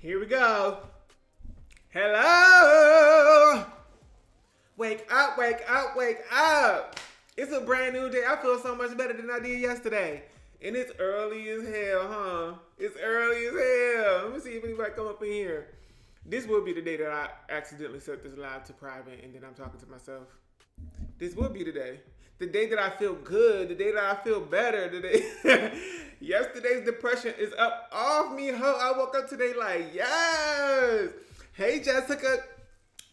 Here we go. Hello. Wake up, wake up, wake up. It's a brand new day. I feel so much better than I did yesterday. And it's early as hell, huh? It's early as hell. Let me see if anybody come up in here. This will be the day that I accidentally set this live to private and then I'm talking to myself. This will be the day. The day that I feel good. The day that I feel better. The day. Yesterday's depression is up off me, ho. I woke up today like, yes. Hey, Jessica.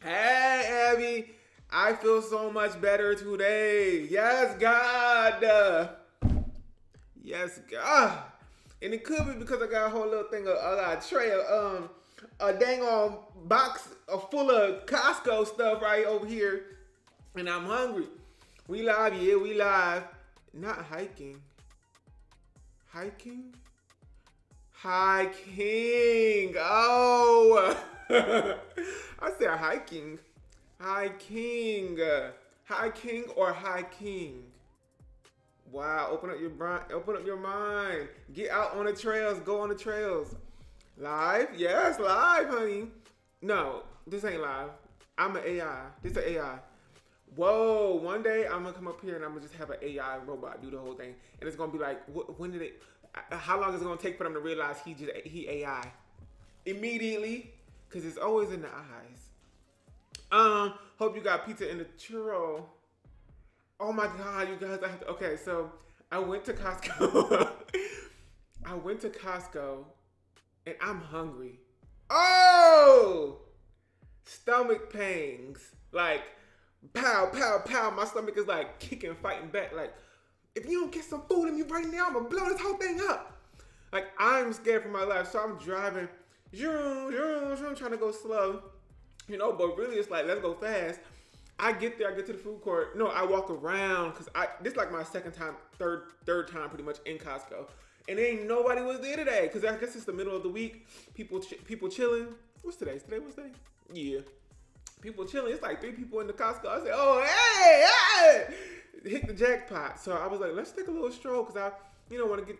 Hey, Abby. I feel so much better today. Yes, God. Yes, God. And it could be because I got a whole little thing of, I got a tray of, a dang on box full of Costco stuff right over here. And I'm hungry. We live, yeah, we live. Not hiking. Hiking? Hiking. Oh. I said hiking. Hiking. Hiking or hiking. Wow, open up your mind. Get out on the trails, go on the trails. Live? Yes, live, honey. No, this ain't live. I'm an AI. This is an AI. Whoa, one day I'm gonna come up here and I'm gonna just have an AI robot do the whole thing. And it's gonna be like, how long is it gonna take for them to realize he AI? Immediately, cause it's always in the eyes. Hope you got pizza in the churro. Oh my God, you guys, okay, so I went to Costco. I went to Costco and I'm hungry. Oh! Stomach pains. Like, pow, pow, pow. My stomach is like kicking, fighting back. Like, if you don't get some food in me right now, I'm gonna blow this whole thing up. Like, I'm scared for my life, so I'm driving, trying to go slow. You know, but really it's like, let's go fast. I get there, I get to the food court. No, I walk around, because this is like my third time pretty much in Costco. And ain't nobody was there today, because I guess it's the middle of the week. People chilling. What's today? Is today Wednesday? Yeah. People chilling. It's like 3 people in the Costco. I said, oh, hey. Hit the jackpot. So I was like, let's take a little stroll, because I, want to get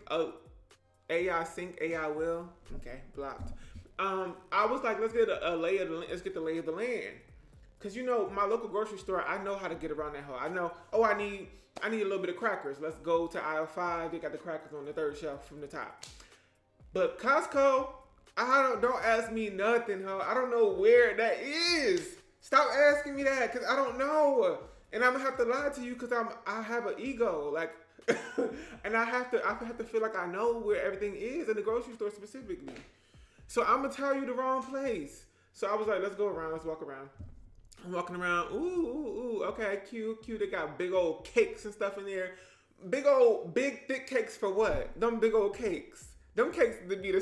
AI sync, AI will. Okay, blocked. I was like, let's get the lay of the land. Cause my local grocery store, I know how to get around that hole. I know, I need a little bit of crackers. Let's go to aisle 5. They got the crackers on the 3rd shelf from the top. But Costco, don't ask me nothing, ho. I don't know where that is. Stop asking me that, cause I don't know. And I'm gonna have to lie to you, cause I have an ego, like, and I have to feel like I know where everything is in the grocery store specifically. So I'm gonna tell you the wrong place. So I was like, let's go around, let's walk around. I'm walking around, ooh, okay, cute. They got big old cakes and stuff in there. Big thick cakes for what? Them big old cakes. Them cakes be the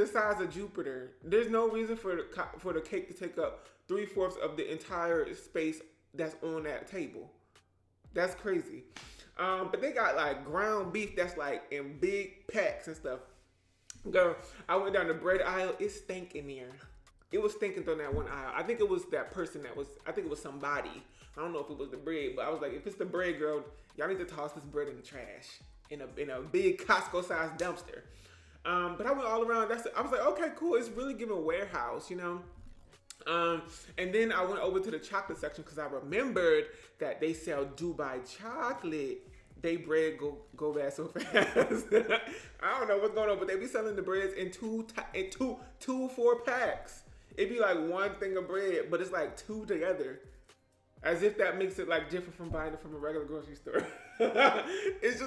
size of Jupiter. There's no reason for the cake to take up 3/4 of the entire space that's on that table. That's crazy. But they got like ground beef that's like in big packs and stuff. Girl, I went down the bread aisle. It stank in there. It was stinking on that one aisle. I think it was that person I think it was somebody. I don't know if it was the bread, but I was like, if it's the bread, girl, y'all need to toss this bread in the trash in a big Costco-sized dumpster. But I went all around. I was like, okay, cool. It's really giving warehouse, And then I went over to the chocolate section because I remembered that they sell Dubai chocolate. They bread go bad so fast. I don't know what's going on, but they be selling the breads in two 4-packs. It'd be like one thing of bread, but it's like 2 together. As if that makes it like different from buying it from a regular grocery store. It's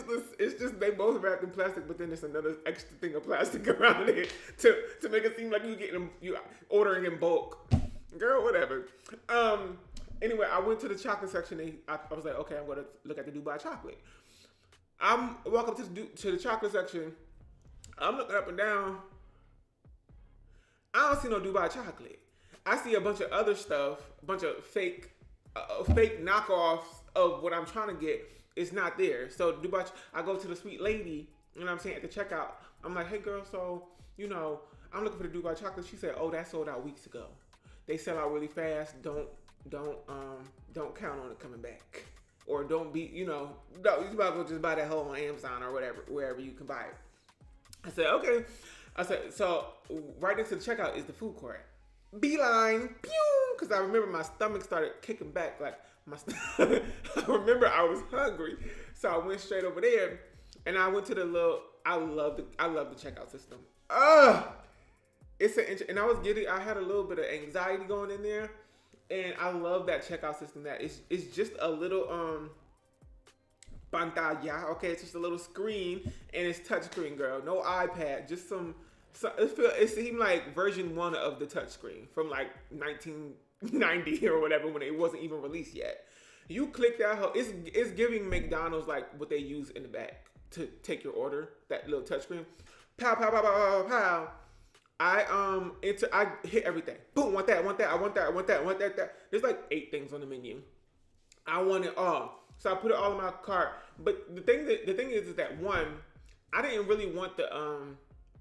just they both wrapped in plastic, but then there's another extra thing of plastic around it to make it seem like you ordering in bulk. Girl, whatever. Anyway, I went to the chocolate section. I was like, okay, I'm gonna look at the Dubai chocolate. I'm walking up to the chocolate section. I'm looking up and down. I don't see no Dubai chocolate. I see a bunch of other stuff, a bunch of fake knockoffs of what I'm trying to get. It's not there. So Dubai, I go to the sweet lady, and I'm saying at the checkout, I'm like, hey girl, so I'm looking for the Dubai chocolate. She said, oh, that sold out weeks ago. They sell out really fast. Don't count on it coming back. Or don't be, you might as well just buy that whole on Amazon or whatever, wherever you can buy it. I said, okay. I said, so right next to the checkout is the food court. Beeline, pew, because I remember my stomach started kicking back. Like I remember I was hungry, so I went straight over there, and I went to the little. I love the checkout system. And I had a little bit of anxiety going in there, and I love that checkout system. That it's just a little pantalla. Okay, it's just a little screen, and it's touchscreen, girl. No iPad, just some. So it seemed like version 1 of the touchscreen from like 1990 or whatever, when it wasn't even released yet. You click that, it's giving McDonald's like what they use in the back to take your order. That little touchscreen, pow pow pow pow pow pow. I hit everything. Boom, want that, want that. There's like 8 things on the menu. I want it all, so I put it all in my cart. But the thing is that one, I didn't really want the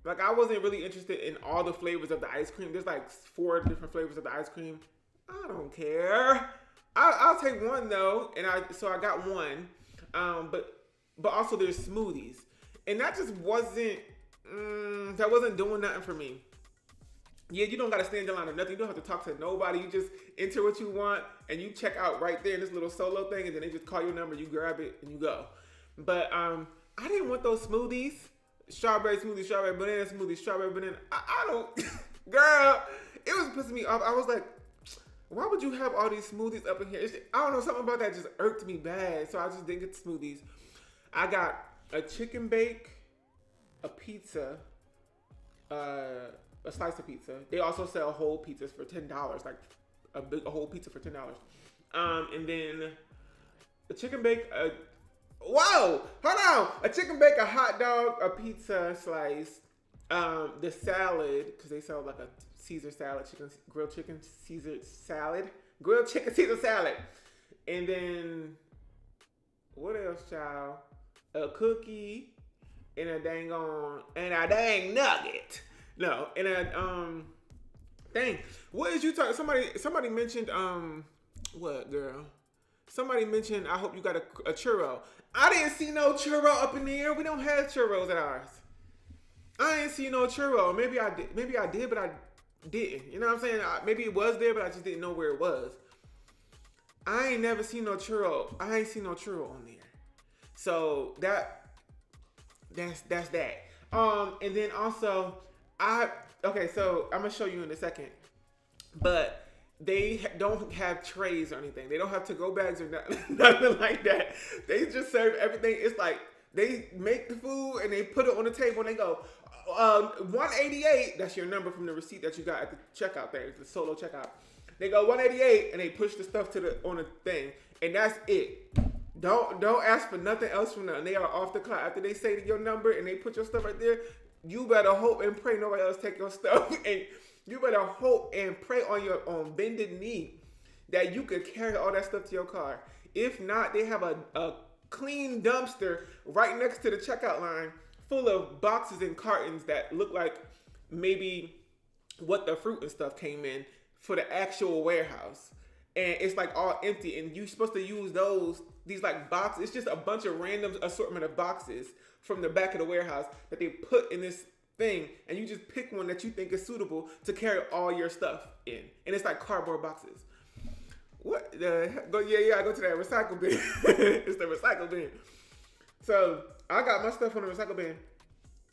like, I wasn't really interested in all the flavors of the ice cream. There's like 4 different flavors of the ice cream. I don't care. I'll take one though, and I got one. But also there's smoothies, and that just wasn't doing nothing for me. Yeah, you don't gotta stand in line or nothing. You don't have to talk to nobody. You just enter what you want, and you check out right there in this little solo thing, and then they just call your number. You grab it and you go. But I didn't want those smoothies. Strawberry smoothie, strawberry banana smoothie, strawberry banana. I don't, girl, it was pissing me off. I was like, why would you have all these smoothies up in here? I don't know, something about that just irked me bad. So I just didn't get the smoothies. I got a chicken bake, a pizza, a slice of pizza. They also sell whole pizzas for $10, like a whole pizza for $10. And then a chicken bake, whoa, hold on. A chicken bake, a hot dog, a pizza slice, the salad, because they sell like a Caesar salad, grilled chicken Caesar salad, and then what else, child? A cookie and a dang nugget. No, and a dang. What is you talking? Somebody mentioned what, girl? Somebody mentioned, I hope you got a churro. I didn't see no churro up in there. We don't have churros at ours. I didn't see no churro. Maybe I did, but I didn't. You know what I'm saying? Maybe it was there, but I just didn't know where it was. I ain't never seen no churro. I ain't seen no churro on there. So that's that. And then also, so I'm gonna show you in a second, but they don't have trays or anything. They don't have to-go bags or nothing like that. They just serve everything. It's like they make the food and they put it on the table and they go, 188. That's your number from the receipt that you got at the checkout thing, the solo checkout. They go 188 and they push the stuff on the thing, and that's it. Don't ask for nothing else from them. They are off the clock. After they say your number and they put your stuff right there, you better hope and pray nobody else take your stuff. And you better hope and pray on your bended knee that you could carry all that stuff to your car. If not, they have a clean dumpster right next to the checkout line full of boxes and cartons that look like maybe what the fruit and stuff came in for the actual warehouse. And it's like all empty, and you're supposed to use these like boxes. It's just a bunch of random assortment of boxes from the back of the warehouse that they put in this thing, and you just pick one that you think is suitable to carry all your stuff in. And it's like cardboard boxes. What the heck? I go to that recycle bin. It's the recycle bin. So I got my stuff on the recycle bin.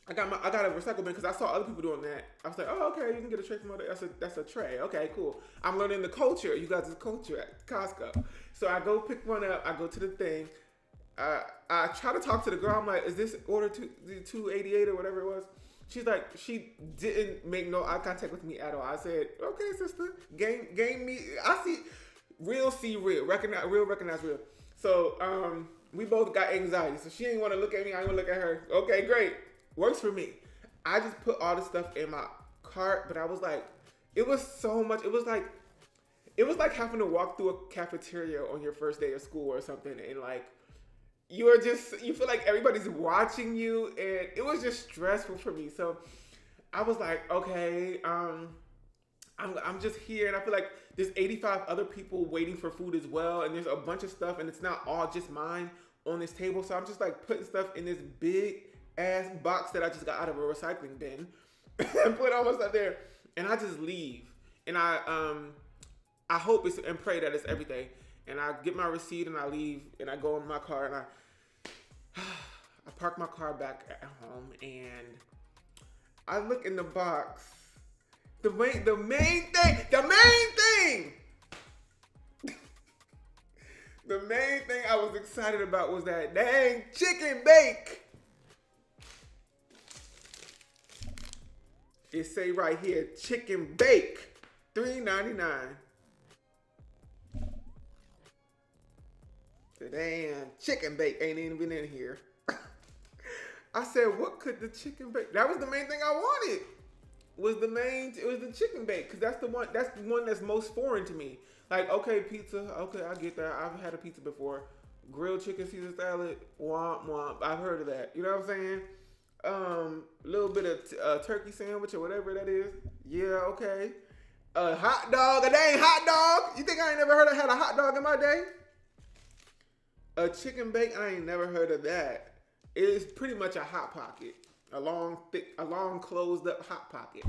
I got a recycle bin because I saw other people doing that. I was like, oh, okay, you can get a tray from other. That's a tray. Okay, cool. I'm learning the culture. You guys' culture at Costco. So I go pick one up. I go to the thing. I try to talk to the girl. I'm like, is this order 288 or whatever it was? She's like, she didn't make no eye contact with me at all. I said, okay, sister, game me. I see real, recognize real. So we both got anxiety. So she ain't want to look at me. I ain't want to look at her. Okay, great. Works for me. I just put all the stuff in my cart, but I was like, it was so much. It was like having to walk through a cafeteria on your first day of school or something, and like you feel like everybody's watching you, and it was just stressful for me. So I was like, okay, I'm just here, and I feel like there's 85 other people waiting for food as well, and there's a bunch of stuff, and it's not all just mine on this table. So I'm just like putting stuff in this big ass box that I just got out of a recycling bin. and put all my stuff there, and I just leave. And I hope it's and pray that it's everything. And I get my receipt and I leave and I go in my car and I park my car back at home and I look in the box. The main thing. The main thing I was excited about was that dang chicken bake. It say right here, chicken bake, $3.99. The damn chicken bake ain't even in here. I said, what could the chicken bake? That was the main thing I wanted. It was the chicken bake, because that's the one that's most foreign to me. Like, okay, pizza, okay, I get that. I've had a pizza before. Grilled chicken Caesar salad, womp womp. I've heard of that. You know what I'm saying? Little bit of turkey sandwich or whatever that is. Yeah, okay. A hot dog, a dang hot dog. You think I ain't never had a hot dog in my day? A chicken bake, I ain't never heard of that. It is pretty much a hot pocket. A long, closed up hot pocket.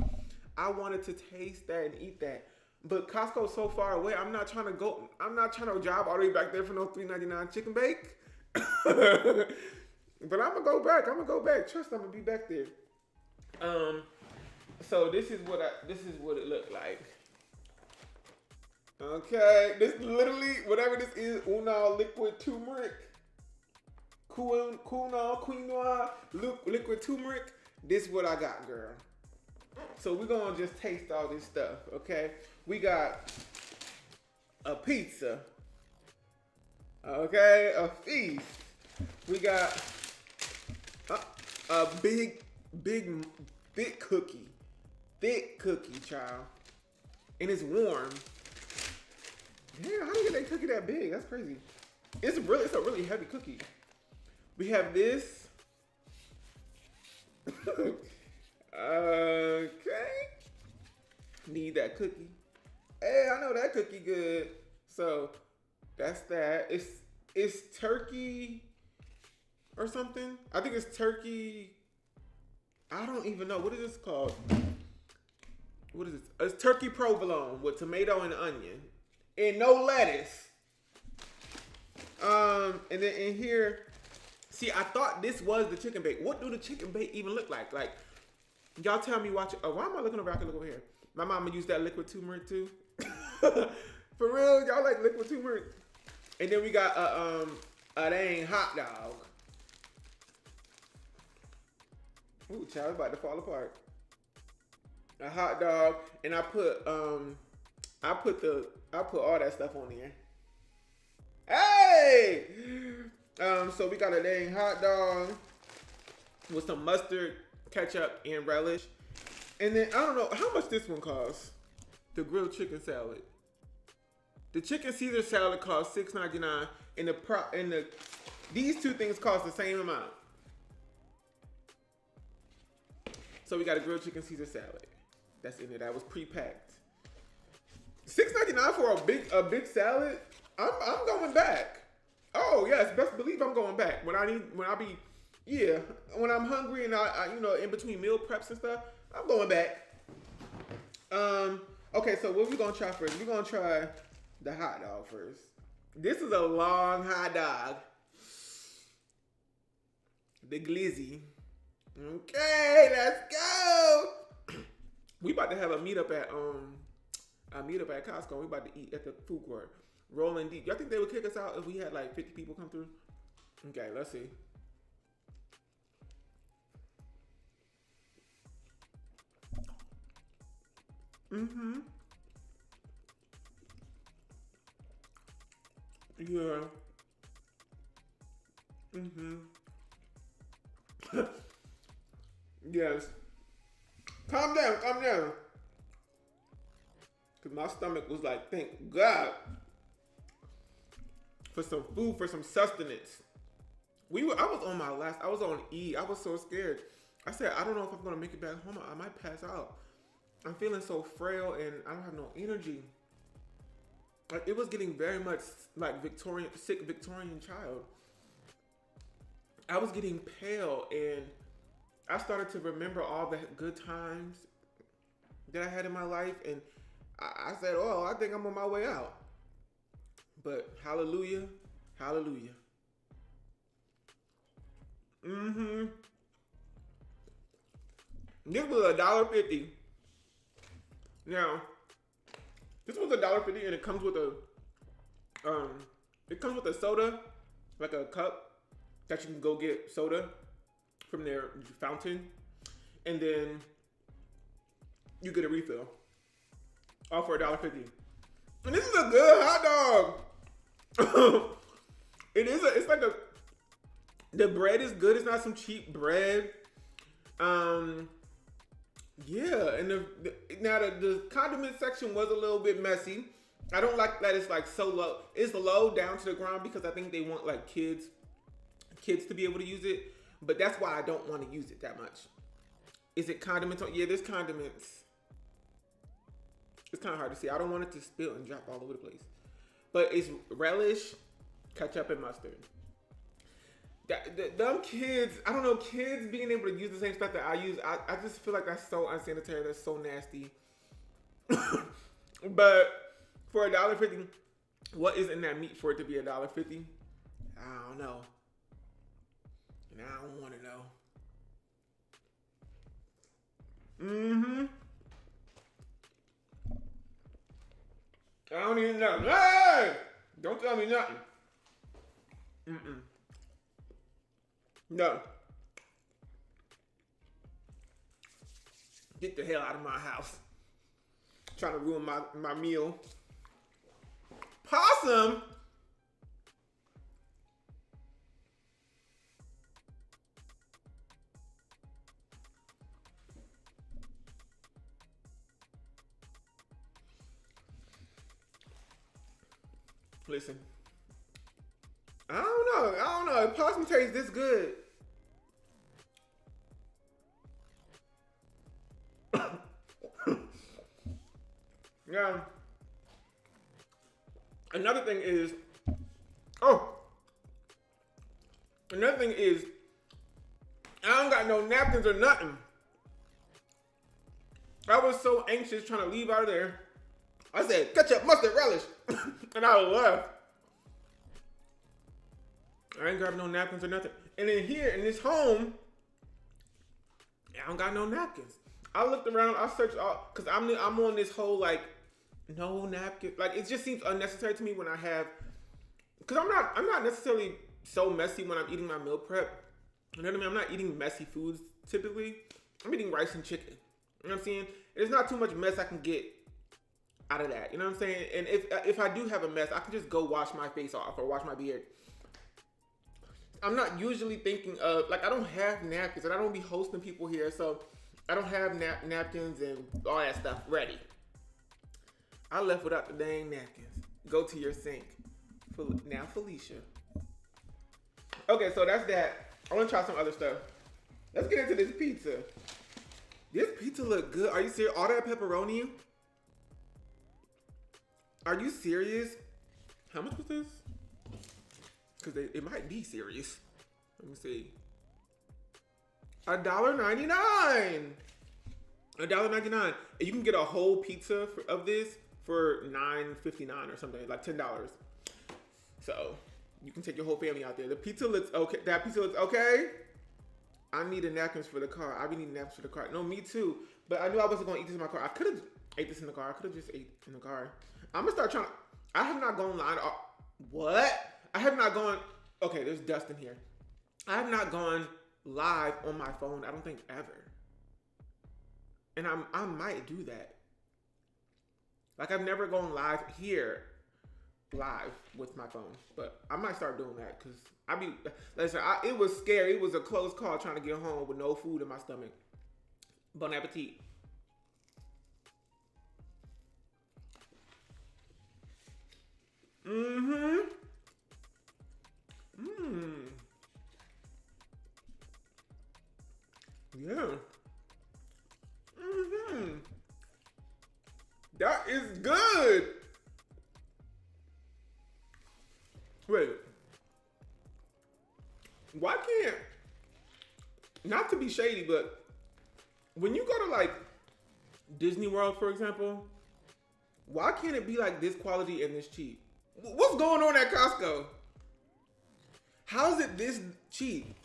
I wanted to taste that and eat that. But Costco's so far away, I'm not trying to drive all the way back there for no $3.99 chicken bake. But I'm gonna go back. Trust I'm gonna be back there. So this is what it looked like. Okay, this literally, whatever this is, Unal liquid turmeric. Quinoa liquid turmeric. This is what I got, girl. So we're gonna just taste all this stuff, okay? We got a pizza, okay? A feast. We got a big cookie. Thick cookie, child. And it's warm. Damn, how do you get that cookie that big? That's crazy. It's a really heavy cookie. We have this. Okay. Need that cookie. Hey, I know that cookie good. So that's that. It's turkey or something. I think it's turkey. I don't even know. What is this called? What is this? It's turkey provolone with tomato and onion. And no lettuce. And then in here, see, I thought this was the chicken bake. What do the chicken bake even look like? Like, y'all tell me, watch it. Oh, why am I looking over? I can look over here. My mama used that liquid turmeric too. For real, y'all like liquid turmeric. And then we got a dang hot dog. Ooh, child, it's about to fall apart. A hot dog, and I put all that stuff on there. Hey! So we got a dang hot dog with some mustard, ketchup, and relish. And then, I don't know, how much this one costs? The grilled chicken salad. The chicken Caesar salad costs $6.99, and these two things cost the same amount. So we got a grilled chicken Caesar salad. That's in there. That was pre-packed. $6.99 for a big salad? I'm going back. Oh yes, best believe I'm going back. When I'm hungry and I in between meal preps and stuff, I'm going back. Okay, so what we gonna try first? We're gonna try the hot dog first. This is a long hot dog. The glizzy. Okay, let's go. We about to have a meetup at Costco. We about to eat at the food court. Rolling deep. Y'all think they would kick us out if we had like 50 people come through? Okay, let's see. Mm-hmm. Yeah. Mm-hmm. Yes. Calm down. Because my stomach was like, thank God for some food, for some sustenance. I was on E. I was so scared. I said, I don't know if I'm going to make it back home. I might pass out. I'm feeling so frail and I don't have no energy. Like, it was getting very much like sick Victorian child. I was getting pale and I started to remember all the good times that I had in my life, and I said, "Oh, I think I'm on my way out." But hallelujah, hallelujah. Mm-hmm. This was $1.50. Now, this was $1.50, and it comes with um, a soda, like a cup that you can go get soda from their fountain, and then you get a refill, all for $1.50. And this is a good hot dog. It's like the bread is good. It's not some cheap bread. Yeah, and the condiment section was a little bit messy. I don't like that it's like so low. It's low down to the ground because I think they want like kids to be able to use it. But that's why I don't want to use it that much. Is it condiments on? Yeah, there's condiments. It's kind of hard to see. I don't want it to spill and drop all over the place. But it's relish, ketchup, and mustard. Them kids, I don't know, kids being able to use the same stuff that I use, I just feel like that's so unsanitary. That's so nasty. But for $1.50, what is in that meat for it to be $1.50? I don't know. And I don't want to know. Mm-hmm. I don't even know. Hey! Don't tell me nothing. Mm-mm. No. Get the hell out of my house. Trying to ruin my meal. Possum? Listen. I don't know. If possum tastes this good. Yeah. Another thing is, I don't got no napkins or nothing. I was so anxious trying to leave out of there. I said, ketchup, mustard, relish. And I left. I ain't grabbing no napkins or nothing. And then here in this home, I don't got no napkins. I looked around, I searched all, cause I'm on this whole like, no napkin. Like it just seems unnecessary to me when I have, cause I'm not necessarily so messy when I'm eating my meal prep. You know what I mean? I'm not eating messy foods typically. I'm eating rice and chicken. You know what I'm saying? There's not too much mess I can get out of that. You know what I'm saying? And if I do have a mess, I can just go wash my face off or wash my beard. I'm not usually thinking of, like I don't have napkins and I don't be hosting people here, so I don't have napkins and all that stuff ready. I left without the dang napkins. Go to your sink. Now Felicia. Okay, so that's that. I want to try some other stuff. Let's get into this pizza. This pizza look good. Are you serious? All that pepperoni? Are you serious? How much was this? Because it might be serious. Let me see. $1.99. $1.99. And you can get a whole pizza of this for $9.59 or something, like $10. So you can take your whole family out there. The pizza looks okay. That pizza looks okay. I need napkins for the car. I be needing napkins for the car. No, me too. But I knew I wasn't gonna eat this in my car. I could have ate this in the car. I could have just ate in the car. I'm gonna start trying. I have not gone live. What? I have not gone. Okay, there's dust in here. I have not gone live on my phone. I don't think ever. And I might do that. Like I've never gone live here, live with my phone. But I might start doing that because it was scary. It was a close call trying to get home with no food in my stomach. Bon appetit. Mm-hmm. Mmm. Yeah. Mm-hmm. That is good. Wait. Why can't, not to be shady, but when you go to like Disney World, for example, why can't it be like this quality and this cheap? What's going on at Costco? How is it this cheap?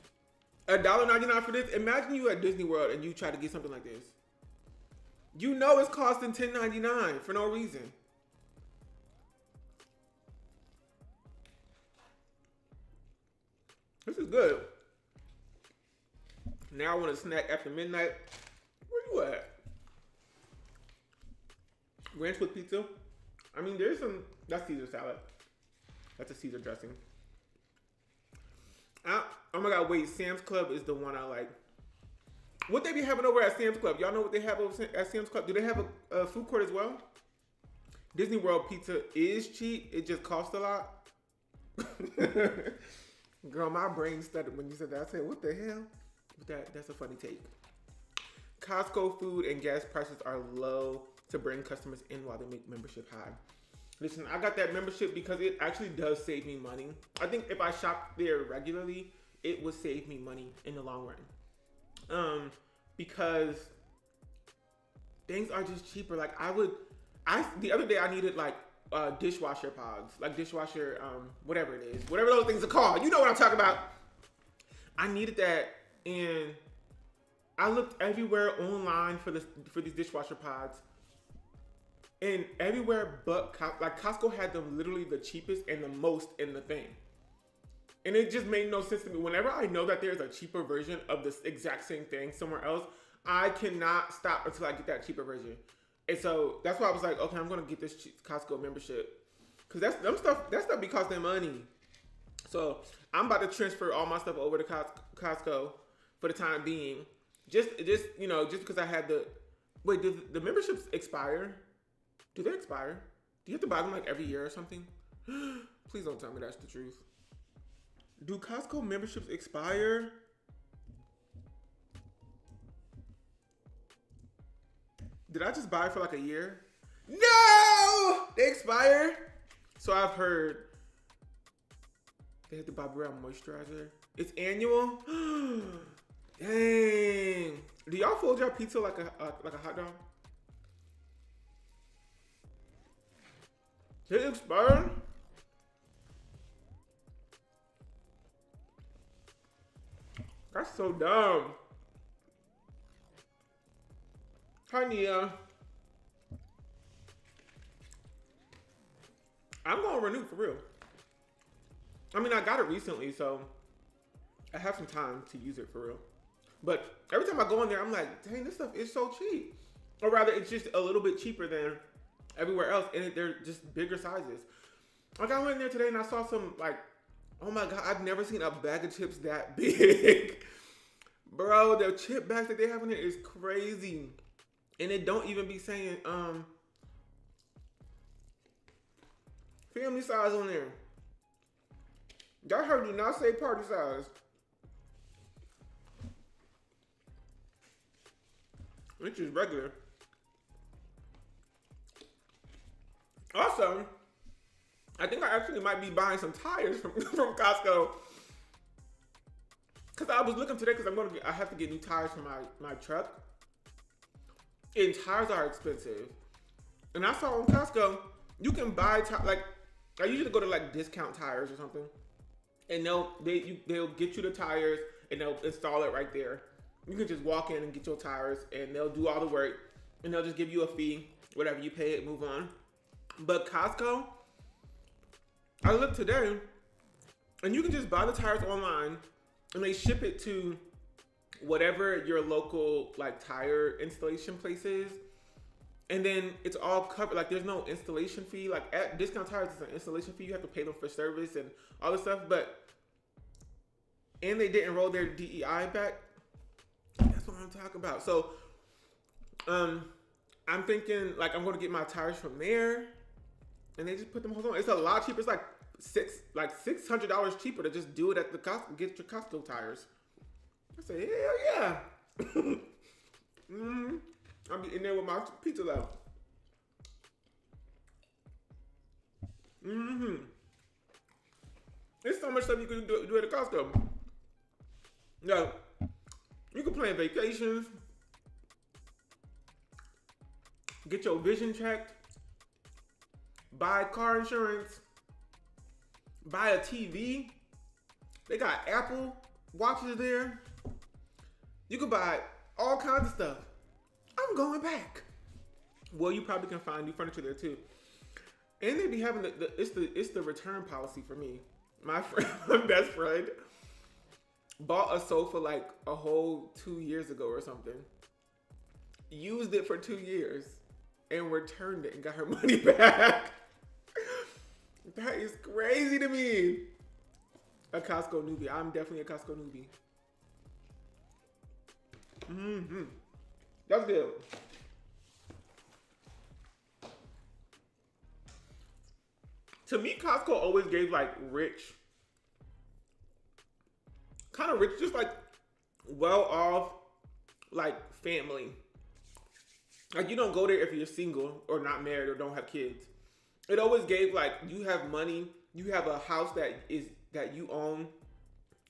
$1.99 for this? Imagine you at Disney World and you try to get something like this. You know it's costing $10.99 for no reason. This is good. Now I want a snack after midnight. Where you at? Ranch with pizza? I mean, there's some, that's Caesar salad. That's a Caesar dressing. Oh my God, wait, Sam's Club is the one I like. What they be having over at Sam's Club? Y'all know what they have over at Sam's Club? Do they have a food court as well? Disney World pizza is cheap. It just costs a lot. Girl, my brain stuttered when you said that. I said, what the hell? That's a funny take. Costco food and gas prices are low to bring customers in while they make membership high. Listen, I got that membership because it actually does save me money. I think if I shop there regularly, it would save me money in the long run. Because things are just cheaper. Like the other day I needed like dishwasher pods, like dishwasher, whatever it is, whatever those things are called. You know what I'm talking about. I needed that, and I looked everywhere online for these dishwasher pods. And everywhere but like Costco had them literally the cheapest and the most in the thing. And it just made no sense to me. Whenever I know that there's a cheaper version of this exact same thing somewhere else, I cannot stop until I get that cheaper version. And so that's why I was like, okay, I'm gonna get this Costco membership. Cause that stuff be costing money. So I'm about to transfer all my stuff over to Costco for the time being. Just because I had wait, do the memberships expire? Do they expire? Do you have to buy them like every year or something? Please don't tell me that's the truth. Do Costco memberships expire? Did I just buy it for like a year? No! They expire? So I've heard they have to buy brown moisturizer. It's annual? Dang. Do y'all fold your pizza like a hot dog? Did it expire? That's so dumb. Hi, Nia. I'm gonna renew for real. I mean, I got it recently, so I have some time to use it for real. But every time I go in there, I'm like, dang, this stuff is so cheap. Or rather, it's just a little bit cheaper than everywhere else, and they're just bigger sizes. Like I went in there today and I saw some like, oh my God, I've never seen a bag of chips that big. Bro, the chip bags that they have in there is crazy. And it don't even be saying family size on there. Y'all heard do not say party size. Which is regular. Also, I think I actually might be buying some tires from Costco. Cause I was looking today because I have to get new tires for my truck. And tires are expensive. And I saw on Costco, you can buy like I usually go to like discount tires or something. And they'll get you the tires and they'll install it right there. You can just walk in and get your tires and they'll do all the work and they'll just give you a fee, whatever you pay it, move on. But Costco, I looked today and you can just buy the tires online and they ship it to whatever your local like tire installation place is. And then it's all covered. Like there's no installation fee. Like at discount tires, it's an installation fee. You have to pay them for service and all this stuff. And they didn't roll their DEI back. That's what I'm talking about. So, I'm thinking like I'm going to get my tires from there. And they just put them on. It's a lot cheaper. It's like $600 cheaper to just do it at the Costco. Get your Costco tires. I say, hell yeah. I'll be in there with my pizza left. There's so much stuff you can do at a Costco. No, You can plan vacations, get your vision checked, buy car insurance, buy a TV. They got Apple watches there. You can buy all kinds of stuff. I'm going back. Well, you probably can find new furniture there too. And they be having it's the return policy for me. My friend, my best friend, bought a sofa like a whole 2 years ago or something. Used it for 2 years and returned it and got her money back. That is crazy to me. A Costco newbie. I'm definitely a Costco newbie. Mm-hmm. That's good. To me, Costco always gave like rich, kind of rich, just like well off, like family. Like you don't go there if you're single or not married or don't have kids. It always gave like you have money, you have a house that you own,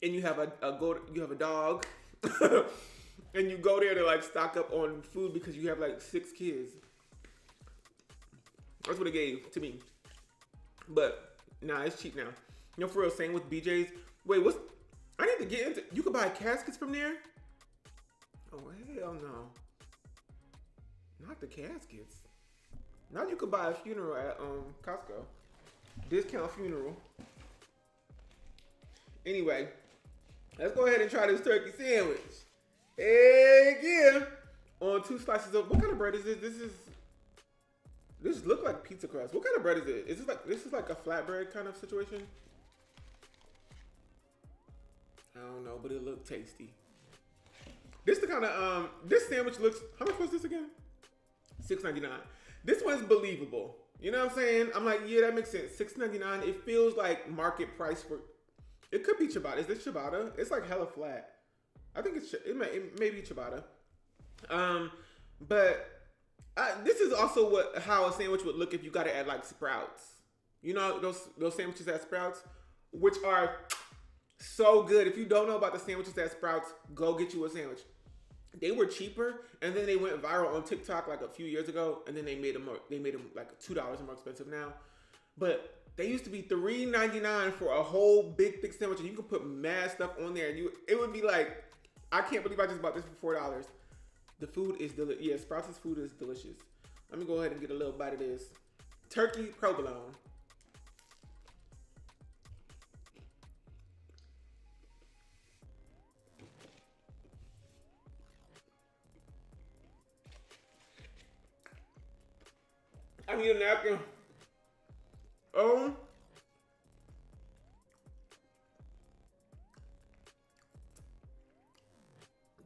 and you have a dog, and you go there to like stock up on food because you have like 6 kids. That's what it gave to me. But nah, it's cheap now. You know, for real, same with BJ's. Wait, I need to get into. You can buy caskets from there. Oh hell no! Not the caskets. Now you could buy a funeral at Costco. Discount funeral. Anyway, let's go ahead and try this turkey sandwich. Hey, yeah. On 2 slices of what kind of bread is this? This looks like pizza crust. What kind of bread is it? Is this like a flatbread kind of situation? I don't know, but it looked tasty. This the kind of this sandwich looks. How much was this again? $6.99. This one's believable. You know what I'm saying? I'm like, yeah, that makes sense. $6.99. It feels like market price for. It could be ciabatta. Is this ciabatta? It's like hella flat. I think it may be ciabatta. But this is also how a sandwich would look if you got it at like Sprouts. You know those sandwiches at Sprouts, which are so good. If you don't know about the sandwiches at Sprouts, go get you a sandwich. They were cheaper, and then they went viral on TikTok like a few years ago, and then they made them like $2 more expensive now. But they used to be $3.99 for a whole big thick sandwich, and you could put mad stuff on there, and it would be like, I can't believe I just bought this for $4. The food is delicious. Yeah, Sprouts' food is delicious. Let me go ahead and get a little bite of this turkey provolone. I need a napkin.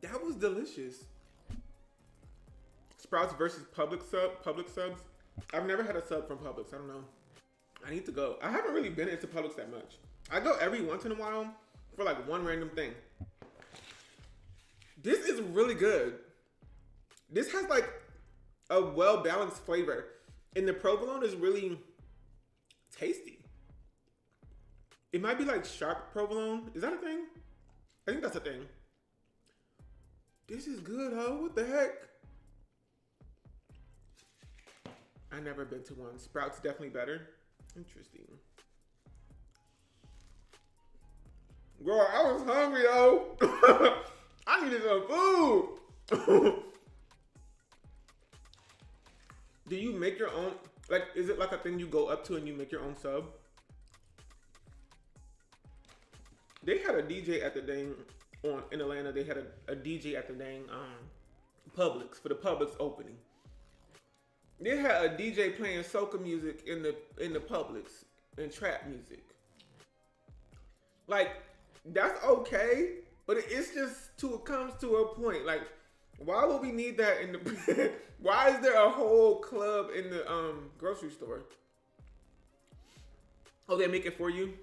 That was delicious. Sprouts versus Publix subs. I've never had a sub from Publix. I don't know. I need to go. I haven't really been into Publix that much. I go every once in a while for like one random thing. This is really good. This has like a well-balanced flavor. And the provolone is really tasty. It might be like sharp provolone. Is that a thing? I think that's a thing. This is good, huh? What the heck? I never been to one. Sprouts definitely better. Interesting. Girl, I was hungry, though. I needed some food. Do you make your own? Like, is it like a thing you go up to and you make your own sub? They had a DJ at the dang in Atlanta. They had a DJ at the dang Publix for the Publix opening. They had a DJ playing soca music in the Publix and trap music. Like, that's okay, but it's just it comes to a point. Like, why would we need that in the? Why is there a whole club in the grocery store? Oh, they make it for you?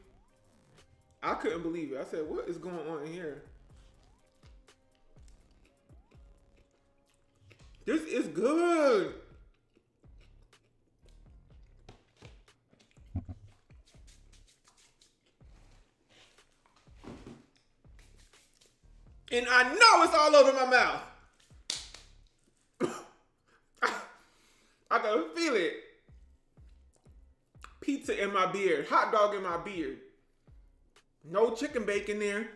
I couldn't believe it. I said, what is going on in here? This is good. And I know it's all over my mouth. I can feel it. Pizza in my beard. Hot dog in my beard. No chicken bacon there.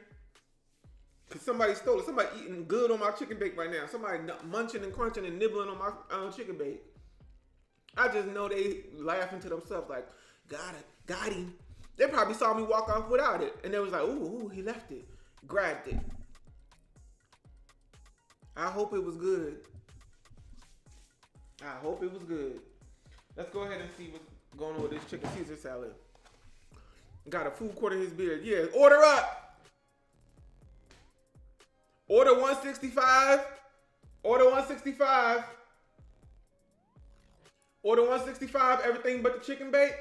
Because somebody stole it. Somebody eating good on my chicken bake right now. Somebody munching and crunching and nibbling on my chicken bake. I just know they laughing to themselves like, got him. They probably saw me walk off without it. And they was like, ooh, he left it. Grabbed it. I hope it was good. I hope it was good. Let's go ahead and see what's going on with this chicken Caesar salad. Got a food court in his beard. Yeah, order up. Order 165. Order 165. Order 165, everything but the chicken bake.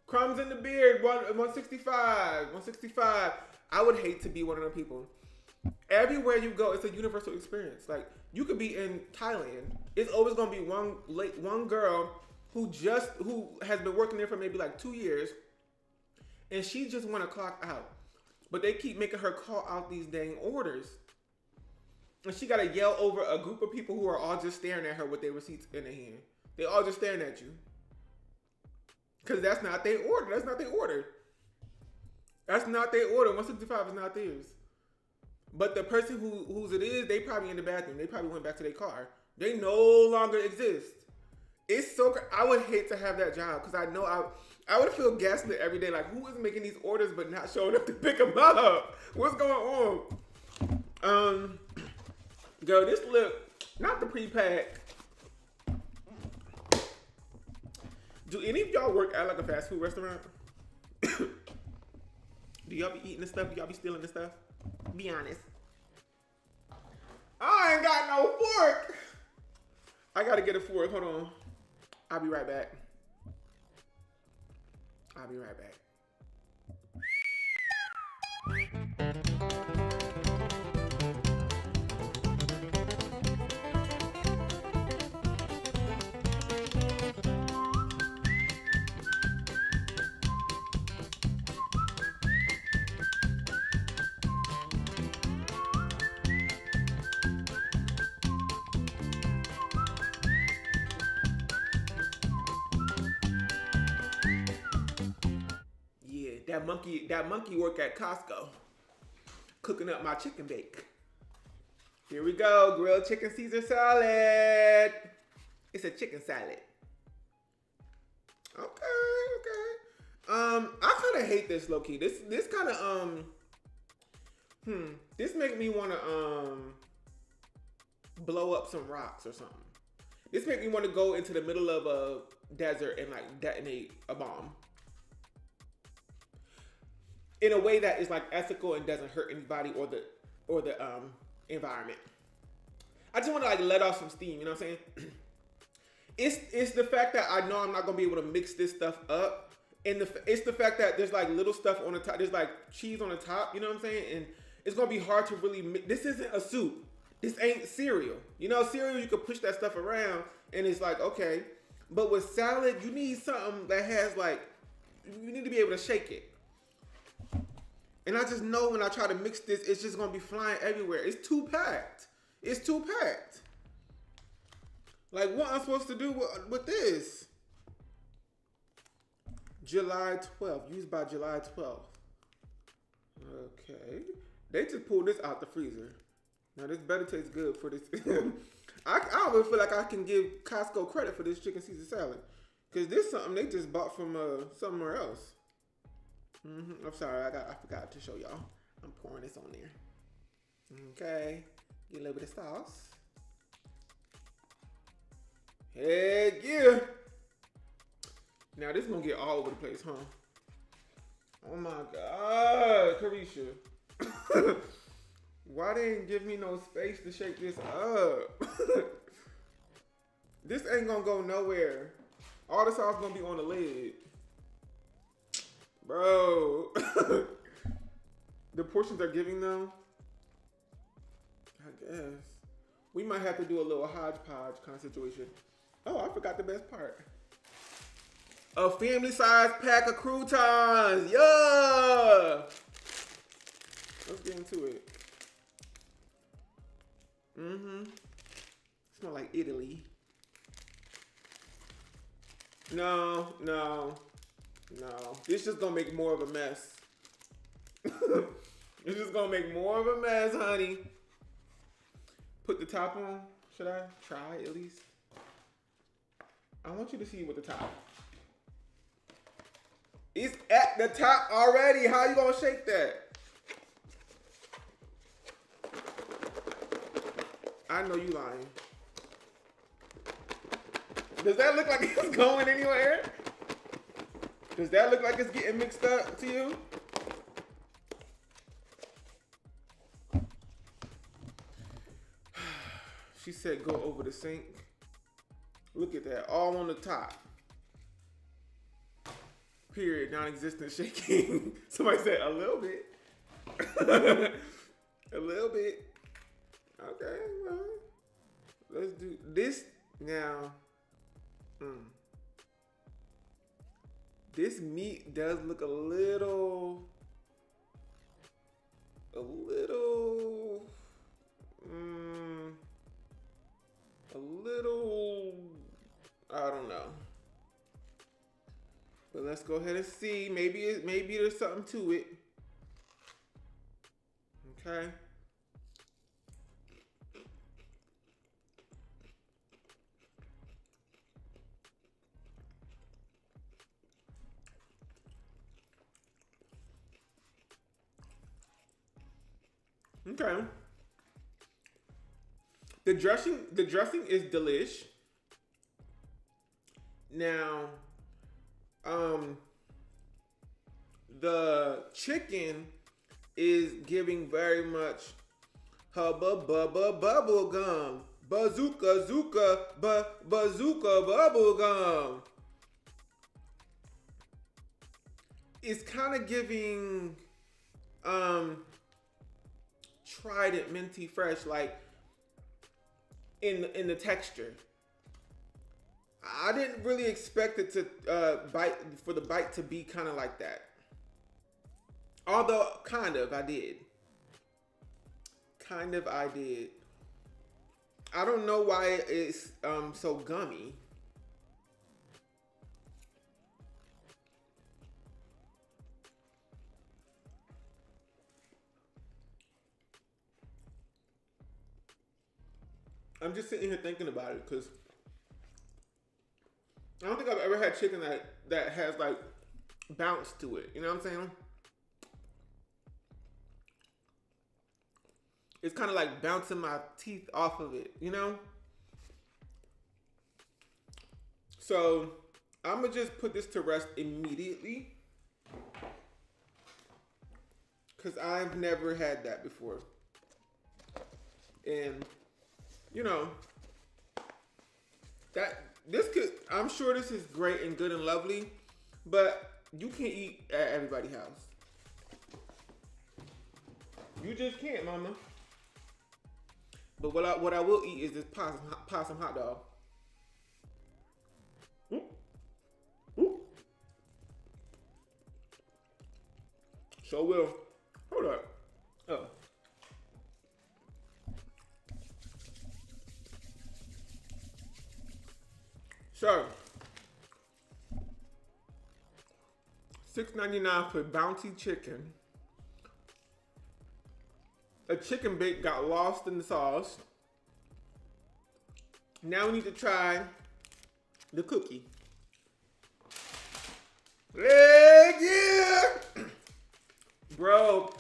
Crumbs in the beard, 165. 165. I would hate to be one of them people. Everywhere you go, it's a universal experience. Like, you could be in Thailand. It's always gonna be one girl who has been working there for maybe like 2 years, and she just want to clock out. But they keep making her call out these dang orders. And she gotta yell over a group of people who are all just staring at her with their receipts in their hand. They all just staring at you. Cause that's not their order. That's not their order. That's not their order. 165 is not theirs. But the person whose it is, they probably in the bathroom. They probably went back to their car. They no longer exist. It's so, I would hate to have that job because I know I would feel gaslit every day. Like, who is making these orders but not showing up to pick them up? What's going on? Girl, this look, not the pre-pack. Do any of y'all work at like a fast food restaurant? Do y'all be eating this stuff? Do y'all be stealing this stuff? Be honest. I ain't got no fork. I gotta get a fork. Hold on. I'll be right back. I'll be right back. That monkey work at Costco, cooking up my chicken bake. Here we go, grilled chicken Caesar salad. It's a chicken salad. Okay. I kind of hate this low key. This kind of this make me want to blow up some rocks or something. This make me want to go into the middle of a desert and like detonate a bomb. In a way that is like ethical and doesn't hurt anybody or the environment. I just want to like let off some steam, you know what I'm saying? It's the fact that I know I'm not gonna be able to mix this stuff up, and it's the fact that there's like little stuff on the top. There's like cheese on the top, you know what I'm saying? And it's gonna be hard to really mix. This isn't a soup. This ain't cereal. You know, cereal you can push that stuff around and it's like okay, but with salad you need something that has like you need to be able to shake it. And I just know when I try to mix this, it's just gonna be flying everywhere. It's too packed. It's too packed. Like, what I'm supposed to do with this? July 12th, used by July 12th. Okay. They just pulled this out the freezer. Now, this better taste good for this. I don't even feel like I can give Costco credit for this chicken Caesar salad. Because this is something they just bought from somewhere else. I'm sorry, I forgot to show y'all. I'm pouring this on there. Okay, get a little bit of sauce. Heck yeah! Now this is gonna get all over the place, huh? Oh my God, Carisha. Why they ain't give me no space to shake this up? This ain't gonna go nowhere. All the sauce gonna be on the lid. Bro, the portions they're giving them, I guess. We might have to do a little hodgepodge kind of situation. Oh, I forgot the best part. A family-sized pack of croutons. Yeah! Let's get into it. Smell like Italy. No. This just gonna make more of a mess. It's just gonna make more of a mess, honey. Put the top on. Should I try at least? I want you to see what the top. It's at the top already. How you gonna shake that? I know you lying. Does that look like it's going anywhere? Does that look like it's getting mixed up to you? She said go over the sink. Look at that, all on the top. Period, non-existent shaking. Somebody said a little bit. A little bit. Okay, well, let's do this now. This meat does look a little, I don't know. But let's go ahead and see. Maybe there's something to it. Okay. Okay. The dressing is delish. Now, the chicken is giving very much hubba bubba bubble gum. Bazooka zooka bazooka bubble gum. It's kind of giving Trident minty fresh, like in the texture. I didn't really expect it to the bite to be kind of like that. Although I did. I did. I don't know why it's so gummy. I'm just sitting here thinking about it because I don't think I've ever had chicken that has like bounce to it. You know what I'm saying? It's kind of like bouncing my teeth off of it, you know? So I'm gonna just put this to rest immediately because I've never had that before. And you know, I'm sure this is great and good and lovely, but you can't eat at everybody's house. You just can't, mama. But what I will eat is this possum hot dog. So will. Hold up. Oh. So, $6.99 for Bounty Chicken. A chicken bake got lost in the sauce. Now we need to try the cookie. Yeah! Bro,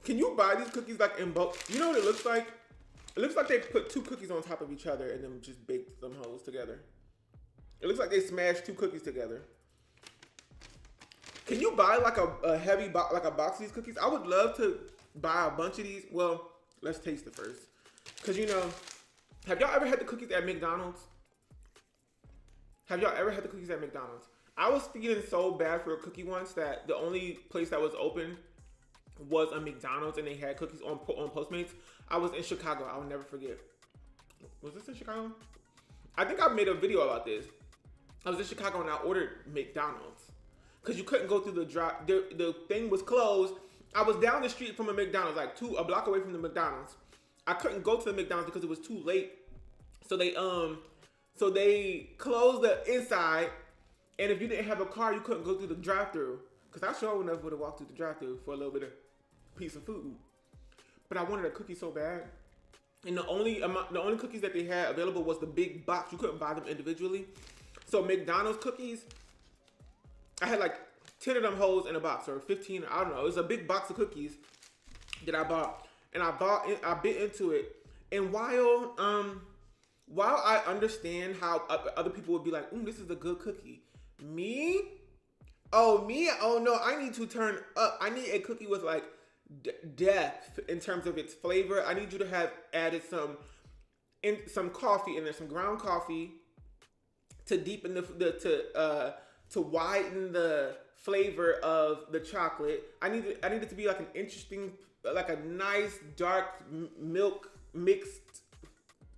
can you buy these cookies like in bulk? You know what it looks like? It looks like they put two cookies on top of each other and then just baked them hoes together. It looks like they smashed two cookies together. Can you buy like a heavy box, like a box of these cookies? I would love to buy a bunch of these. Well, let's taste it first. Cause you know, have y'all ever had the cookies at McDonald's? Have y'all ever had the cookies at McDonald's? I was feeling so bad for a cookie once that the only place that was open was a McDonald's and they had cookies on Postmates. I was in Chicago. I will never forget. Was this in Chicago? I think I made a video about this. I was in Chicago and I ordered McDonald's because you couldn't go through the drive. The thing was closed I was down the street from a McDonald's, like a block away from the McDonald's. I couldn't go to the McDonald's because it was too late. So they closed the inside, and if you didn't have a car, you couldn't go through the drive-thru. Cause I sure would have walked through the drive-thru for a little bit of piece of food. But I wanted a cookie so bad, and the only cookies that they had available was the big box. You couldn't buy them individually. So McDonald's cookies, I had like 10 of them holes in a box, or 15. I don't know. It was a big box of cookies that I bought, and I bit into it. And while I understand how other people would be like, this is a good cookie. Oh no, I need to turn up. I need a cookie with like depth in terms of its flavor. I need you to have added some coffee in there, some ground coffee, to deepen to widen the flavor of the chocolate. I need it to be like an interesting, like a nice dark milk mixed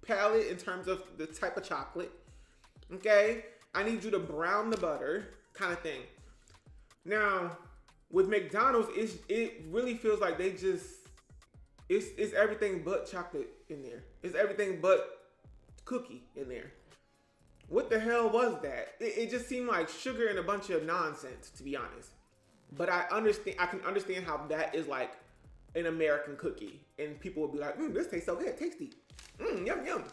palette in terms of the type of chocolate. Okay, I need you to brown the butter, kind of thing. Now, with McDonald's, it really feels like they just it's everything but chocolate in there. It's everything but cookie in there. What the hell was that? It just seemed like sugar and a bunch of nonsense, to be honest. But I can understand how that is like an American cookie, and people will be like, this tastes so good, tasty, yum yum.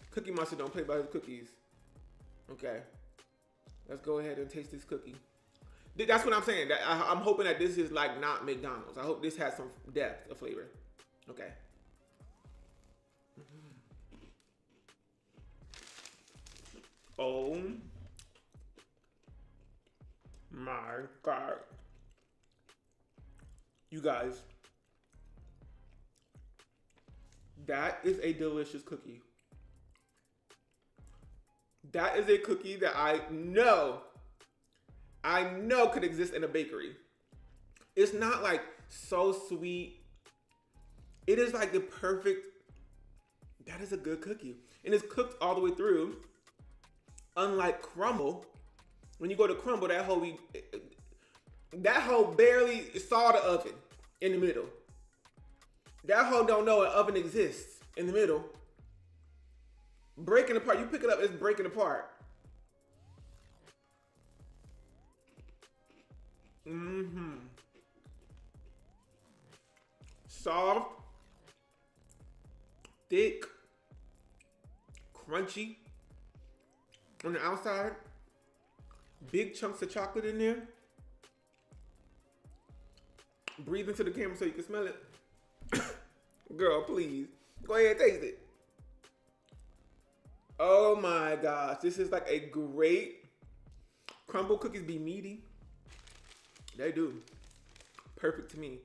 Cookie Monster don't play by his cookies. Okay, let's go ahead and taste this cookie. That's what I'm saying. That I'm hoping that this is like not McDonald's. I hope this has some depth of flavor. Okay. Oh my God. You guys, that is a delicious cookie. That is a cookie that I know could exist in a bakery. It's not like so sweet. It is like the perfect, that is a good cookie. And it's cooked all the way through. Unlike crumble, when you go to crumble, that hoe barely saw the oven in the middle. That hoe don't know an oven exists in the middle. Breaking apart, you pick it up, it's breaking apart. Soft, thick, crunchy on the outside. Big chunks of chocolate in there. Breathe into the camera so you can smell it. Girl, please. Go ahead and taste it. Oh my gosh. This is like a great... Crumble cookies be meaty. They do. Perfect to me.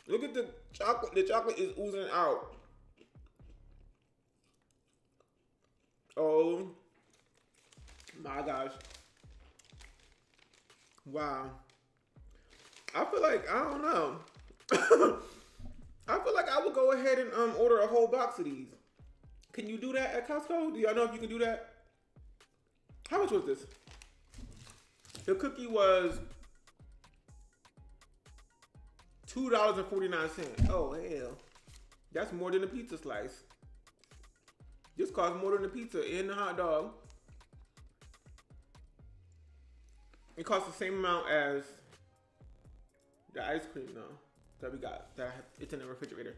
Look at the chocolate. The chocolate is oozing out. Oh my gosh. Wow. I feel like, I don't know. I feel like I would go ahead and order a whole box of these. Can you do that at Costco? Do y'all know if you can do that? How much was this? The cookie was $2.49. Oh, hell. That's more than a pizza slice. This costs more than the pizza and the hot dog. It costs the same amount as the ice cream, though, that we got. It's in the refrigerator.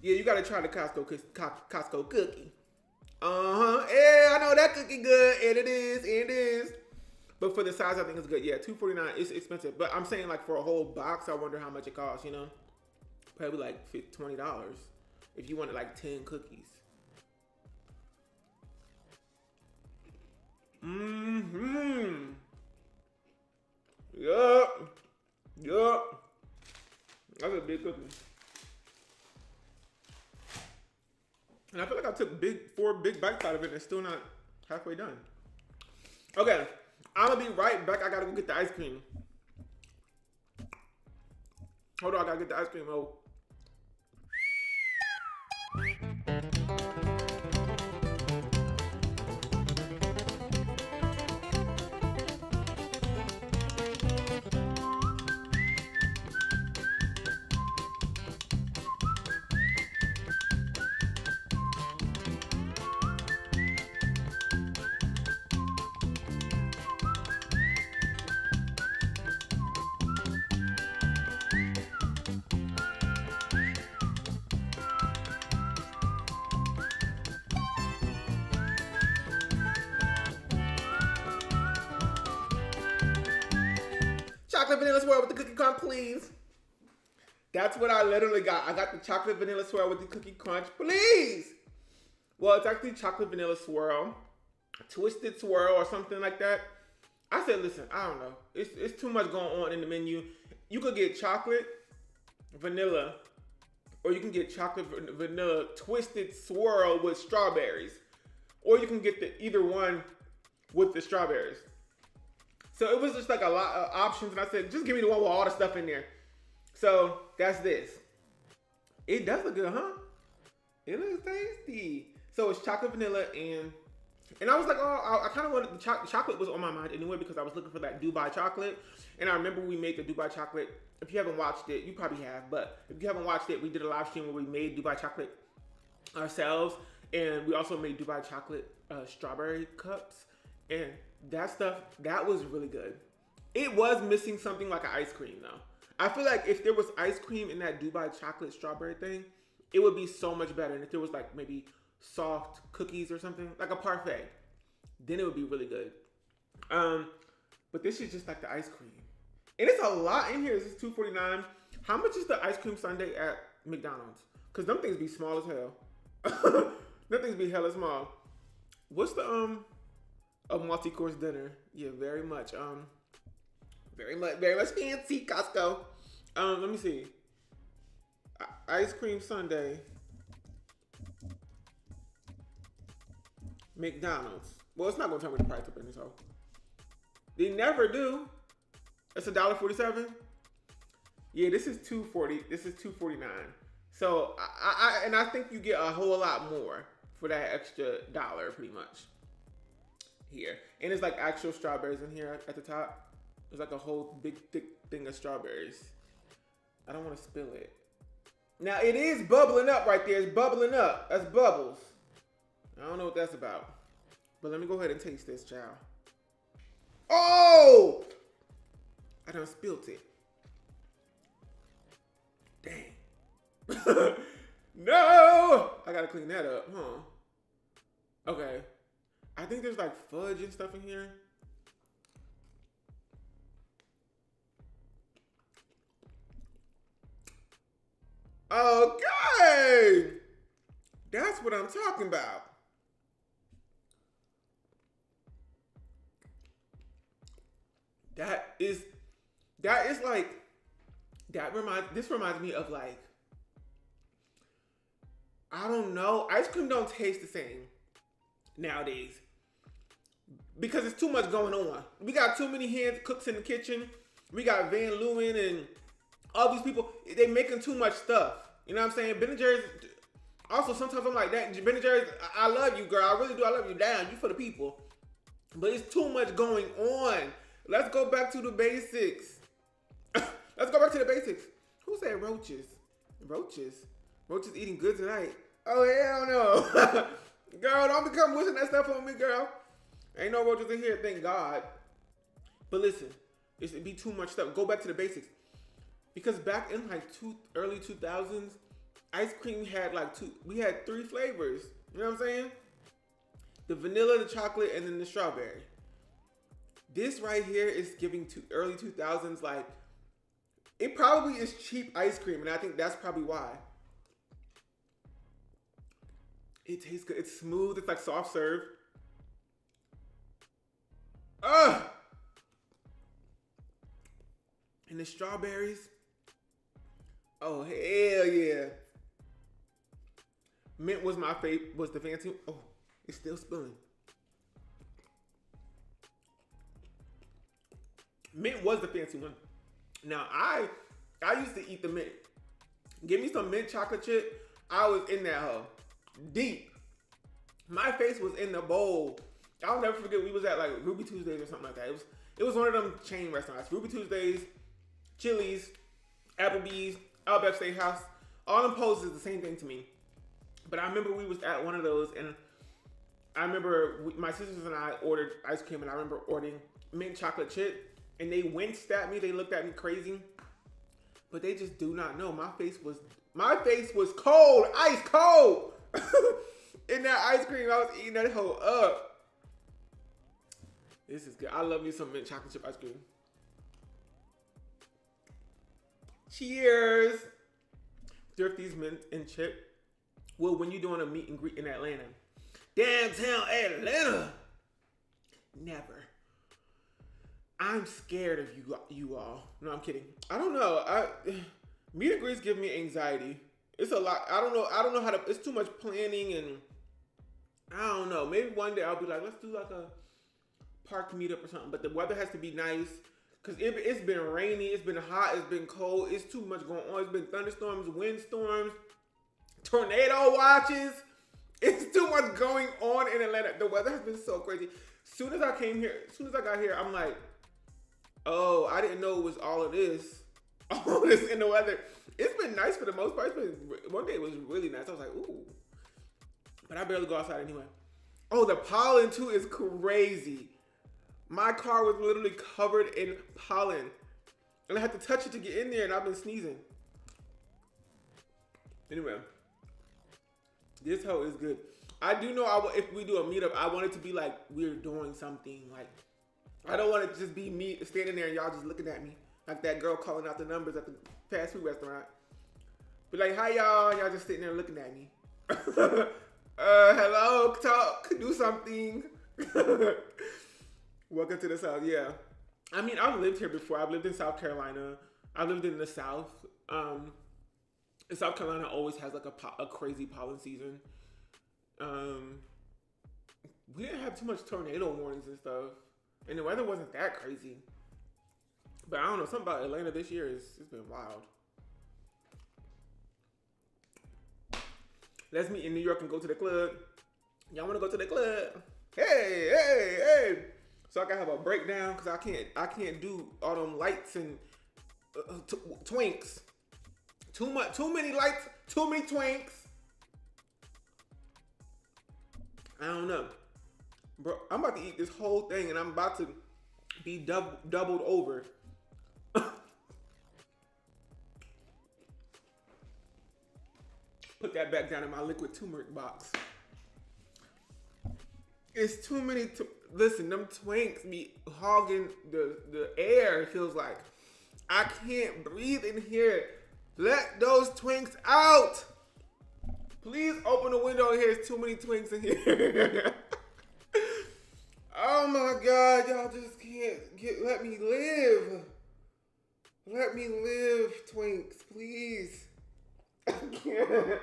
Yeah, you gotta try the Costco cookie. Yeah, I know that cookie good, and it is. But for the size, I think it's good. Yeah, $2.49. It's expensive, but I'm saying like for a whole box, I wonder how much it costs. You know, probably like $20 if you wanted like 10 cookies. Yup. That's a big cookie. And I feel like I took 4 big bites out of it and it's still not halfway done. Okay, I'm gonna be right back. I gotta go get the ice cream. Hold on, I gotta get the ice cream. Oh. chocolate vanilla swirl with the cookie crunch, please. That's what I literally got. I got the chocolate vanilla swirl with the cookie crunch, please. Well, it's actually chocolate vanilla swirl, twisted swirl or something like that. I said, listen, I don't know. It's too much going on in the menu. You could get chocolate vanilla, or you can get chocolate vanilla twisted swirl with strawberries, or you can get the either one with the strawberries. So it was just like a lot of options, and I said, just give me the one with all the stuff in there. So that's this. It does look good, huh? It looks tasty. So it's chocolate vanilla and I was like, oh, I kind of wanted the chocolate was on my mind anyway because I was looking for that Dubai chocolate. And I remember we made the Dubai chocolate. If you haven't watched it, you probably have, but if you haven't watched it, we did a live stream where we made Dubai chocolate ourselves, and we also made Dubai chocolate strawberry cups, and that stuff, that was really good. It was missing something like an ice cream though. I feel like if there was ice cream in that Dubai chocolate strawberry thing, it would be so much better. And if there was like maybe soft cookies or something, like a parfait, then it would be really good. But this is just like the ice cream. And it's a lot in here. This is $2.49. How much is the ice cream sundae at McDonald's? Because them things be small as hell. Them things be hella small. What's the a multi-course dinner? Yeah, very much fancy Costco. Let me see. Ice cream sundae. McDonald's. Well, it's not gonna tell me the price up in this hole. They never do. It's $1.47. Yeah, this is $2.40. This is $2.49. So I think you get a whole lot more for that extra dollar, pretty much. Here, and it's like actual strawberries in here at the top. There's like a whole big thick thing of strawberries. I don't want to spill it. Now it is bubbling up right there. It's bubbling up. That's bubbles. I don't know what that's about. But let me go ahead and taste this, child. Oh! I done spilled it. Dang. No! I gotta clean that up, huh? Okay. I think there's like fudge and stuff in here. Okay! That's what I'm talking about. This reminds me of like, I don't know. Ice cream don't taste the same nowadays because it's too much going on. We got too many hands cooks in the kitchen. We got Van Leeuwen and all these people. They making too much stuff. You know what I'm saying? Ben & Jerry's. Also, sometimes I'm like that. Ben & Jerry's, I love you, girl. I really do. I love you down. You for the people. But it's too much going on. Let's go back to the basics. Let's go back to the basics. Who said roaches? Roaches? Roaches eating good tonight. Oh, hell no. Girl, don't become wishing that stuff on me, girl. Ain't no roaches in here, thank God. But listen, it'd be too much stuff. Go back to the basics. Because back in like early 2000s, ice cream had like we had 3 flavors. You know what I'm saying? The vanilla, the chocolate, and then the strawberry. This right here is giving to early 2000s, like, it probably is cheap ice cream, and I think that's probably why. It tastes good. It's smooth. It's like soft serve. Ugh! And the strawberries. Oh, hell yeah. Mint was my favorite, was the fancy. Oh, it's still spilling. Mint was the fancy one. Now, I used to eat the mint. Give me some mint chocolate chip. I was in that hoe. Deep. My face was in the bowl. I'll never forget, we was at like Ruby Tuesdays or something like that. It was one of them chain restaurants. Ruby Tuesdays, Chili's, Applebee's, Outback Steakhouse. All them poses the same thing to me. But I remember we was at one of those, and I remember my sisters and I ordered ice cream, and I remember ordering mint chocolate chip. And they winced at me. They looked at me crazy. But they just do not know. My face was cold. Ice cold. In that ice cream, I was eating that whole up. This is good. I love me some mint chocolate chip ice cream. Cheers. Thrifties Mint and Chip. Well, when you doing a meet and greet in Atlanta. Downtown Atlanta. Never. I'm scared of you all. No, I'm kidding. I don't know. Meet and greets give me anxiety. It's a lot. I don't know how to. It's too much planning, and I don't know. Maybe one day I'll be like, let's do like a park meetup or something. But the weather has to be nice because it's been rainy, it's been hot, it's been cold. It's too much going on. It's been thunderstorms, windstorms, tornado watches. It's too much going on in Atlanta. The weather has been so crazy. As soon as I got here, I'm like, oh, I didn't know it was all of this. All this in the weather. It's been nice for the most part. One day it was really nice. I was like, ooh. But I barely go outside anyway. Oh, the pollen too is crazy. My car was literally covered in pollen. And I had to touch it to get in there, and I've been sneezing. Anyway. This hoe is good. I do know if we do a meetup, I want it to be like we're doing something. Like, I don't want it to just be me standing there and y'all just looking at me. Like that girl calling out the numbers at the fast food restaurant. Be like, hi y'all, and y'all just sitting there looking at me. Hello, talk, do something. Welcome to the South, yeah. I mean, I've lived here before. I've lived in South Carolina. I've lived in the South. South Carolina always has like a crazy pollen season. We didn't have too much tornado warnings and stuff. And the weather wasn't that crazy. But I don't know, something about Atlanta this year it's been wild. Let's meet in New York and go to the club. Y'all wanna go to the club? Hey. So I can have a breakdown because I can't do all them lights and twinks. Too many lights, too many twinks. I don't know. Bro, I'm about to eat this whole thing and I'm about to be doubled over. Put that back down in my liquid turmeric box. It's too many. Listen, them twinks be hogging the air. It feels like I can't breathe in here. Let those twinks out. Please open the window in here. There's too many twinks in here. Oh my God, y'all just can't let me live. Let me live, twinks, please. I can't.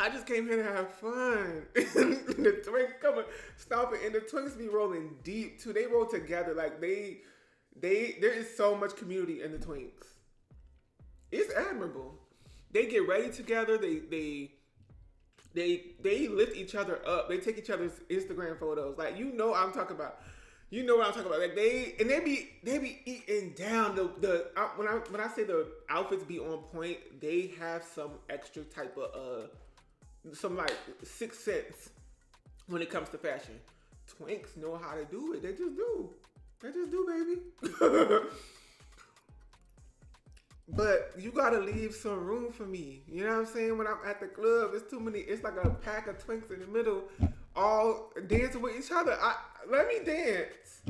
I just came here to have fun. The twinks coming, stomping, and the twinks be rolling deep too. They roll together like there is so much community in the twinks. It's admirable. They get ready together. They lift each other up. They take each other's Instagram photos. Like, you know what I'm talking about. You know what I'm talking about. Like they be eating down when I say the outfits be on point, they have some extra type of some like sixth sense when it comes to fashion. Twinks know how to do it. They just do. They just do, baby. But you gotta leave some room for me. You know what I'm saying? When I'm at the club, it's too many. It's like a pack of twinks in the middle, all dancing with each other. Let me dance.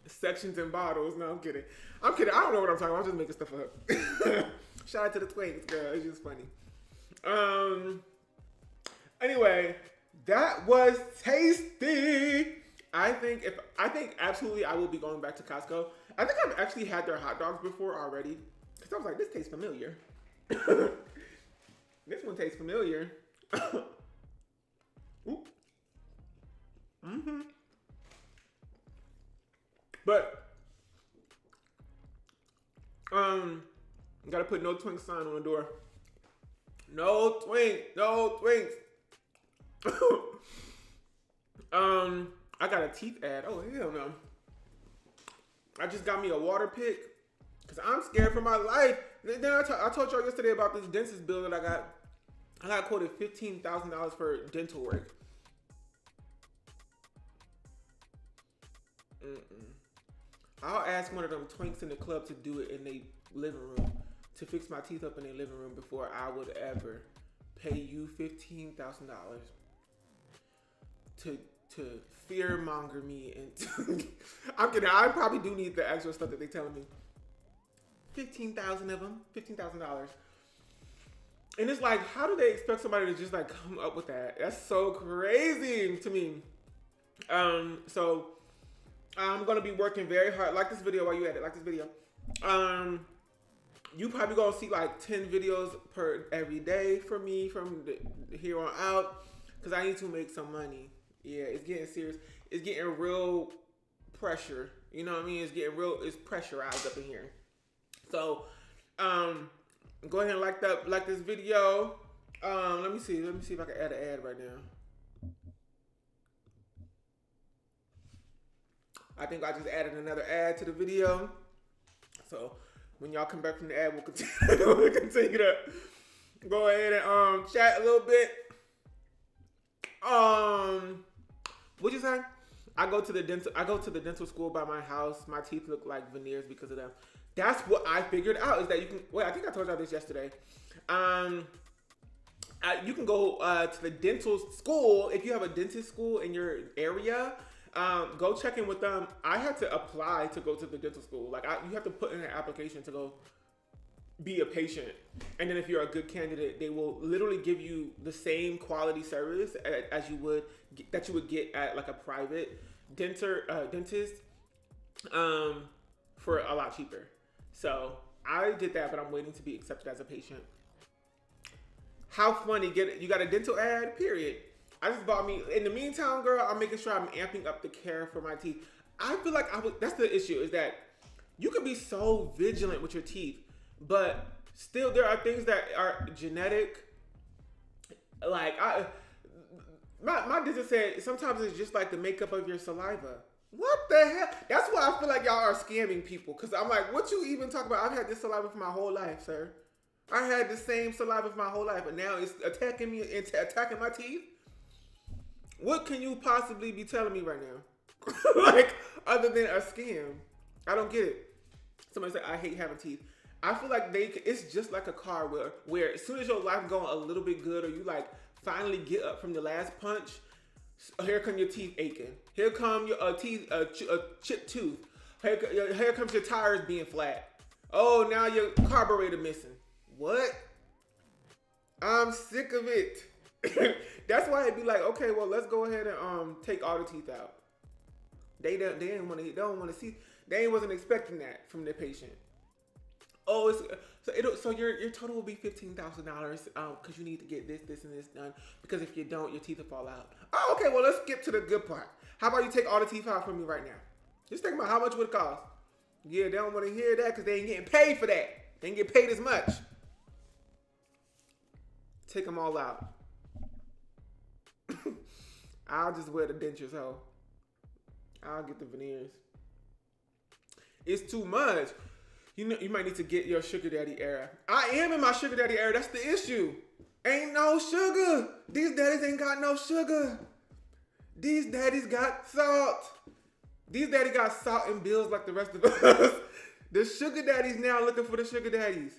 Sections and bottles. No, I'm kidding. I don't know what I'm talking about. I'm just making stuff up. Shout out to the twinks, girl. It's just funny. Anyway, that was tasty. I think absolutely I will be going back to Costco. I think I've actually had their hot dogs before already. Because I was like, this tastes familiar. This one tastes familiar. Ooh. Mm-hmm. But, gotta put no twink sign on the door. No twinks. I got a teeth ad. Oh, hell no. I just got me a water pick because I'm scared for my life. Then I told y'all yesterday about this dentist bill that I got. I got quoted $15,000 for dental work. I'll ask one of them twinks in the club to do it in their living room, to fix my teeth up in their living room before I would ever pay you $15,000 to fear monger me. And I'm kidding. I probably do need the actual stuff that they're telling me. 15,000 of them, $15,000. And it's like, how do they expect somebody to just like come up with that? That's so crazy to me. So I'm gonna be working very hard. Like this video while you at it. Like this video. You probably gonna see like 10 videos per every day from me from here on out, because I need to make some money. Yeah, it's getting serious. It's getting real pressure. You know what I mean? It's pressurized up in here. So, go ahead and like this video. Let me see if I can add an ad right now. I think I just added another ad to the video. So when y'all come back from the ad, we'll continue to go ahead and chat a little bit. What'd you say? I go to the dental school by my house. My teeth look like veneers because of them. That's what I figured out, is that you can, wait, I think I told y'all this yesterday. You can go to the dental school. If you have a dentist school in your area, go check in with them. I had to apply to go to the dental school. Like you have to put in an application to go be a patient. And then if you're a good candidate, they will literally give you the same quality service as you would get at like a private dentist for a lot cheaper. So I did that, but I'm waiting to be accepted as a patient. How funny, you got a dental ad, period. I just bought me, in the meantime, girl, I'm making sure I'm amping up the care for my teeth. I feel like that's the issue, is that you can be so vigilant with your teeth, but still there are things that are genetic. Like my dentist said, sometimes it's just like the makeup of your saliva. What the hell? That's why I feel like y'all are scamming people. Because I'm like, what you even talk about? I've had this saliva for my whole life, sir. I had the same saliva for my whole life, and now it's attacking me and attacking my teeth. What can you possibly be telling me right now? Like, other than a scam. I don't get it. Somebody said, I hate having teeth. I feel like it's just like a car where as soon as your life going a little bit good, or you like finally get up from the last punch, here come your teeth aching. Here come your teeth, chipped tooth. Here comes your tires being flat. Oh, now your carburetor missing. What? I'm sick of it. That's why it'd be like, okay, well, let's go ahead and take all the teeth out. They wasn't expecting that from their patient. Oh, so your total will be $15,000 because you need to get this, and this done. Because if you don't, your teeth will fall out. Oh, okay. Well, let's skip to the good part. How about you take all the teeth out from me right now? Just think about how much it would cost. Yeah, they don't want to hear that because they ain't getting paid for that. They ain't get paid as much. Take them all out. I'll just wear the dentures, ho. I'll get the veneers. It's too much. You know, you might need to get your sugar daddy era. I am in my sugar daddy era. That's the issue. Ain't no sugar. These daddies ain't got no sugar. These daddies got salt. These daddies got salt and bills like the rest of us. The sugar daddies now looking for the sugar daddies.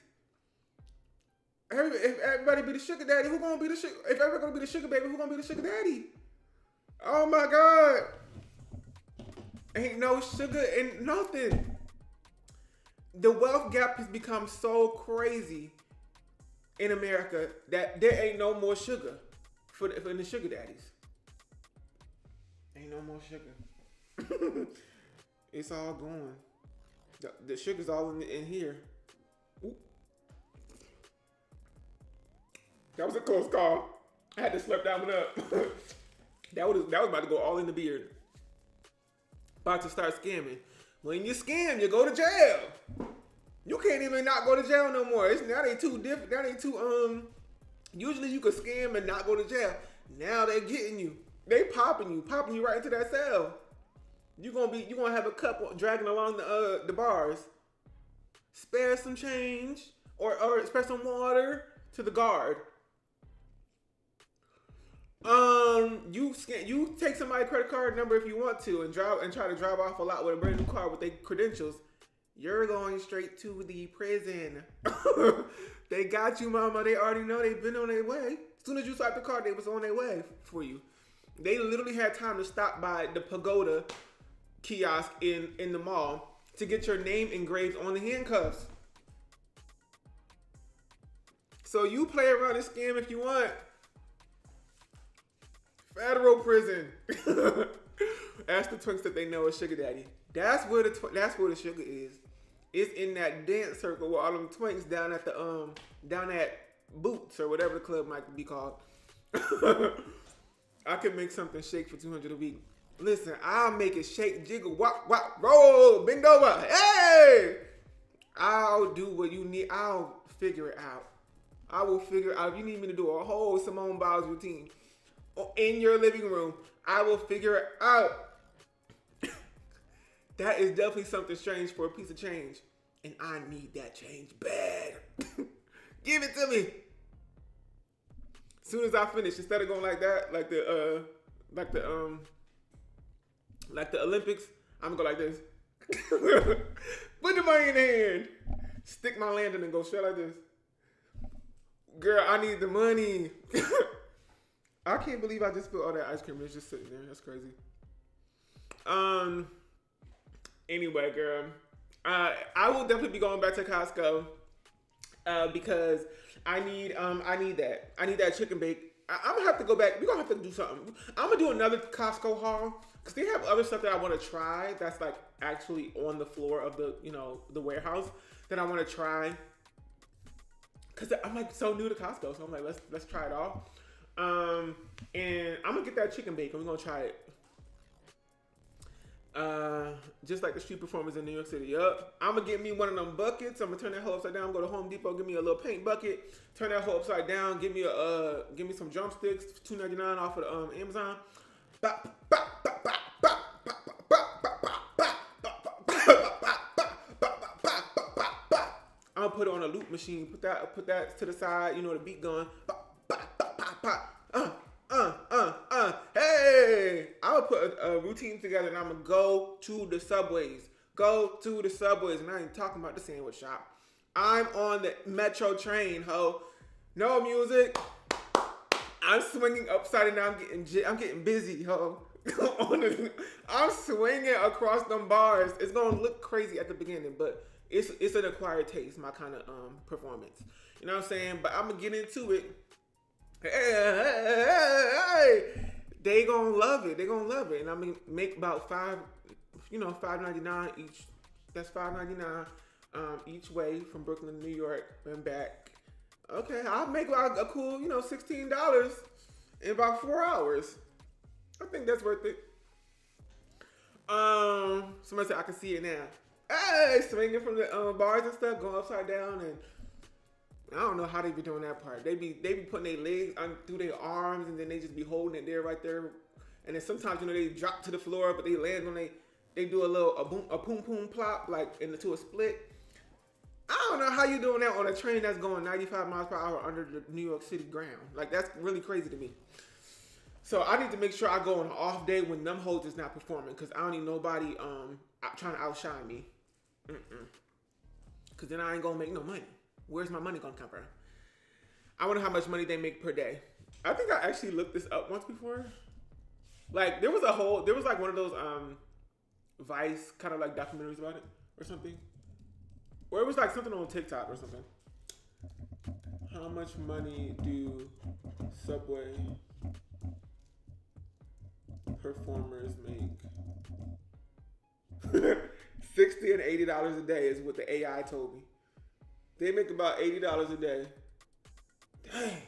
If everybody be the sugar daddy, who gonna be the sugar? If everybody gonna be the sugar baby, who gonna be the sugar daddy? Oh my God. Ain't no sugar in nothing. The wealth gap has become so crazy in America that there ain't no more sugar for the sugar daddies. Ain't no more sugar. It's all gone. The sugar's all in here. Ooh. That was a close call. I had to slurp that one up. that was about to go all in the beard. About to start scamming. When you scam, you go to jail. You can't even not go to jail no more. Now they too different. Now they too usually you could scam and not go to jail. Now they getting you. They popping you right into that cell. You gonna have a couple dragging along the bars. Spare some change or spare some water to the guard. You take somebody's credit card number if you want to and try to drive off a lot with a brand new car with their credentials. You're going straight to the prison. They got you, mama. They already know they've been on their way. As soon as you swiped the card, they was on their way for you. They literally had time to stop by the pagoda kiosk in the mall to get your name engraved on the handcuffs. So you play around this scam if you want. Federal prison. Ask the twinks that they know a sugar daddy. That's where the sugar is. It's in that dance circle with all them twinks down at the down at Boots or whatever the club might be called. I could make something shake for $200 a week. Listen, I'll make it shake, jiggle, wop, wop, roll, bend over. Hey! I'll do what you need. I'll figure it out. I will figure out. If you need me to do a whole Simone Biles routine in your living room, I will figure it out. That is definitely something strange for a piece of change. And I need that change bad. Give it to me. As soon as I finish, instead of going like that, like the Olympics, I'm gonna go like this. Put the money in the hand. Stick my landing and go straight like this. Girl, I need the money. I can't believe I just spilled all that ice cream. It's just sitting there. That's crazy. Anyway, girl, I will definitely be going back to Costco because I need that chicken bake. I'm gonna have to go back. We're gonna have to do something. I'm gonna do another Costco haul because they have other stuff that I want to try. That's like actually on the floor of the warehouse that I want to try. Cause I'm like so new to Costco, so I'm like let's try it all. And I'm gonna get that chicken bake and we're gonna try it. Just like the street performers in New York City. Yup. I'm gonna get me one of them buckets. I'm gonna turn that whole upside down. Go to Home Depot, give me a little paint bucket. Turn that whole upside down. Give me some drumsticks, $2.99 off of Amazon. I'm gonna put it on a loop machine. Put that to the side. You know the beat going. Hey! I'm gonna put a routine together and I'm gonna go to the subways. And I ain't talking about the sandwich shop. I'm on the metro train, ho. No music. I'm swinging upside down. I'm getting busy, ho. I'm swinging across them bars. It's gonna look crazy at the beginning, but it's an acquired taste. My kind of performance. You know what I'm saying? But I'm gonna get into it. Hey, they gonna love it. And I'm gonna make about $5.99 each. That's $5.99 each way from Brooklyn to New York and back. Okay, I'll make a cool, $16 in about 4 hours. I think that's worth it. Somebody said I can see it now. Hey, swinging from the bars and stuff, going upside down, and I don't know how they be doing that part. They be putting their legs through their arms, and then they just be holding it there, right there. And then sometimes they drop to the floor, but they land when they do a boom plop like into a split. I don't know how you doing that on a train that's going 95 miles per hour under the New York City ground. Like that's really crazy to me. So I need to make sure I go on an off day when them hoes is not performing, because I don't need nobody trying to outshine me. Because then I ain't gonna make no money. Where's my money gonna come from? I wonder how much money they make per day. I think I actually looked this up once before. Like there was like one of those Vice kind of like documentaries about it or something. Or it was like something on TikTok or something. How much money do Subway performers make? $60 and $80 a day is what the AI told me. They make about $80 a day. Dang,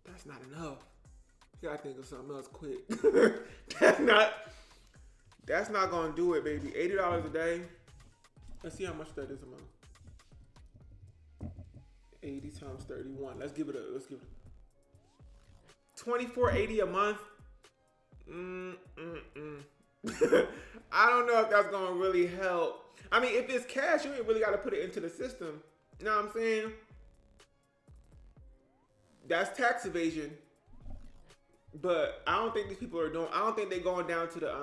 that's not enough. You gotta think of something else quick. That's not gonna do it, baby. $80 a day. Let's see how much that is a month. 80 times 31. Let's give it $24.80 a month. I don't know if that's gonna really help. I mean, if it's cash, you ain't really gotta put it into the system. You know what I'm saying? That's tax evasion. But I don't think these people are doing. I don't think they're going down to the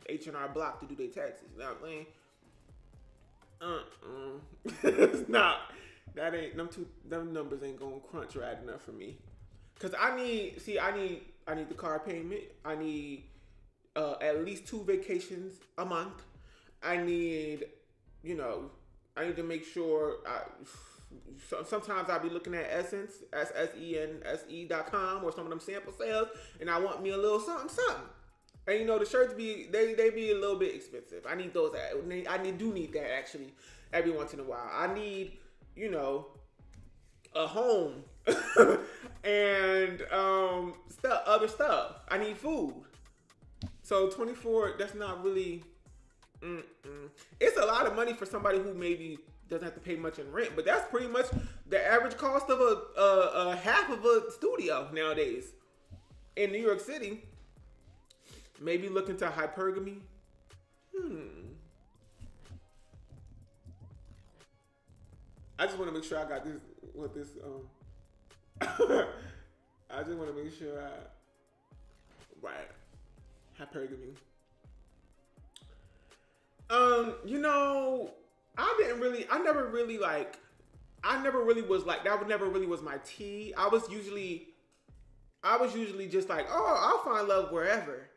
H&R Block to do their taxes. You know what I'm saying? It's not. That ain't them numbers ain't gonna crunch right enough for me. Cause I need the car payment. I need at least 2 vacations a month. I need to make sure Sometimes I'll be looking at Essence, SSENSE.com, or some of them sample sales, and I want me a little something, something. And you know, the shirts be they be a little bit expensive. I need those. Do need that actually every once in a while. I need, you know, a home and other stuff. I need food. So 24, that's not really. It's a lot of money for somebody who maybe doesn't have to pay much in rent, but that's pretty much the average cost of a half of a studio nowadays in New York City. Maybe look into hypergamy. I just want to make sure I got this. What this? I just want to make sure right. Hypergamy. You know, I never really was like, that never really was my tea. I was usually just like, oh, I'll find love wherever.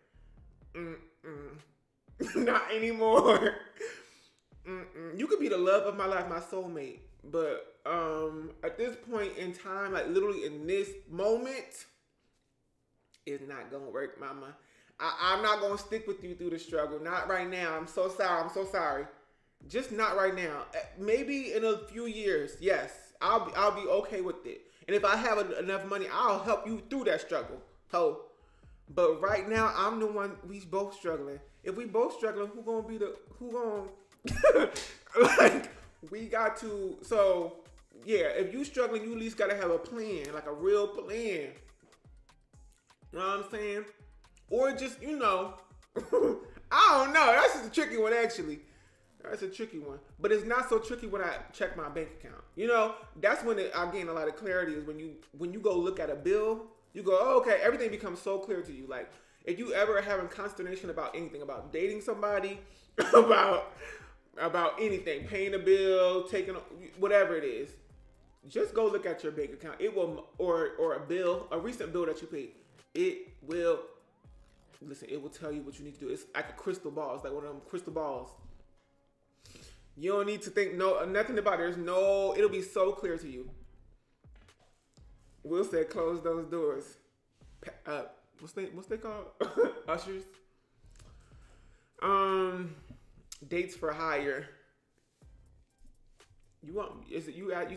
Not anymore. You could be the love of my life, my soulmate. But at this point in time, like literally in this moment, it's not gonna work, mama. I'm not gonna stick with you through the struggle. Not right now. I'm so sorry. Just not right now. Maybe in a few years, yes, I'll be okay with it. And if I have enough money, I'll help you through that struggle. But right now, I'm the one. We both struggling. If we both struggling, who gonna like? We got to. So yeah, if you struggling, you at least gotta have a plan, like a real plan. You know what I'm saying? Or just, you know, I don't know. That's just a tricky one, actually. That's a tricky one. But it's not so tricky when I check my bank account. You know, that's when I gain a lot of clarity, is when you go look at a bill, you go, oh, okay, everything becomes so clear to you. Like, if you ever having consternation about anything, about dating somebody, about anything, paying a bill, taking, whatever it is, just go look at your bank account. It will, or a bill, a recent bill that you paid. It will tell you what you need to do. It's like a crystal ball. It's like one of them crystal balls. You don't need to think nothing about it. It'll be so clear to you. Will said, close those doors. What's they called? Ushers. Dates for hire. You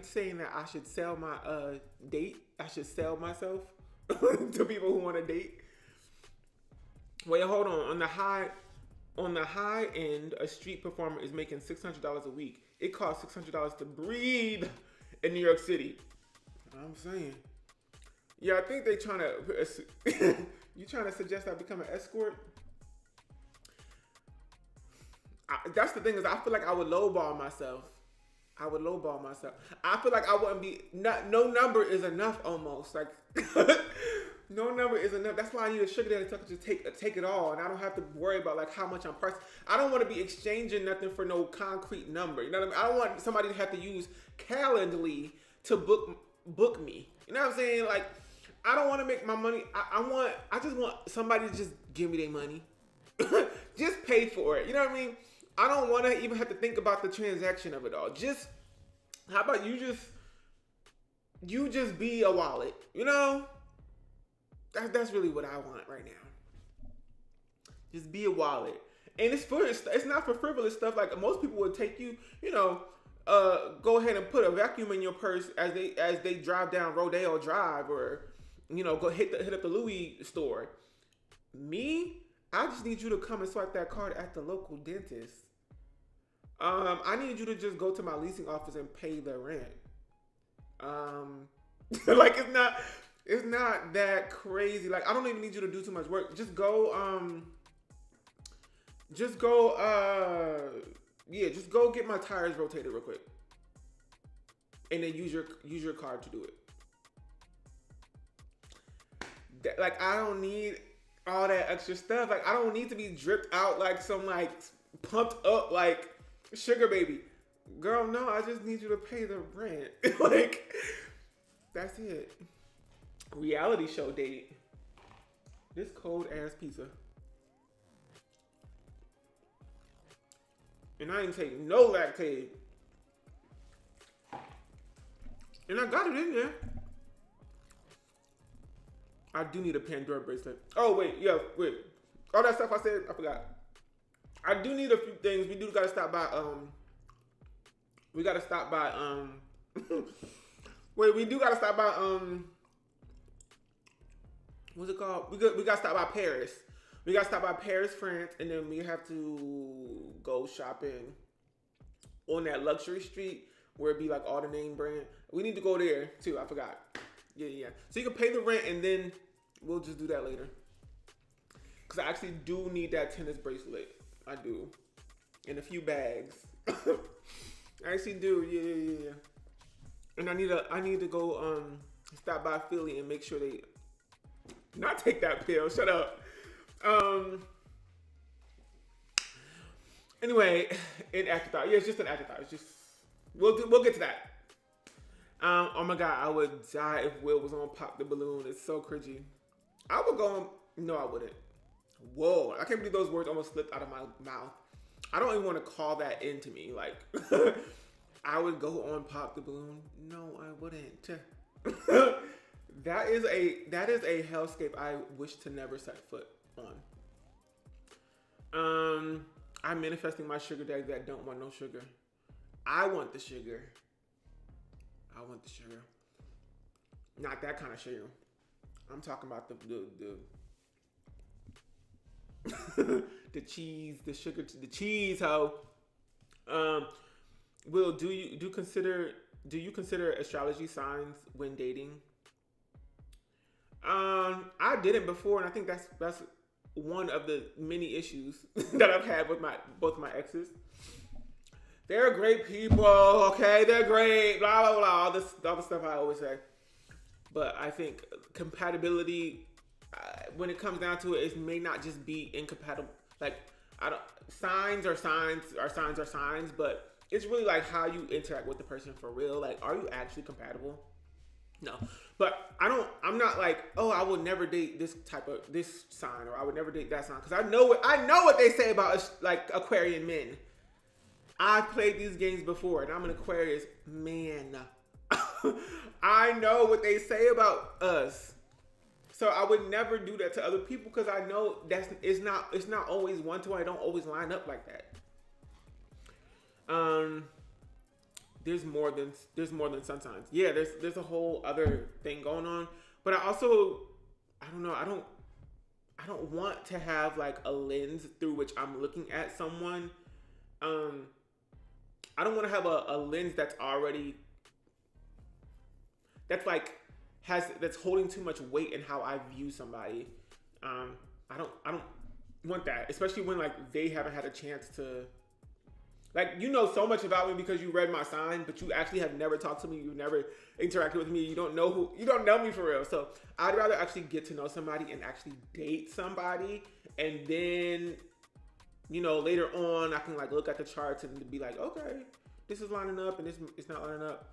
saying that I should sell my date? I should sell myself to people who want to date? Wait, hold on. On the high end, a street performer is making $600 a week. It costs $600 to breathe in New York City. I'm saying. Yeah, I think they trying to. You trying to suggest I become an escort? That's the thing, is I feel like I would lowball myself. I feel like I wouldn't be. No number is enough. Almost like. No number is enough. That's why I need a sugar daddy to just take it all, and I don't have to worry about like how much I'm priced. I don't want to be exchanging nothing for no concrete number. You know what I mean? I don't want somebody to have to use Calendly to book me. You know what I'm saying? Like, I don't want to make my money. I just want somebody to just give me their money. Just pay for it. You know what I mean? I don't want to even have to think about the transaction of it all. Just, how about you just be a wallet, you know? That's really what I want right now. Just be a wallet. And it's not for frivolous stuff. Like, most people would take you, you know, go ahead and put a vacuum in your purse as they drive down Rodeo Drive, or, you know, go hit up the Louis store. Me, I just need you to come and swipe that card at the local dentist. I need you to just go to my leasing office and pay the rent. Like, it's not that crazy. Like, I don't even need you to do too much work. Just go get my tires rotated real quick. And then use your card to do it. Like, I don't need all that extra stuff. Like, I don't need to be dripped out like some, like, pumped up, like, sugar baby. Girl, no, I just need you to pay the rent. Like, that's it. Reality show date. This cold ass pizza. And I ain't taking no lactate. And I got it in there. I do need a Pandora bracelet. Oh, wait. Yeah, wait. All that stuff I said, I forgot. I do need a few things. We do gotta stop by, wait, we do gotta stop by, what's it called? We gotta stop by Paris. We gotta stop by Paris, France, and then we have to go shopping on that luxury street where it be like all the name brand. We need to go there too. I forgot. Yeah. So you can pay the rent and then we'll just do that later. Cause I actually do need that tennis bracelet. I do. And a few bags. I actually do. Yeah. And I need to go stop by Philly and make sure they not take that pill. Shut up. Anyway, an afterthought. Yeah, it's just an afterthought. It's just we'll get to that. Oh my god, I would die if Will was on Pop the Balloon. It's so cringy. I would go on. No, I wouldn't. Whoa, I can't believe those words almost slipped out of my mouth. I don't even want to call that into me. Like, I would go on Pop the Balloon. No, I wouldn't. That is a hellscape I wish to never set foot on. I'm manifesting my sugar daddy that don't want no sugar. I want the sugar. Not that kind of sugar. I'm talking about the cheese, the sugar, the cheese, ho. Will, do you consider astrology signs when dating? I didn't before, and I think that's one of the many issues that I've had with both my exes. They're great people, okay? They're great, blah, blah, blah, all the stuff I always say. But I think compatibility, when it comes down to it may not just be incompatible. Like, signs are signs, but it's really like how you interact with the person for real. Like, are you actually compatible? No. But I'm not like, oh, I would never date this sign, or I would never date that sign. Because I know what they say about like Aquarian men. I've played these games before, and I'm an Aquarius man. I know what they say about us. So I would never do that to other people because I know it's not always one to one. I don't always line up like that. There's more than sun signs. Yeah, there's a whole other thing going on. But I don't know. I don't want to have like a lens through which I'm looking at someone. I don't want to have a lens that's already that's holding too much weight in how I view somebody. I don't want that, especially when like they haven't had a chance to, like, you know so much about me because you read my sign, but you actually have never talked to me. You've never interacted with me. You don't know me for real. So I'd rather actually get to know somebody and actually date somebody, and then, you know, later on I can like look at the charts and be like, okay, this is lining up and this is not lining up.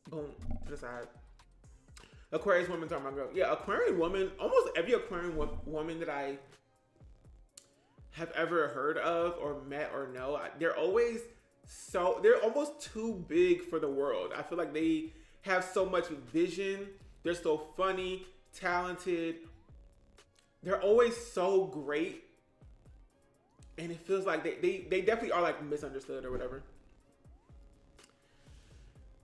Boom, to the side. Aquarius woman talking about girl. Yeah, Aquarian woman. Almost every Aquarian woman that I have ever heard of or met or know, they're almost too big for the world. I feel like they have so much vision. They're so funny, talented. They're always so great. And it feels like they definitely are like misunderstood or whatever.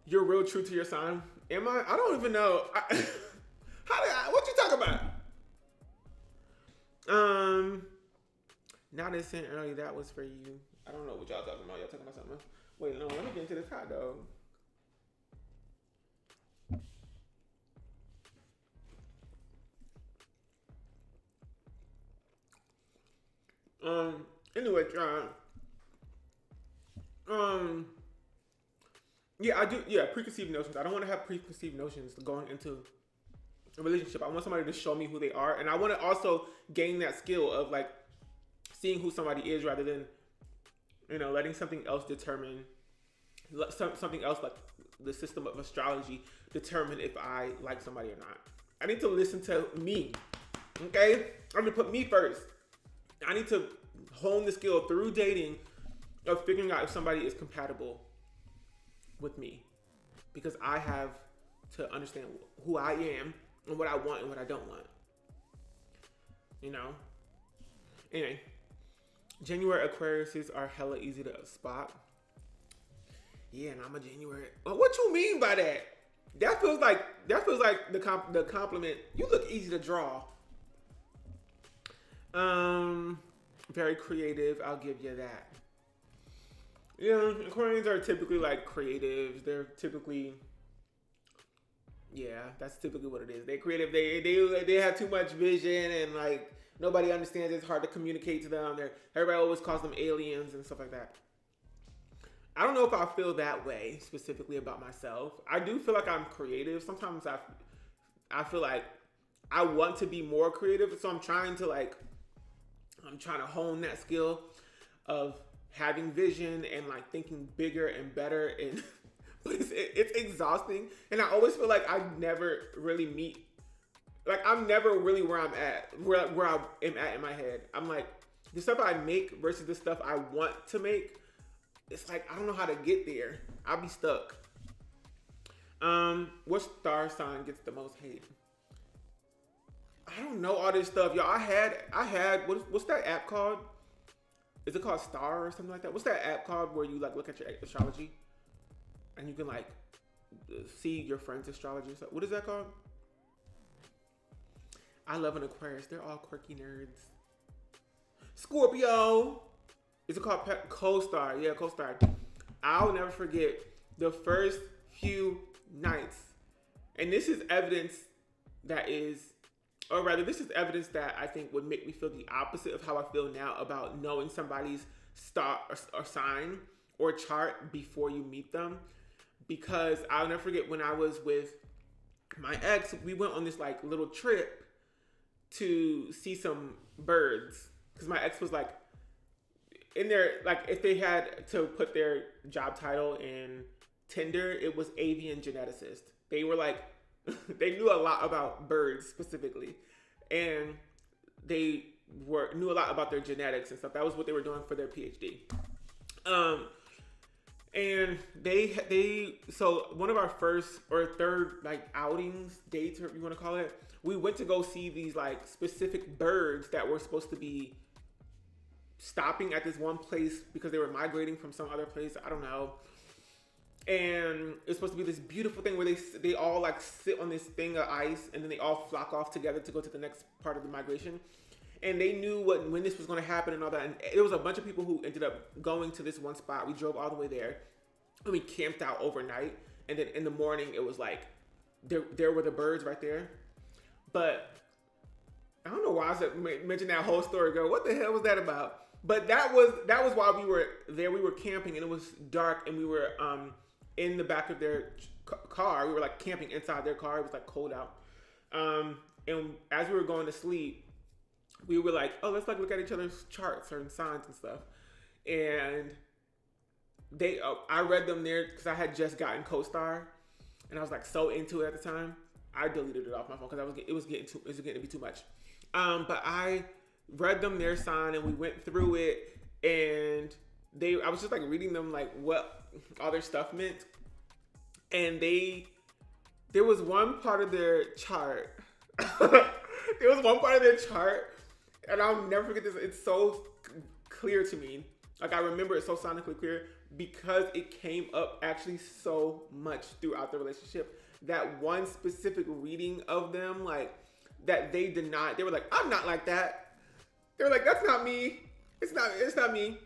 You're real true to your sign. Am I? I don't even know. What you talking about? Now they saying earlier that was for you. I don't know what y'all talking about. Y'all talking about something else? Wait, no, let me get into this hot dog. Anyway, yeah, I do. Yeah, preconceived notions. I don't want to have preconceived notions going into a relationship. I want somebody to show me who they are, and I want to also gain that skill of like seeing who somebody is rather than, you know, letting something else determine, something else like the system of astrology determine if I like somebody or not. I need to listen to me. Okay, I'm gonna put me first. I need to hone the skill through dating of figuring out if somebody is compatible with me, because I have to understand who I am and what I want and what I don't want. You know? Anyway, January Aquariuses are hella easy to spot. Yeah, and I'm a January. Well, what you mean by that? That feels like the compliment. You look easy to draw. Very creative. I'll give you that. Yeah, Aquarians are typically like creatives. They're typically, yeah, that's typically what it is. They're creative. They have too much vision and like nobody understands. It's hard to communicate to them. Everybody always calls them aliens and stuff like that. I don't know if I feel that way specifically about myself. I do feel like I'm creative. Sometimes I feel like I want to be more creative, so I'm trying to hone that skill of having vision and like thinking bigger and better, and but it's exhausting, and I always feel like I never really meet, like I'm never really where I'm at, where I am at in my head. I'm like, the stuff I make versus the stuff I want to make, it's like I don't know how to get there. I'll be stuck. What star sign gets the most hate? I don't know all this stuff, y'all. I had what's that app called? Is it called Star or something like that? What's that app called where you like look at your astrology and you can like see your friends' astrology? So what is that called? I love an Aquarius. They're all quirky nerds. Scorpio. Is it called Co-Star? Yeah, Co-Star. I'll never forget the first few nights, and this is evidence that I think would make me feel the opposite of how I feel now about knowing somebody's star or sign or chart before you meet them. Because I'll never forget when I was with my ex, we went on this like little trip to see some birds. Because my ex was like, in their, like if they had to put their job title in Tinder, it was avian geneticist. They were like, they knew a lot about birds specifically, and they knew a lot about their genetics and stuff. That was what they were doing for their PhD. And so one of our first or third like outings, dates, or you want to call it, we went to go see these like specific birds that were supposed to be stopping at this one place because they were migrating from some other place. I don't know. And it's supposed to be this beautiful thing where they all like sit on this thing of ice, and then they all flock off together to go to the next part of the migration. And they knew when this was going to happen and all that. And there was a bunch of people who ended up going to this one spot. We drove all the way there, and we camped out overnight. And then in the morning, it was like there were the birds right there. But I don't know why I mentioned that whole story, girl. What the hell was that about? But that was while we were there. We were camping, and it was dark, and we were in the back of their car. We were like camping inside their car. It was like cold out. And as we were going to sleep, we were like, oh, let's like look at each other's charts or signs and stuff. And I read them there because I had just gotten Co-Star, and I was like so into it at the time. I deleted it off my phone because it was getting to be too much. But I read them their sign, and we went through it, and I was just like reading them like what all their stuff meant. And there was one part of their chart. There was one part of their chart, and I'll never forget this. It's so clear to me. Like I remember it so sonically clear because it came up actually so much throughout the relationship. That one specific reading of them, like that they denied. They were like, I'm not like that. They were like, that's not me. It's not me.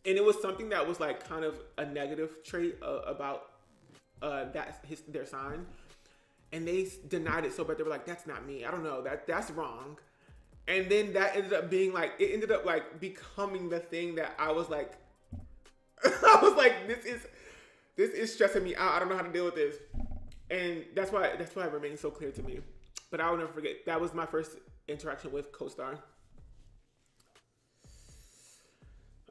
And it was something that was like kind of a negative trait about their sign. And they denied it so bad. They were like, that's not me. I don't know. That's wrong. And then that ended up being like, it ended up like becoming the thing that I was like, this is stressing me out. I don't know how to deal with this. And that's why it remains so clear to me. But I will never forget. That was my first interaction with Co-Star.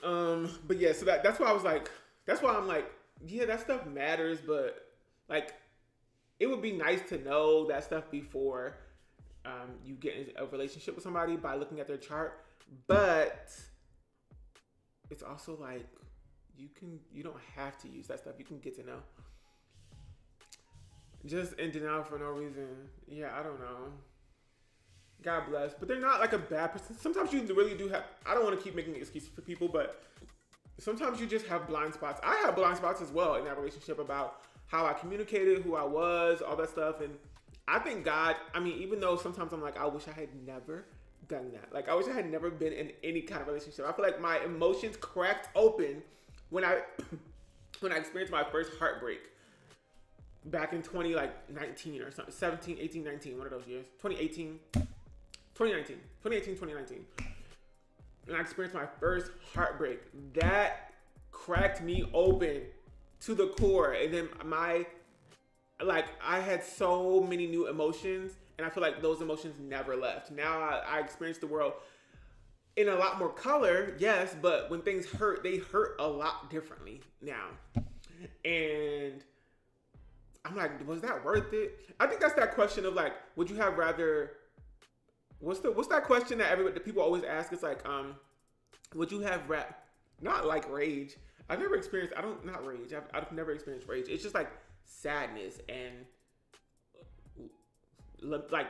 But yeah, so that's why I'm like, yeah, that stuff matters, but like, it would be nice to know that stuff before you get into a relationship with somebody by looking at their chart. But it's also like, you don't have to use that stuff. You can get to know. just in denial for no reason. Yeah, I don't know. God bless. But they're not like a bad person. Sometimes you really do have, I don't want to keep making excuses for people, but sometimes you just have blind spots. I have blind spots as well in that relationship about how I communicated, who I was, all that stuff. And I think God, I mean, even though sometimes I'm like, I wish I had never done that. Like, I wish I had never been in any kind of relationship. I feel like my emotions cracked open when I when I experienced my first heartbreak back in 2019 or something, 17, 18, 19, one of those years, 2019. And I experienced my first heartbreak. That cracked me open to the core. And then I had so many new emotions, and I feel like those emotions never left. Now I experience the world in a lot more color, yes, but when things hurt, they hurt a lot differently now. And I'm like, was that worth it? I think that's that question of like, would you have rather, what's that question that people always ask? It's like, would you have not like rage. I've never experienced, not rage. I've never experienced rage. It's just like sadness and like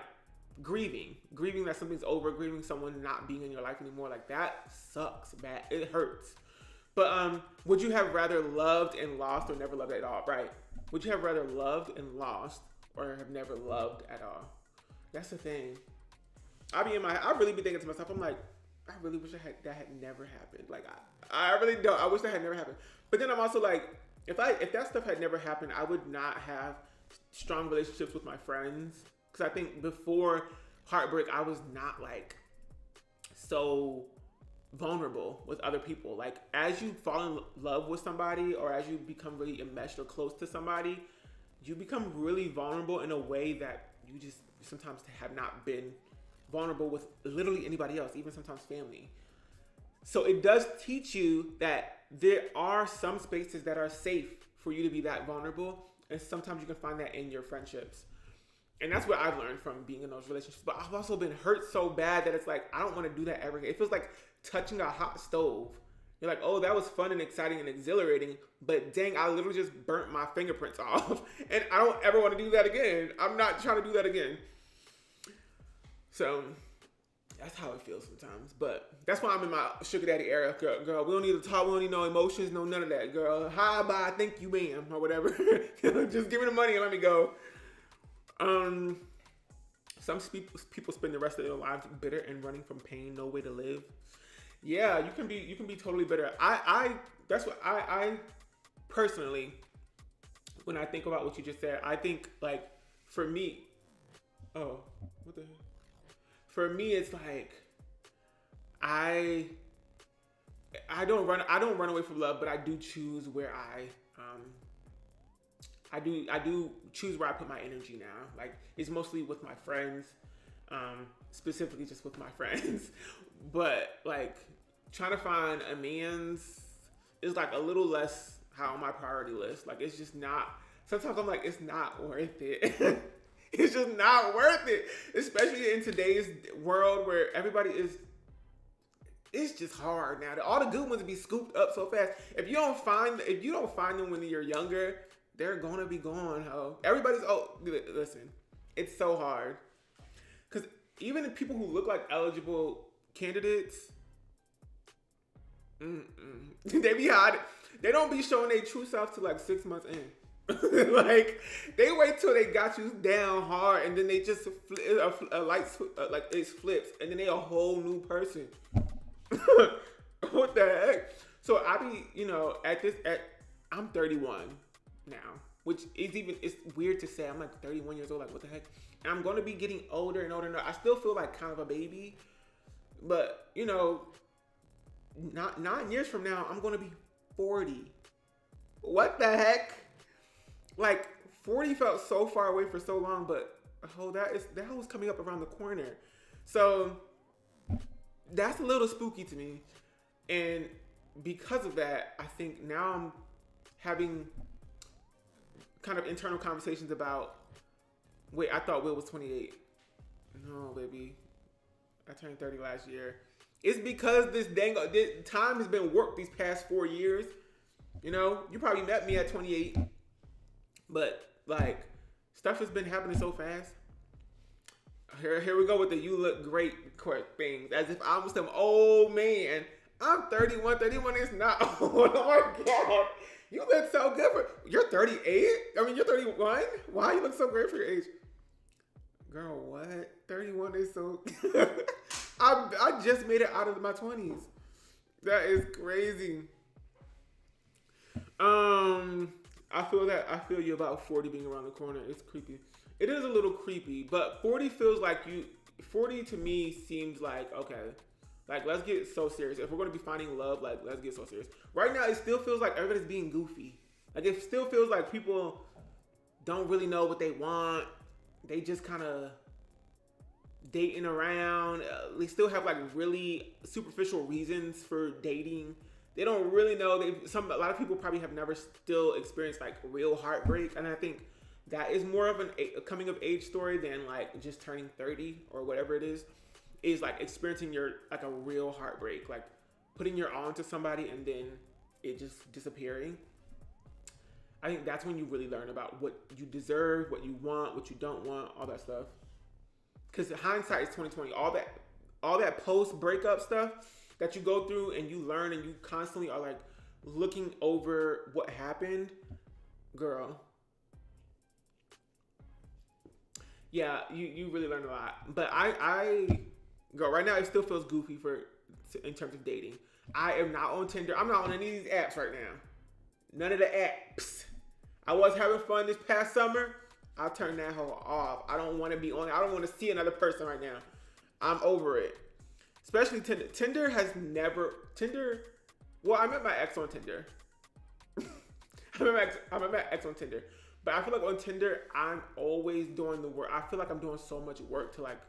grieving that something's over, grieving someone not being in your life anymore. Like that sucks bad. It hurts. But would you have rather loved and lost or never loved at all? Right. Would you have rather loved and lost or have never loved at all? That's the thing. I really be thinking to myself, I'm like, I really wish that had never happened. Like I really don't. I wish that had never happened. But then I'm also like, if that stuff had never happened, I would not have strong relationships with my friends. Because I think before heartbreak, I was not like so vulnerable with other people. Like as you fall in love with somebody or as you become really enmeshed or close to somebody, you become really vulnerable in a way that you just sometimes have not been vulnerable with literally anybody else, even sometimes family. So it does teach you that there are some spaces that are safe for you to be that vulnerable, and sometimes you can find that in your friendships. And that's what I've learned from being in those relationships. But I've also been hurt so bad that it's like, I don't want to do that ever again. It feels like touching a hot stove. You're like, oh, that was fun and exciting and exhilarating, but dang, I literally just burnt my fingerprints off. And I don't ever want to do that again. I'm not trying to do that again. So that's how it feels sometimes. But that's why I'm in my sugar daddy era. Girl, we don't need to talk. We don't need no emotions, no none of that, girl. Hi, bye, thank you, ma'am, or whatever. Just give me the money and let me go. Some people spend the rest of their lives bitter and running from pain, no way to live. Yeah, you can be totally bitter. That's what I personally, when I think about what you just said, I think like for me, what the heck? For me, it's like I don't run away from love, but I do choose where I do choose where I put my energy now. Like it's mostly with my friends, specifically just with my friends. But like trying to find a man's is like a little less high on my priority list. Like it's just not. Sometimes I'm like, it's not worth it. It's just not worth it, especially in today's world where everybody is. It's just hard now. All the good ones be scooped up so fast. If you don't find them when you're younger, they're gonna be gone. Ho. Listen, it's so hard because even the people who look like eligible candidates, they be hot. They don't be showing their true self to like 6 months in. Like they wait till they got you down hard, and then they just like it flips, and then they a whole new person. What the heck? So I be, I'm 31 now, which is it's weird to say. I'm like 31 years old. Like what the heck? And I'm gonna be getting older and older. And I still feel like kind of a baby, but 9 years from now, I'm gonna be 40. What the heck? Like 40 felt so far away for so long, but that was coming up around the corner. So that's a little spooky to me. And because of that, I think now I'm having kind of internal conversations about, wait, I thought Will was 28. No, baby. I turned 30 last year. It's because this time has been warped these past 4 years. You probably met me at 28. But like Stuff has been happening so fast. Here we go with the "you look great" things, as if I'm some old man. I'm 31. 31 is not old. Oh my god, you look so good for. You're 38. I mean, you're 31. Why you look so great for your age? Girl, what? 31 is so. I just made it out of my 20s. That is crazy. I feel you about 40 being around the corner. It's creepy. It is a little creepy, but 40 feels like 40 to me seems like, okay, like let's get so serious. If we're going to be finding love, like let's get so serious. Right now, it still feels like everybody's being goofy. Like it still feels like people don't really know what they want. They just kind of dating around. They still have like really superficial reasons for dating. They don't really know. A lot of people probably have never still experienced like real heartbreak, and I think that is more of a coming of age story than like just turning 30 or whatever it is like experiencing like a real heartbreak, like putting your all into somebody and then it just disappearing. I think that's when you really learn about what you deserve, what you want, what you don't want, all that stuff. Because hindsight is 2020. All that post breakup stuff that you go through and you learn and you constantly are like looking over what happened, girl. Yeah, you really learn a lot. But girl, right now it still feels goofy in terms of dating. I am not on Tinder. I'm not on any of these apps right now. None of the apps. I was having fun this past summer. I'll turn that whole off. I don't want to be on it. I don't want to see another person right now. I'm over it. Especially Tinder. Well, I met my ex on Tinder. I met my ex on Tinder. But I feel like on Tinder, I'm always doing the work. I feel like I'm doing so much work to like,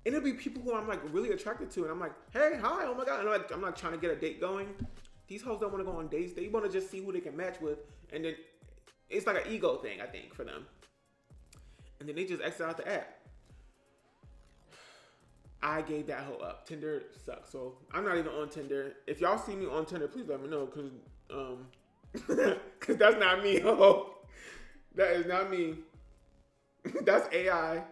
and it'll be people who I'm like really attracted to. And I'm like, hey, hi, oh my God. And I'm not trying to get a date going. These hoes don't want to go on dates. They want to just see who they can match with. And then it's like an ego thing, I think, for them. And then they just exit out the app. I gave that hoe up. Tinder sucks. So I'm not even on Tinder. If y'all see me on Tinder, please let me know. Because that's not me, ho. That is not me. That's AI.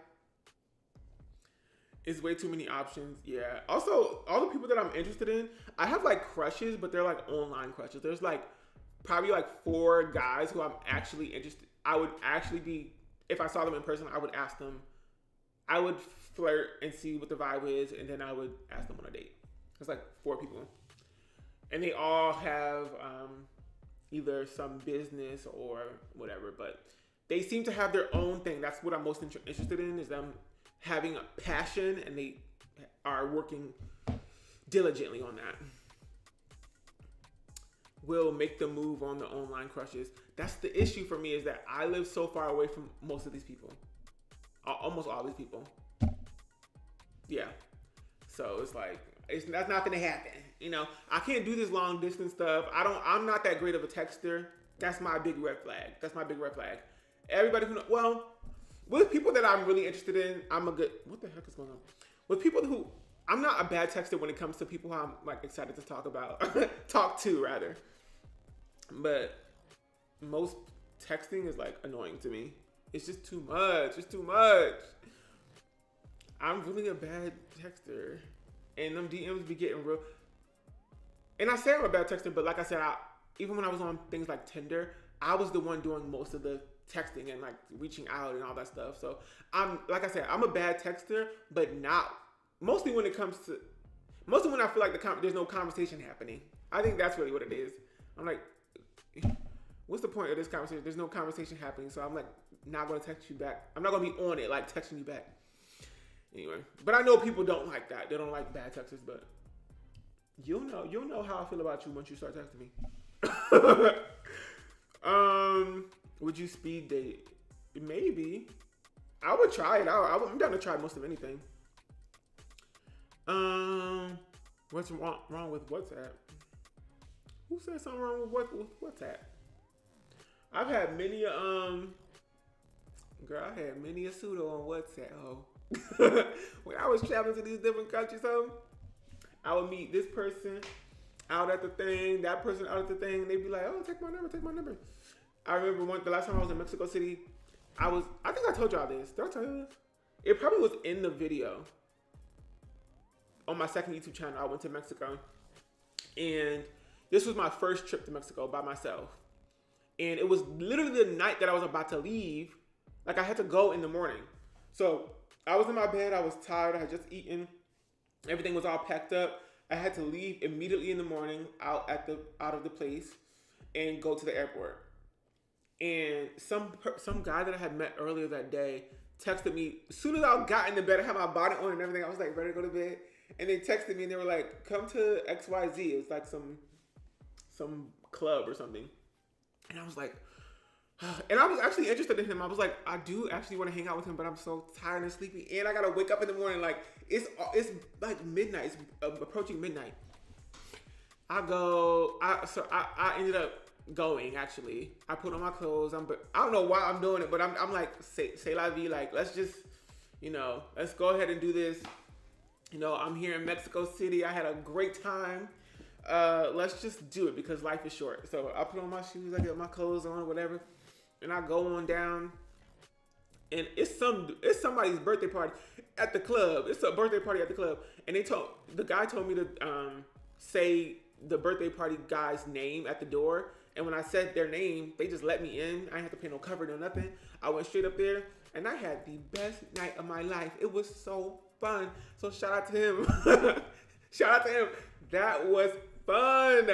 It's way too many options. Yeah. Also, all the people that I'm interested in, I have like crushes, but they're like online crushes. There's like probably like 4 guys who I'm actually interested. I would actually be, if I saw them in person, I would ask them. I would flirt and see what the vibe is, and then I would ask them on a date. It's like 4 people. And they all have either some business or whatever, but they seem to have their own thing. That's what I'm most interested in, is them having a passion, and they are working diligently on that. Will make the move on the online crushes. That's the issue for me, is that I live so far away from most of these people. Almost all these people. Yeah. So it's like, that's not gonna happen. You know, I can't do this long distance stuff. I'm not that great of a texter. That's my big red flag. Everybody who with people that I'm really interested in, what the heck is going on? With people who, I'm not a bad texter when it comes to people who I'm like excited to talk to rather. But most texting is like annoying to me. It's just too much. I'm really a bad texter. And them DMs be getting real. And I say I'm a bad texter, but like I said, even when I was on things like Tinder, I was the one doing most of the texting and like reaching out and all that stuff. So I'm a bad texter, but not mostly when I feel like there's no conversation happening. I think that's really what it is. I'm like, what's the point of this conversation? There's no conversation happening, so I'm like not gonna text you back. I'm not gonna be on it like texting you back. Anyway, but I know people don't like that. They don't like bad texters, but you'll know how I feel about you once you start texting me. Would you speed date? Maybe. I would try it out. I'm down to try most of anything. What's wrong with WhatsApp? Who said something wrong with WhatsApp? I've had many I had many a pseudo on WhatsApp. When I was traveling to these different countries, I would meet this person out at the thing, that person out at the thing, and they'd be like, "Oh, take my number." I remember the last time I was in Mexico City, I think I told y'all this. Did I tell you this? It probably was in the video. On my second YouTube channel, I went to Mexico. And this was my first trip to Mexico by myself. And it was literally the night that I was about to leave. Like, I had to go in the morning. So I was in my bed. I was tired. I had just eaten. Everything was all packed up. I had to leave immediately in the morning out of the place and go to the airport. And some guy that I had met earlier that day texted me. As soon as I got in the bed, I had my body on and everything. I was like ready to go to bed. And they texted me and they were like, come to XYZ. It was like some club or something. And I was like, and I was actually interested in him. I was like, I do actually want to hang out with him, but I'm so tired and sleepy. And I got to wake up in the morning. Like, it's like midnight. It's approaching midnight. I ended up going, actually. I put on my clothes. I don't know why I'm doing it, but I'm like, say la vie. Like, let's just, let's go ahead and do this. I'm here in Mexico City. I had a great time. Let's just do it because life is short. So I put on my shoes, I get my clothes on, whatever, and I go on down. And it's somebody's birthday party at the club. It's a birthday party at the club, and the guy told me to say the birthday party guy's name at the door. And when I said their name, they just let me in. I didn't have to pay no cover, no nothing. I went straight up there, and I had the best night of my life. It was so fun. So shout out to him. Shout out to him. That was fun.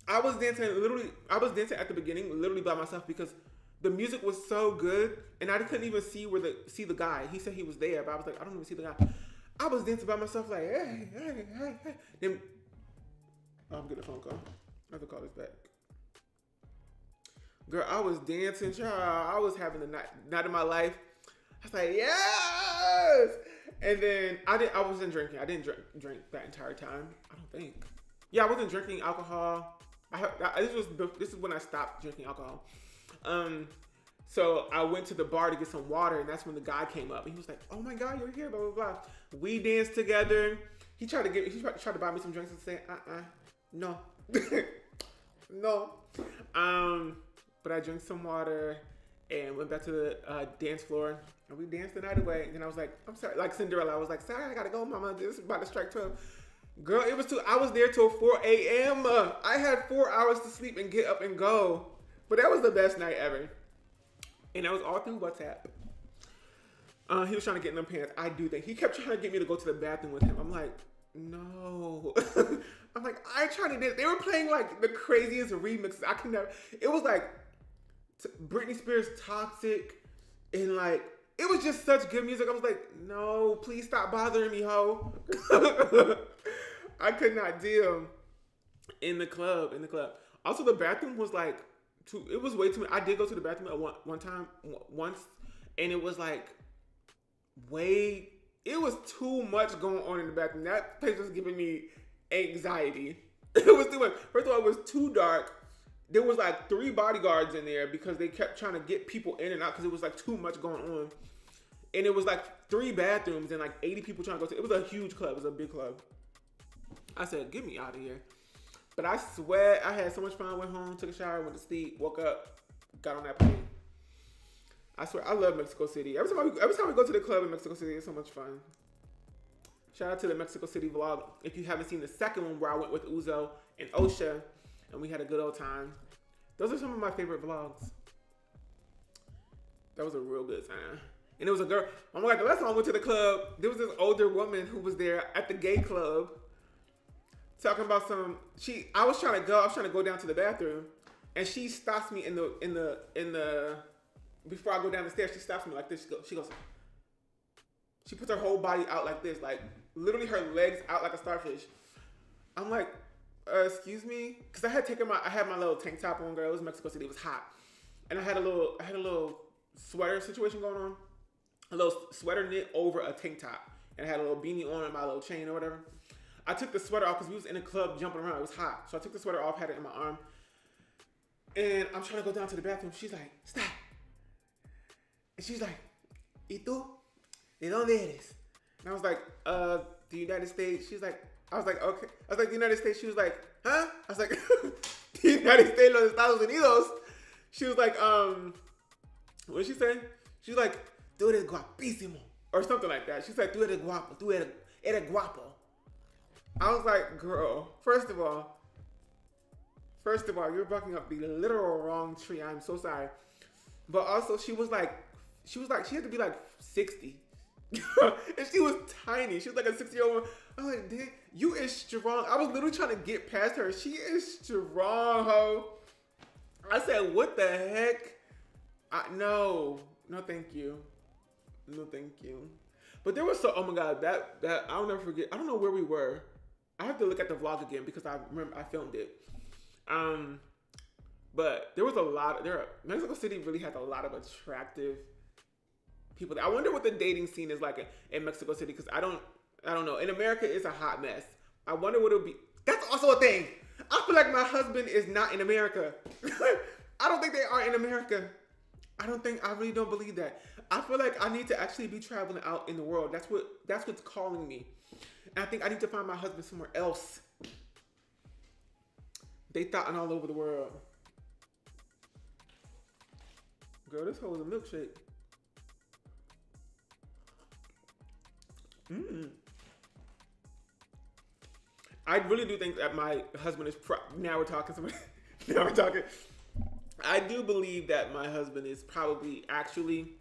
I was dancing at the beginning, literally by myself, because the music was so good, and I couldn't even see the guy. He said he was there, but I was like, I don't even see the guy. I was dancing by myself, like, hey. Then, I'm getting a phone call. I have to call this back. Girl, I was dancing, child. I was having the night of my life. I was like, yes. And then I wasn't drinking. I didn't drink that entire time. I don't think. Yeah, I wasn't drinking alcohol. This is when I stopped drinking alcohol. So I went to the bar to get some water, and that's when the guy came up. And he was like, "Oh my God, you're here!" Blah blah blah. We danced together. He tried to buy me some drinks and say, no, no. But I drank some water and went back to the dance floor. And we danced the night away. And then I was like, I'm sorry. Like Cinderella, I was like, sorry, I gotta go, mama. This is about to strike 12. Girl, I was there till 4 a.m. I had 4 hours to sleep and get up and go. But that was the best night ever. And that was all through WhatsApp. He was trying to get in them pants. I do think. He kept trying to get me to go to the bathroom with him. I'm like, no. I'm like, I ain't trying to dance. They were playing like the craziest remixes. I can never. It was like Britney Spears' Toxic. And like, it was just such good music. I was like, no, please stop bothering me, ho. I could not deal in the club. Also, the bathroom was like, it was way too much. I did go to the bathroom at once, and it was like, it was too much going on in the bathroom. That place was giving me anxiety. It was too much. First of all, it was too dark. There was like 3 bodyguards in there because they kept trying to get people in and out because it was like too much going on. And it was like 3 bathrooms and like 80 people trying to go to. It was a huge club. It was a big club. I said, get me out of here. But I swear, I had so much fun. Went home, took a shower, went to sleep, woke up, got on that plane. I swear, I love Mexico City. Every time we go to the club in Mexico City, it's so much fun. Shout out to the Mexico City vlog. If you haven't seen the second one where I went with Uzo and Osha, and we had a good old time. Those are some of my favorite vlogs. That was a real good time. And it was a girl. Oh my God, the last time I went to the club, there was this older woman who was there at the gay club talking about I was trying to go down to the bathroom, and she stops me in the before I go down the stairs, she stops me like this. She puts her whole body out like this, like literally her legs out like a starfish. I'm like, excuse me? Because I had my little tank top on, girl. It was Mexico City. It was hot. And I had a little sweater situation going on. A little sweater knit over a tank top. And I had a little beanie on and my little chain or whatever. I took the sweater off because we was in a club jumping around. It was hot. So I took the sweater off, had it in my arm. And I'm trying to go down to the bathroom. She's like, stop. And she's like, ¿Y tú? ¿De dónde eres? And I was like, the United States. I was like, okay. I was like, the United States. She was like, huh? I was like, the United States, los Estados Unidos. She was like, What did she say? She's like, tú eres guapísimo. Or something like that. She said, tú eres guapo. Tú eres guapo. I was like, girl, first of all, you're bucking up the literal wrong tree. I'm so sorry. But also, she had to be like 60. And she was tiny. She was like a 60-year-old woman. I was like, dang, you is strong. I was literally trying to get past her. She is strong, ho. I said, what the heck? No, thank you. No, thank you. But there was oh my God, that I'll never forget. I don't know where we were. I have to look at the vlog again because I remember I filmed it. But there was Mexico City really has a lot of attractive people. I wonder what the dating scene is like in Mexico City because I don't know. In America, it's a hot mess. I wonder what it'll be. That's also a thing. I feel like my husband is not in America. I don't think they are in America. I really don't believe that. I feel like I need to actually be traveling out in the world. That's what's calling me. And I think I need to find my husband somewhere else. They thotting all over the world. Girl, this hoe is a milkshake. I really do think that my husband is now we're talking. I do believe that my husband is probably actually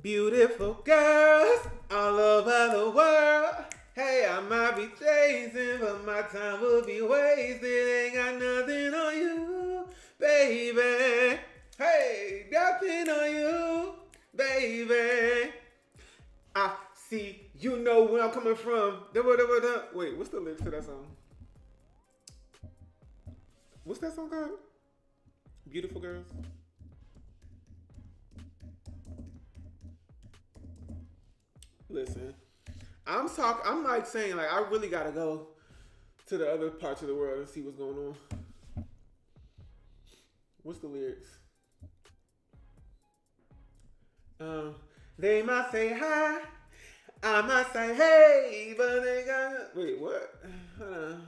beautiful girls all over the world. Hey, I might be chasing, but my time will be wasted. Ain't got nothing on you, baby. Hey, nothing on you, baby. I see, you know where I'm coming from. Wait, what's the lyrics to that song? What's that song called? Beautiful Girls? Listen, I'm like saying, like, I really gotta go to the other parts of the world and see what's going on. What's the lyrics? They might say hi, I might say hey, but they got wait, what? Hold on.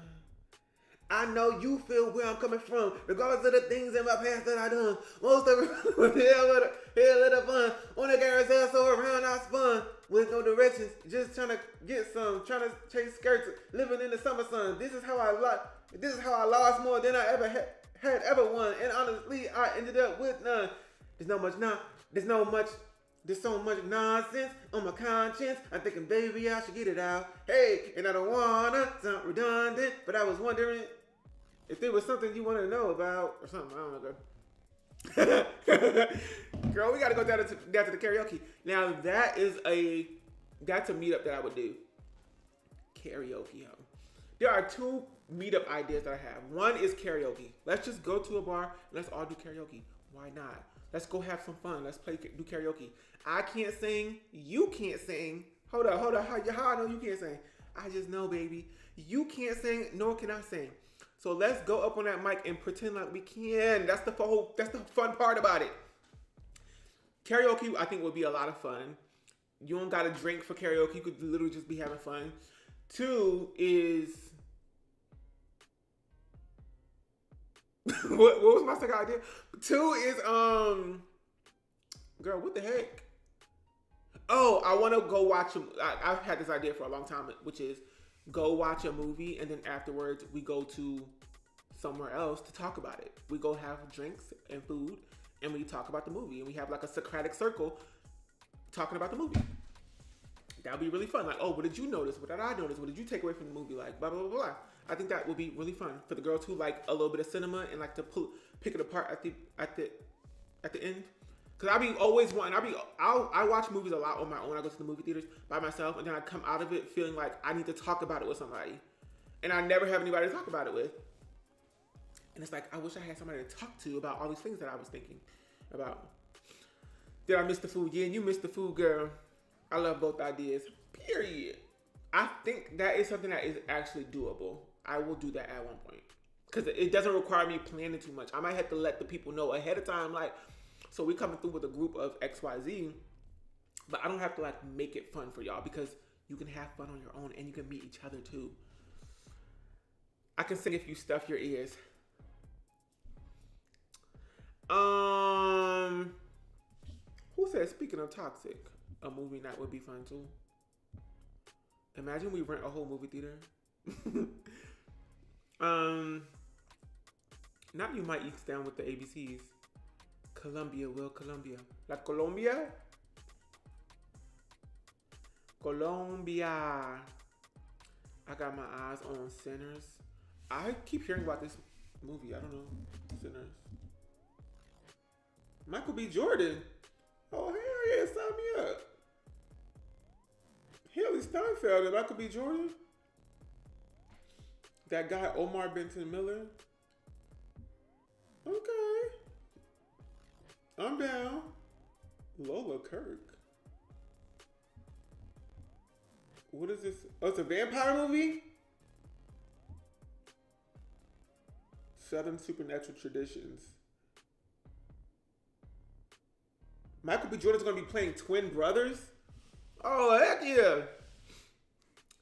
I know you feel where I'm coming from, regardless of the things in my past that I done. Most of it was hell of the fun. On the carousel, so around I spun. With no directions, just trying to get some, trying to chase skirts, living in the summer sun. This is how I lost more than I ever had ever won. And honestly, I ended up with none. There's so much nonsense on my conscience. I'm thinking, baby, I should get it out. Hey, and I don't wanna sound redundant, but I was wondering if there was something you wanted to know about or something. I don't know, girl. Girl, we gotta go down to the karaoke. Now that's a meetup that I would do. Karaoke, ho. There are two meetup ideas that I have. One is karaoke. Let's just go to a bar and let's all do karaoke. Why not? Let's go have some fun. Let's do karaoke. I can't sing. You can't sing. Hold up. How I know you can't sing? I just know, baby. You can't sing, nor can I sing. So let's go up on that mic and pretend like we can. That's the fun part about it. Karaoke, I think, would be a lot of fun. You don't got to drink for karaoke. You could literally just be having fun. Two is... what was my second idea? Two is, girl, what the heck? Oh, I want to go watch I've had this idea for a long time, which is go watch a movie and then afterwards we go to somewhere else to talk about it. We go have drinks and food and we talk about the movie and we have like a Socratic circle talking about the movie. That would be really fun. Like, oh, what did you notice? What did I notice? What did you take away from the movie? Like, blah, blah, blah, blah. I think that would be really fun for the girls who like a little bit of cinema and like to pick it apart at the end. Cause I watch movies a lot on my own. I go to the movie theaters by myself and then I come out of it feeling like I need to talk about it with somebody. And I never have anybody to talk about it with. And it's like, I wish I had somebody to talk to about all these things that I was thinking about. Did I miss the food? Yeah, you missed the food, girl. I love both ideas, period. I think that is something that is actually doable. I will do that at one point. Because it doesn't require me planning too much. I might have to let the people know ahead of time, like, so we coming through with a group of XYZ, but I don't have to like make it fun for y'all because you can have fun on your own and you can meet each other too. I can sing if you stuff your ears. Um, who said, speaking of toxic, a movie night would be fun too? Imagine we rent a whole movie theater. um, Not you might eat down with the ABCs. Colombia, Colombia. La Colombia? Colombia. I got my eyes on Sinners. I keep hearing about this movie. I don't know. Sinners. Michael B. Jordan. Oh, hell yeah, sign me up. Haley Steinfeld and Michael B. Jordan. That guy, Omar Benson Miller. Okay. I'm down. Lola Kirk. What is this? Oh, it's a vampire movie? Southern Supernatural Traditions. Michael B. Jordan's gonna be playing twin brothers? Oh, heck yeah.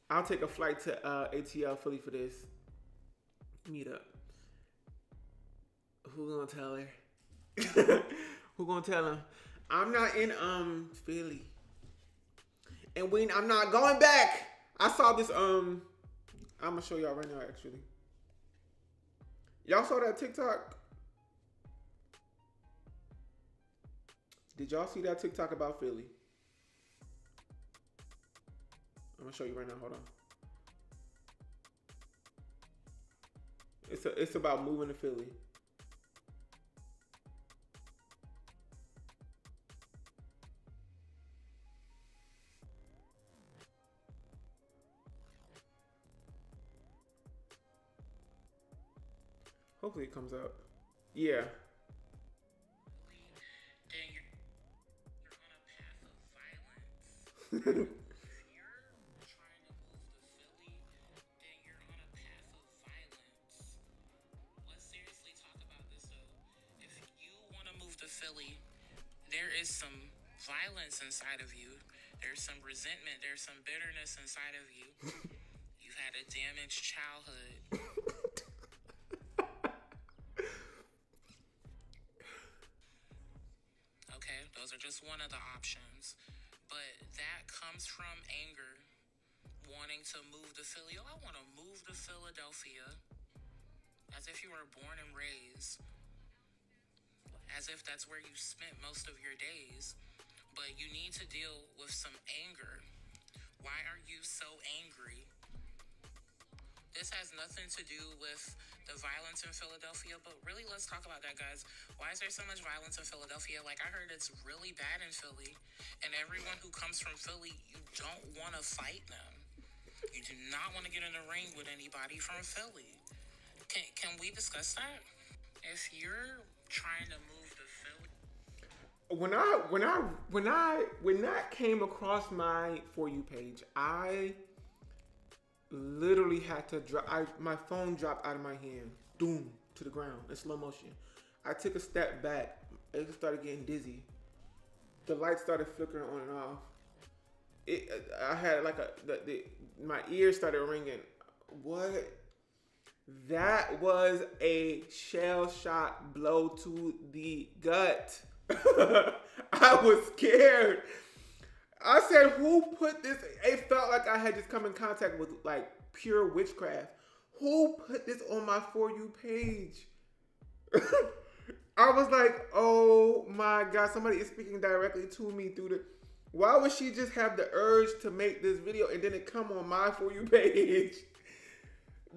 I'll take a flight to ATL Philly for this meetup. Who gonna tell her? Who gonna tell him? I'm not in Philly. And I'm not going back. I saw this I'm gonna show y'all right now actually. Y'all saw that TikTok? Did y'all see that TikTok about Philly? I'm gonna show you right now. Hold on. It's about moving to Philly. Hopefully it comes up. Yeah. Dang, you're on a path of violence. If you're trying to move to Philly, then you're on a path of violence. Let's seriously talk about this though. If you want to move to Philly, there is some violence inside of you. There's some resentment. There's some bitterness inside of you. You've had a damaged childhood. Those are just one of the options. But that comes from anger, wanting to move to Philly. Oh, I want to move to Philadelphia. As if you were born and raised. As if that's where you spent most of your days. But you need to deal with some anger. Why are you so angry? This has nothing to do with the violence in Philadelphia, but really let's talk about that, guys. Why is there so much violence in Philadelphia? Like, I heard it's really bad in Philly, and everyone who comes from Philly, you don't want to fight them. You do not want to get in a ring with anybody from Philly. Can we discuss that? If you're trying to move to Philly, when that came across my For You page, I literally had to drop. My phone dropped out of my hand, doom, to the ground in slow motion. I took a step back. It started getting dizzy. The lights started flickering on and off. I had like my ears started ringing. What? That was a shell shot blow to the gut. I was scared. I said, who put this? It felt like I had just come in contact with like pure witchcraft. Who put this on my For You page? I was like, oh my God, somebody is speaking directly to me through the... Why would she just have the urge to make this video and then it come on my For You page?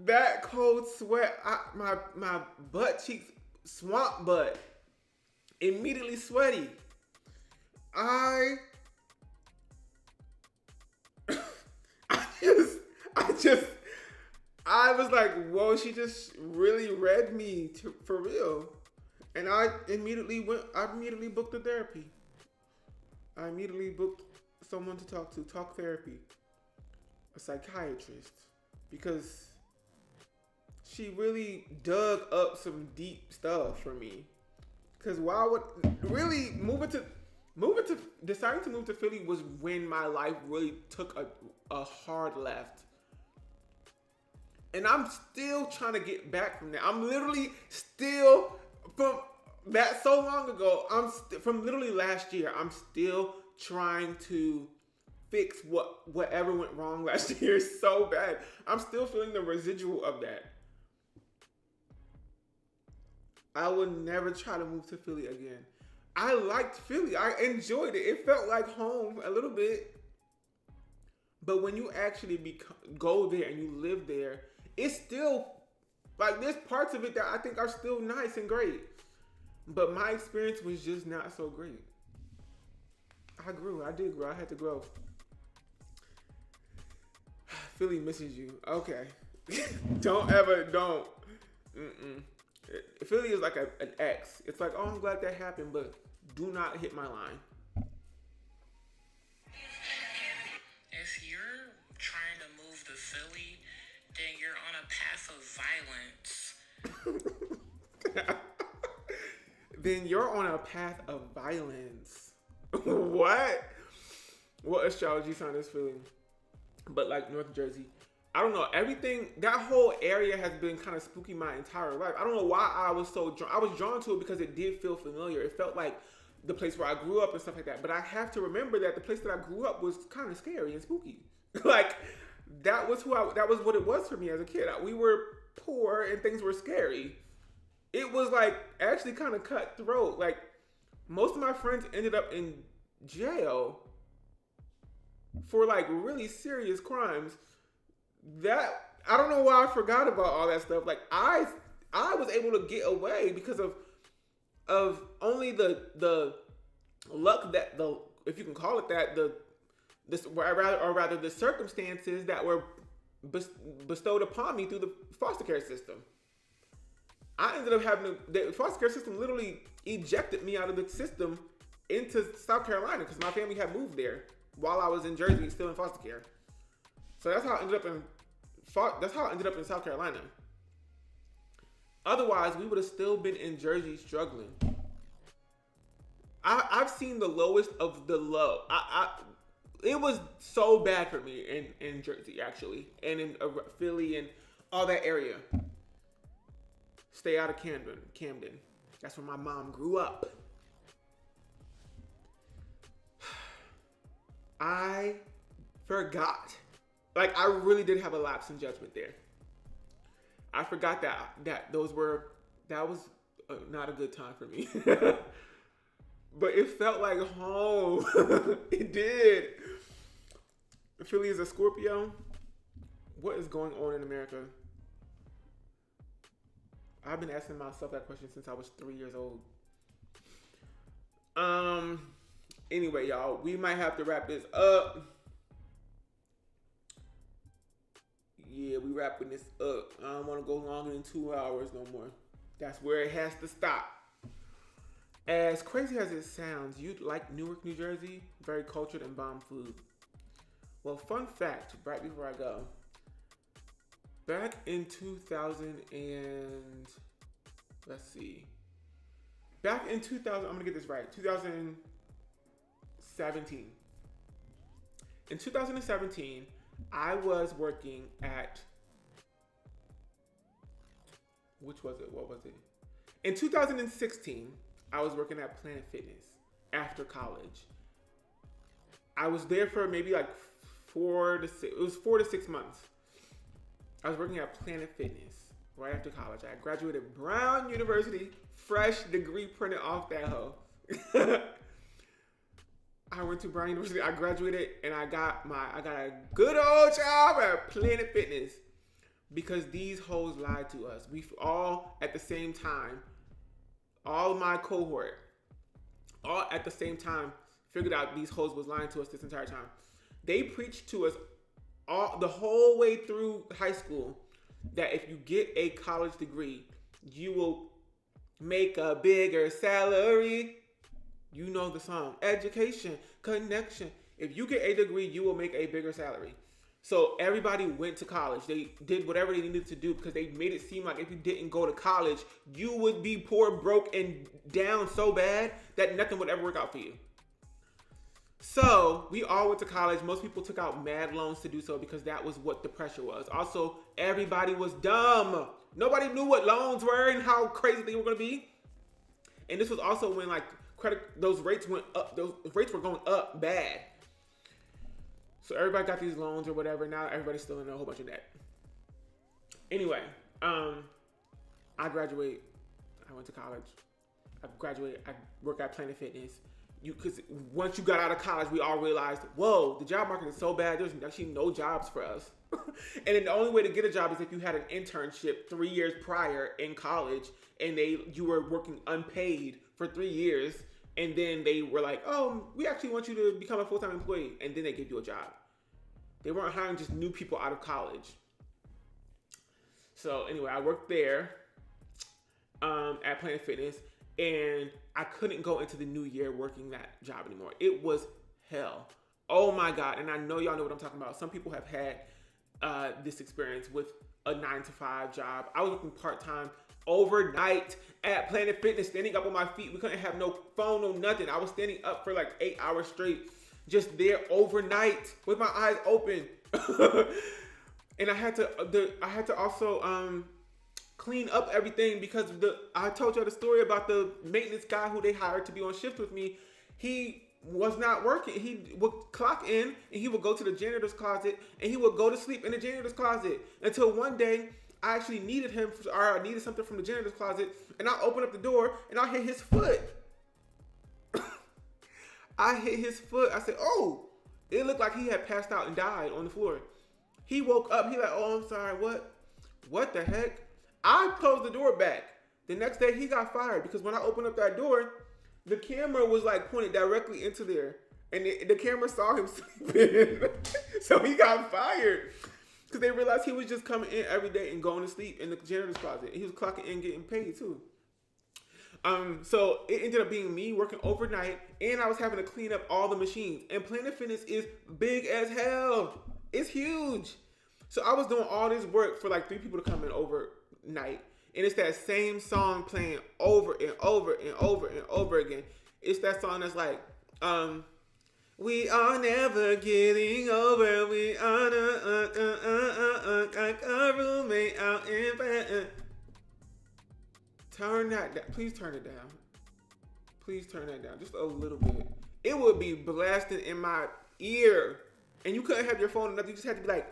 That cold sweat, my butt cheeks, swamp butt, immediately sweaty. I was like, whoa, she just really read me for real. And I immediately booked a therapy. I immediately booked someone to talk therapy, a psychiatrist, because she really dug up some deep stuff for me. Because deciding to move to Philly was when my life really took a hard left. And I'm still trying to get back from that. I'm literally still That's so long ago. From literally last year. I'm still trying to fix whatever went wrong last year so bad. I'm still feeling the residual of that. I would never try to move to Philly again. I liked Philly. I enjoyed it. It felt like home a little bit. But when you actually go there and you live there, it's still like there's parts of it that I think are still nice and great. But my experience was just not so great. I grew. I did grow. I had to grow. Philly misses you. Okay. Don't. Mm-mm. Philly is like an ex. It's like, oh, I'm glad that happened, but do not hit my line. If you're trying to move to Philly, then you're on a path of violence. Then you're on a path of violence. What? What astrology sign is Philly? But like North Jersey. I don't know. Everything, that whole area has been kind of spooky my entire life. I don't know why I was so drawn. I was drawn to it because it did feel familiar. It felt like the place where I grew up and stuff like that. But I have to remember that the place that I grew up was kind of scary and spooky. Like, that was what it was for me as a kid. We were poor and things were scary. It was like actually kind of cutthroat. Like, most of my friends ended up in jail for like really serious crimes. That I don't know why I forgot about all that stuff. Like I was able to get away because of only the luck that if you can call it that the circumstances that were bestowed upon me through the foster care system. I ended up the foster care system literally ejected me out of the system into South Carolina because my family had moved there while I was in Jersey, still in foster care. So that's how I ended up in South Carolina. Otherwise, we would have still been in Jersey struggling. I've seen the lowest of the low. It was so bad for me in Jersey, actually, and in Philly and all that area. Stay out of Camden. That's where my mom grew up. I forgot. Like, I really did have a lapse in judgment there. I forgot that was not a good time for me. But it felt like home. It did. Philly is a Scorpio. What is going on in America? I've been asking myself that question since I was 3 years old. Anyway, y'all, we might have to wrap this up. Yeah, we wrapping this up. I don't want to go longer than 2 hours no more. That's where it has to stop. As crazy as it sounds, you like Newark, New Jersey? Very cultured and bomb food. Well, fun fact, right before I go. Back in 2000 and... Let's see. Back in 2000, I'm going to get this right. 2017. In 2017, I was working at... Which was it? What was it? In 2016, I was working at Planet Fitness after college. I was there for maybe like 4 to 6. It was 4 to 6 months. I was working at Planet Fitness right after college. I graduated Brown University, fresh degree printed off that hoe. I went to Brown University. I graduated and I got a good old job at Planet Fitness because these hoes lied to us. We all at the same time, all my cohort, all at the same time figured out these hoes was lying to us this entire time. They preached to us the whole way through high school that if you get a college degree, you will make a bigger salary. You know the song, education, connection. If you get a degree, you will make a bigger salary. So everybody went to college. They did whatever they needed to do because they made it seem like if you didn't go to college, you would be poor, broke, and down so bad that nothing would ever work out for you. So we all went to college. Most people took out mad loans to do so because that was what the pressure was. Also, everybody was dumb. Nobody knew what loans were and how crazy they were going to be. And this was also when like those rates went up. Those rates were going up bad. So everybody got these loans or whatever. Now everybody's still in a whole bunch of debt. Anyway, I graduate. I went to college. I graduated. I work at Planet Fitness. Because once you got out of college, we all realized, whoa, the job market is so bad. There's actually no jobs for us. And then the only way to get a job is if you had an internship 3 years prior in college, and you were working unpaid for 3 years, and then they were like, oh, we actually want you to become a full-time employee, and then they give you a job. They weren't hiring just new people out of college. So anyway, I worked there at Planet Fitness. And I couldn't go into the new year working that job anymore. It was hell. Oh my God. And I know y'all know what I'm talking about. Some people have had this experience with a 9-to-5 job. I was working part-time overnight at Planet Fitness, standing up on my feet. We couldn't have no phone, no nothing. I was standing up for like 8 hours straight, just there overnight with my eyes open. And I had to also clean up everything because I told y'all the story about the maintenance guy who they hired to be on shift with me. He was not working. He would clock in and he would go to the janitor's closet and he would go to sleep in the janitor's closet until one day I actually needed him or I needed something from the janitor's closet, and I opened up the door and I hit his foot. I hit his foot. I said, oh, it looked like he had passed out and died on the floor. He woke up. He like, oh, I'm sorry. What the heck? I closed the door back. The next day he got fired because when I opened up that door, the camera was like pointed directly into there. And the camera saw him sleeping. So he got fired. Because they realized he was just coming in every day and going to sleep in the janitor's closet. He was clocking in getting paid too. So it ended up being me working overnight, and I was having to clean up all the machines. And Planet Fitness is big as hell. It's huge. So I was doing all this work for like 3 people to come in overnight. And it's that same song playing over and over and over and over again. It's that song that's like, we are never getting over. We are like a roommate out in bed. Turn that down. Please turn it down. Please turn that down. Just a little bit. It would be blasting in my ear. And you couldn't have your phone or nothing. You just had to be like,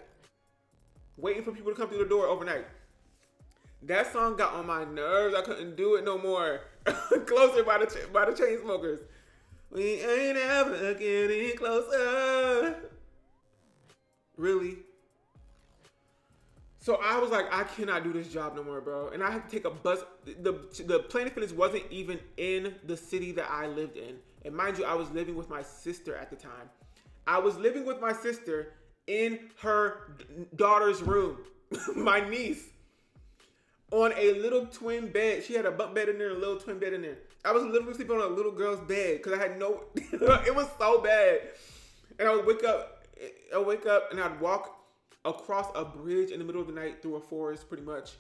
waiting for people to come through the door overnight. That song got on my nerves. I couldn't do it no more. Closer by the Chainsmokers. We ain't ever getting closer. Really? So I was like, I cannot do this job no more, bro. And I had to take a bus. The Planet Fitness wasn't even in the city that I lived in. And mind you, I was living with my sister at the time. I was living with my sister in her daughter's room. My niece. On a little twin bed. She had a bunk bed in there and a little twin bed in there. I was literally sleeping on a little girl's bed because I had no... It was so bad. And I would wake up and I'd walk across a bridge in the middle of the night through a forest pretty much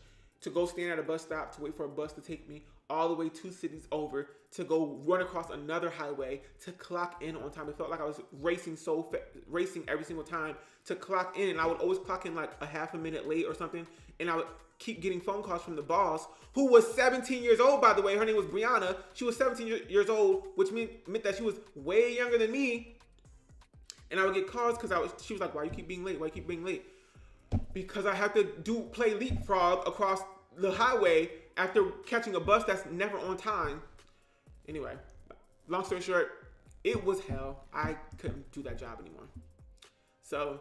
to go stand at a bus stop to wait for a bus to take me all the way 2 cities over to go run across another highway to clock in on time. It felt like I was racing racing every single time to clock in. And I would always clock in like a half a minute late or something. And I would keep getting phone calls from the boss, who was 17 years old, by the way. Her name was Brianna. She was 17 years old, which meant that she was way younger than me. And I would get calls because she was like, why you keep being late? Why you keep being late? Because I have to play leapfrog across the highway after catching a bus that's never on time. Anyway, long story short, it was hell. I couldn't do that job anymore. So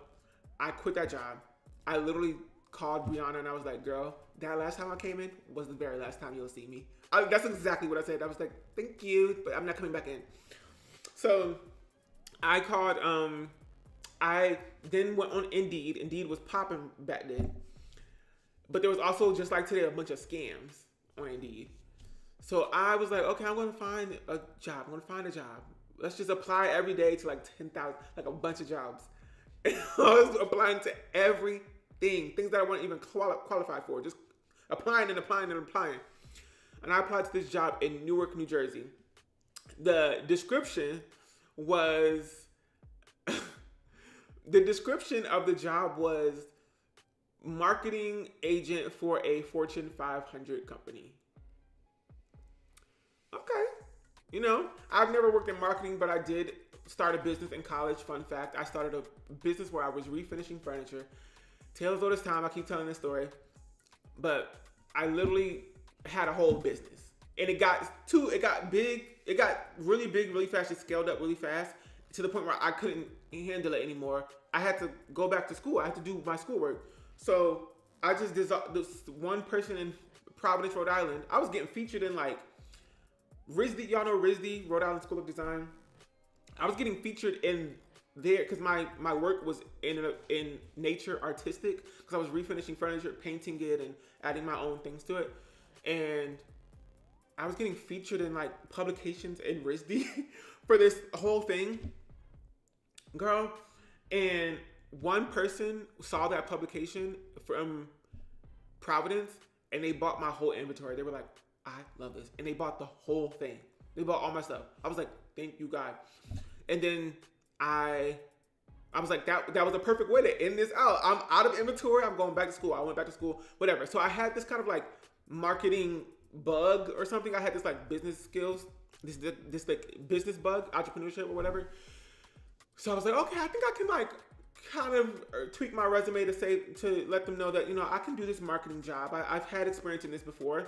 I quit that job. I literally called Brianna and I was like, girl, that last time I came in was the very last time you'll see me. That's exactly what I said. I was like, thank you, but I'm not coming back in. So I called, I then went on Indeed. Indeed was popping back then. But there was also, just like today, a bunch of scams on Indeed. So I was like, okay, I'm going to find a job. Let's just apply every day to like 10,000, like a bunch of jobs. And I was applying to everything, things that I wasn't even qualified for, just applying and applying and applying. And I applied to this job in Newark, New Jersey. The description was, the description of the job was marketing agent for a Fortune 500 company. Okay. You know, I've never worked in marketing, but I did start a business in college. Fun fact, I started a business where I was refinishing furniture. Tales all this time, I keep telling this story. But I literally had a whole business. And it got big, it got really big really fast. It scaled up really fast to the point where I couldn't handle it anymore. I had to go back to school. I had to do my schoolwork. So I just dissolved this one person in Providence, Rhode Island. I was getting featured in like RISD, y'all know RISD, Rhode Island School of Design. I was getting featured in there because my work was in nature artistic, because I was refinishing furniture, painting it, and adding my own things to it. And I was getting featured in like publications in RISD for this whole thing, girl. And one person saw that publication from Providence and they bought my whole inventory. They were like, I love this. And they bought the whole thing. They bought all my stuff. I was like, thank you, God. And then I was like, that was a perfect way to end this out. I'm out of inventory. I'm going back to school. I went back to school, whatever. So I had this kind of like marketing bug or something. I had this like business skills, this like business bug, entrepreneurship or whatever. So I was like, okay, I think I can like kind of tweak my resume to let them know that, you know, I can do this marketing job. I've had experience in this before,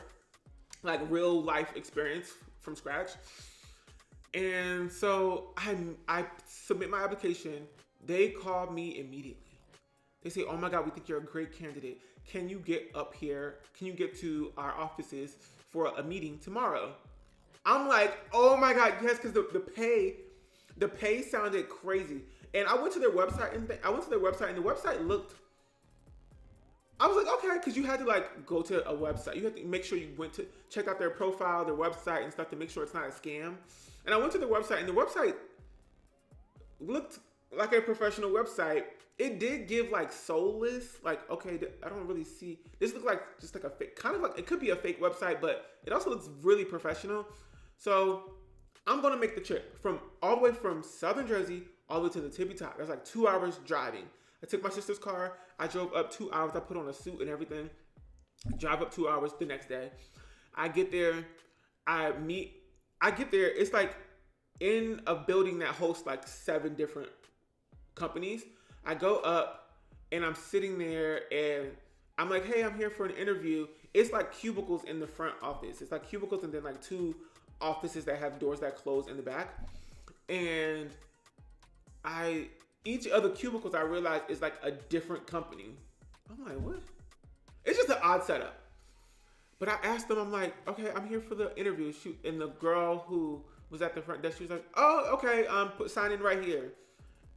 like real life experience from scratch. And so I submit my application. They call me immediately. They say, oh my God, we think you're a great candidate. Can you get up here? Can you get to our offices for a meeting tomorrow? I'm like, oh my God, yes, because the pay sounded crazy. And I went to their website and the website looked, I was like, okay, because you had to like go to a website. You had to make sure you went to check out their profile, their website and stuff to make sure it's not a scam. And I went to the website and the website looked like a professional website. It did give like soulless, like, okay, I don't really see, this looks like just like a fake, kind of like, it could be a fake website, but it also looks really professional. So I'm going to make the trip from all the way from Southern Jersey all the way to the tippy top. That's like 2 hours driving. I took my sister's car. I drove up 2 hours. I put on a suit and everything. Drive up 2 hours the next day. I get there. It's like in a building that hosts like 7 different companies. I go up and I'm sitting there and I'm like, hey, I'm here for an interview. It's like cubicles in the front office. It's like cubicles and then like 2 offices that have doors that close in the back. And each of the cubicles I realized is like a different company. I'm like, what? It's just an odd setup. But I asked them, I'm like, okay, I'm here for the interview. And the girl who was at the front desk, she was like, oh, okay, sign in right here.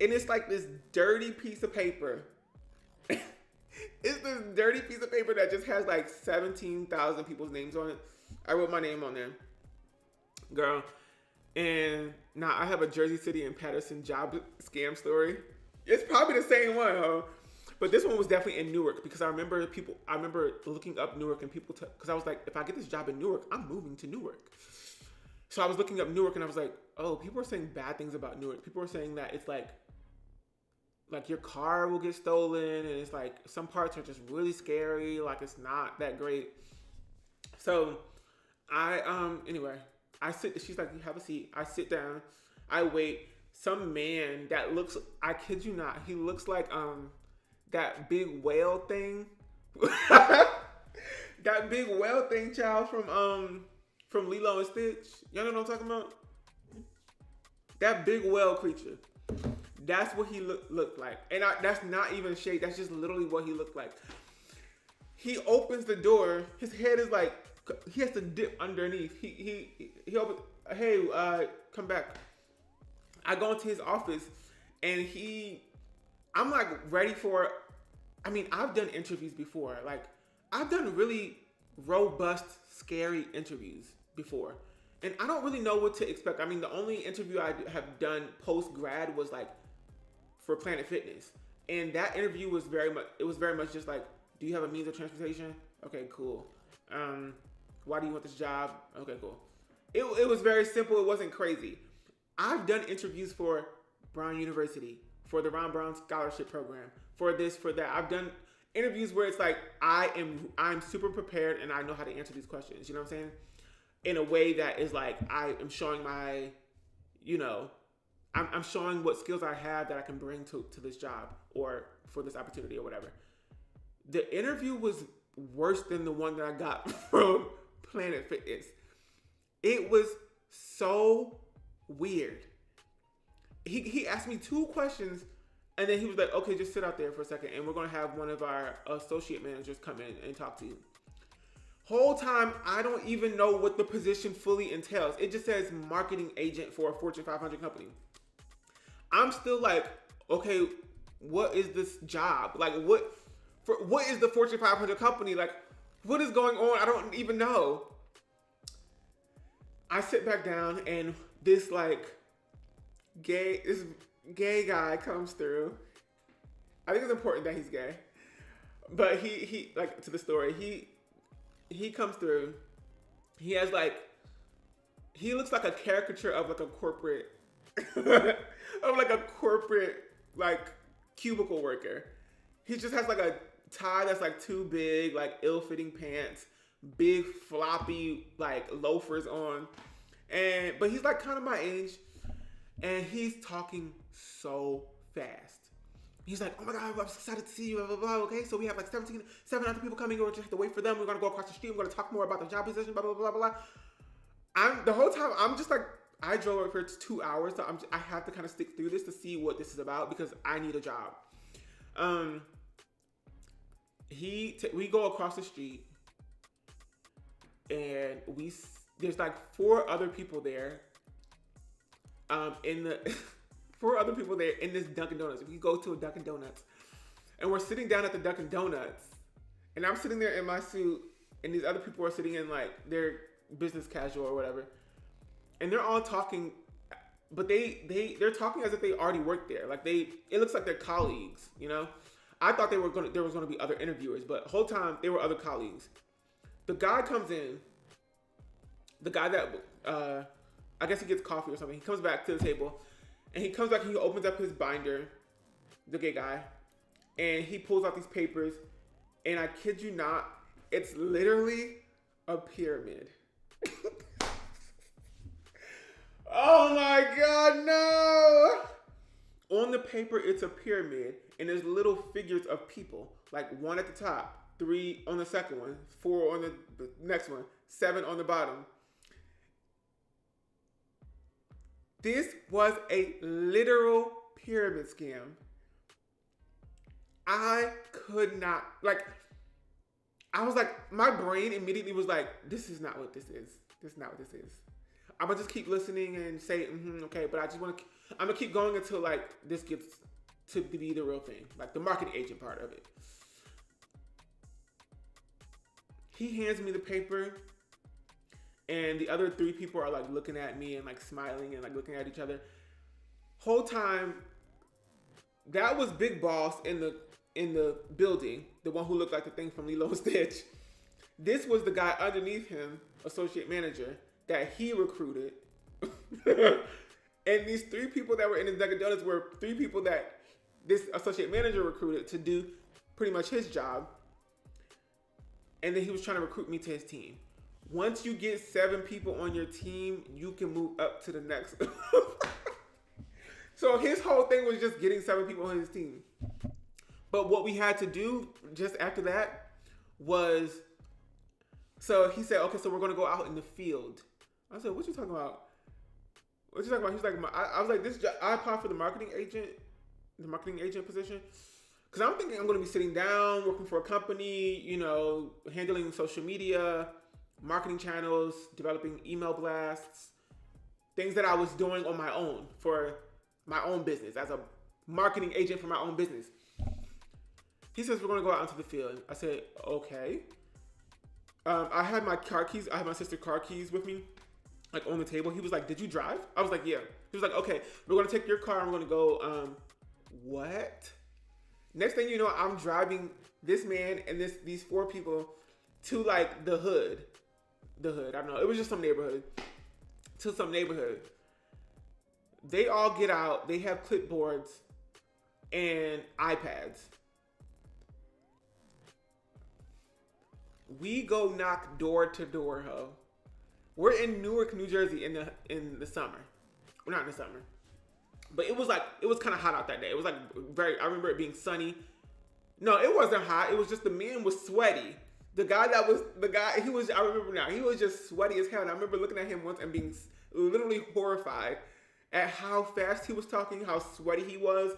And it's like this dirty piece of paper. It's this dirty piece of paper that just has like 17,000 people's names on it. I wrote my name on there. Girl. And now I have a Jersey City and Patterson job scam story. It's probably the same one, huh? But this one was definitely in Newark because I remember looking up Newark and people, because I was like, if I get this job in Newark, I'm moving to Newark. So I was looking up Newark and I was like, oh, people are saying bad things about Newark. People are saying that it's like your car will get stolen and it's like some parts are just really scary. Like it's not that great. So anyway, she's like, you have a seat. I sit down, I wait. Some man that looks, I kid you not, he looks like that big whale thing. That big whale thing, child, from Lilo and Stitch. Y'all know what I'm talking about? That big whale creature. That's what he looked like. And that's not even shade. That's just literally what he looked like. He opens the door. His head is like, he has to dip underneath. He opens, hey, come back. I go into his office and I'm like ready for, I've done interviews before. Like I've done really robust, scary interviews before. And I don't really know what to expect. The only interview I have done post-grad was like for Planet Fitness. And that interview was very much just like, do you have a means of transportation? Okay, cool. Why do you want this job? Okay, cool. It was very simple. It wasn't crazy. I've done interviews for Brown University, for the Ron Brown Scholarship Program, for this, for that. I've done interviews where it's like I'm super prepared and I know how to answer these questions. You know what I'm saying? in a way that is like I am showing my, you know, I'm showing what skills I have that I can bring to this job or for this opportunity or whatever. The interview was worse than the one that I got from Planet Fitness. It was so weird. He asked me 2 questions, and then he was like, okay, just sit out there for a second, and we're going to have one of our associate managers come in and talk to you. Whole time, I don't even know what the position fully entails. It just says marketing agent for a Fortune 500 company. I'm still like, okay, what is this job? Like, what is the Fortune 500 company? Like, what is going on? I don't even know. I sit back down, and this gay guy comes through. I think it's important that he's gay, but he like, to the story, he comes through. He has he looks like a caricature of like a corporate of like a corporate cubicle worker. He just has like a tie that's like too big, like ill-fitting pants, big floppy like loafers on, but he's like kind of my age, and he's talking so fast. He's like, oh my God, I'm excited to see you, blah, blah, blah. Okay, so we have like 7 other people coming, we're just have to wait for them. We're gonna go across the street, we're gonna talk more about the job position, blah, blah, blah, blah. The whole time, I'm just like, I drove for 2 hours, so I have to kind of stick through this to see what this is about because I need a job. We go across the street, and there's like 4 other people there. In the 4 other people there in this Dunkin' Donuts. We go to a Dunkin' Donuts, and we're sitting down at the Dunkin' Donuts, and I'm sitting there in my suit, and these other people are sitting in like their business casual or whatever, and they're all talking, but they're talking as if they already work there. Like it looks like they're colleagues, you know. I thought there was gonna be other interviewers, but the whole time they were other colleagues. The guy comes in. The guy that I guess he gets coffee or something. He comes back to the table, and he comes back and he opens up his binder, the gay guy, and he pulls out these papers, and I kid you not, it's literally a pyramid. Oh my God, no! On the paper, it's a pyramid, and there's little figures of people, like 1 at the top, 3 on the second one, 4 on the next one, 7 on the bottom. This was a literal pyramid scam. I could not, I was like, my brain immediately was like, this is not what this is. This is not what this is. I'm gonna just keep listening and say, okay, but I'm gonna keep going until this gets to be the real thing, like the marketing agent part of it. He hands me the paper, and the other 3 people are looking at me and smiling and looking at each other. Whole time, that was Big Boss in the building, the one who looked like the thing from Lilo and Stitch. This was the guy underneath him, associate manager, that he recruited. And these 3 people that were in the Dunkin' Donuts were 3 people that this associate manager recruited to do pretty much his job. And then he was trying to recruit me to his team. Once you get 7 people on your team, you can move up to the next. So his whole thing was just getting 7 people on his team. But what we had to do just after that was, so he said, okay, so we're going to go out in the field. I said, what you talking about? What you talking about? He's like, I was like, this job, I applied for the marketing agent position. Because I'm thinking I'm going to be sitting down, working for a company, handling social media, marketing channels, developing email blasts, things that I was doing on my own for my own business, as a marketing agent for my own business. He says, we're going to go out into the field. I said, okay. I had my car keys. I had my sister's car keys with me, on the table. He was like, did you drive? I was like, yeah. He was like, okay, we're going to take your car and we're going to go, what? Next thing you know, I'm driving this man and these 4 people to the hood. I don't know. It was just some neighborhood. To some neighborhood. They all get out. They have clipboards and iPads. We go knock door to door, ho. We're in Newark, New Jersey in the summer. We're not in the summer. But it was kind of hot out that day. It was like I remember it being sunny. No, it wasn't hot. It was just the man was sweaty. I remember now, he was just sweaty as hell. And I remember looking at him once and being literally horrified at how fast he was talking, how sweaty he was,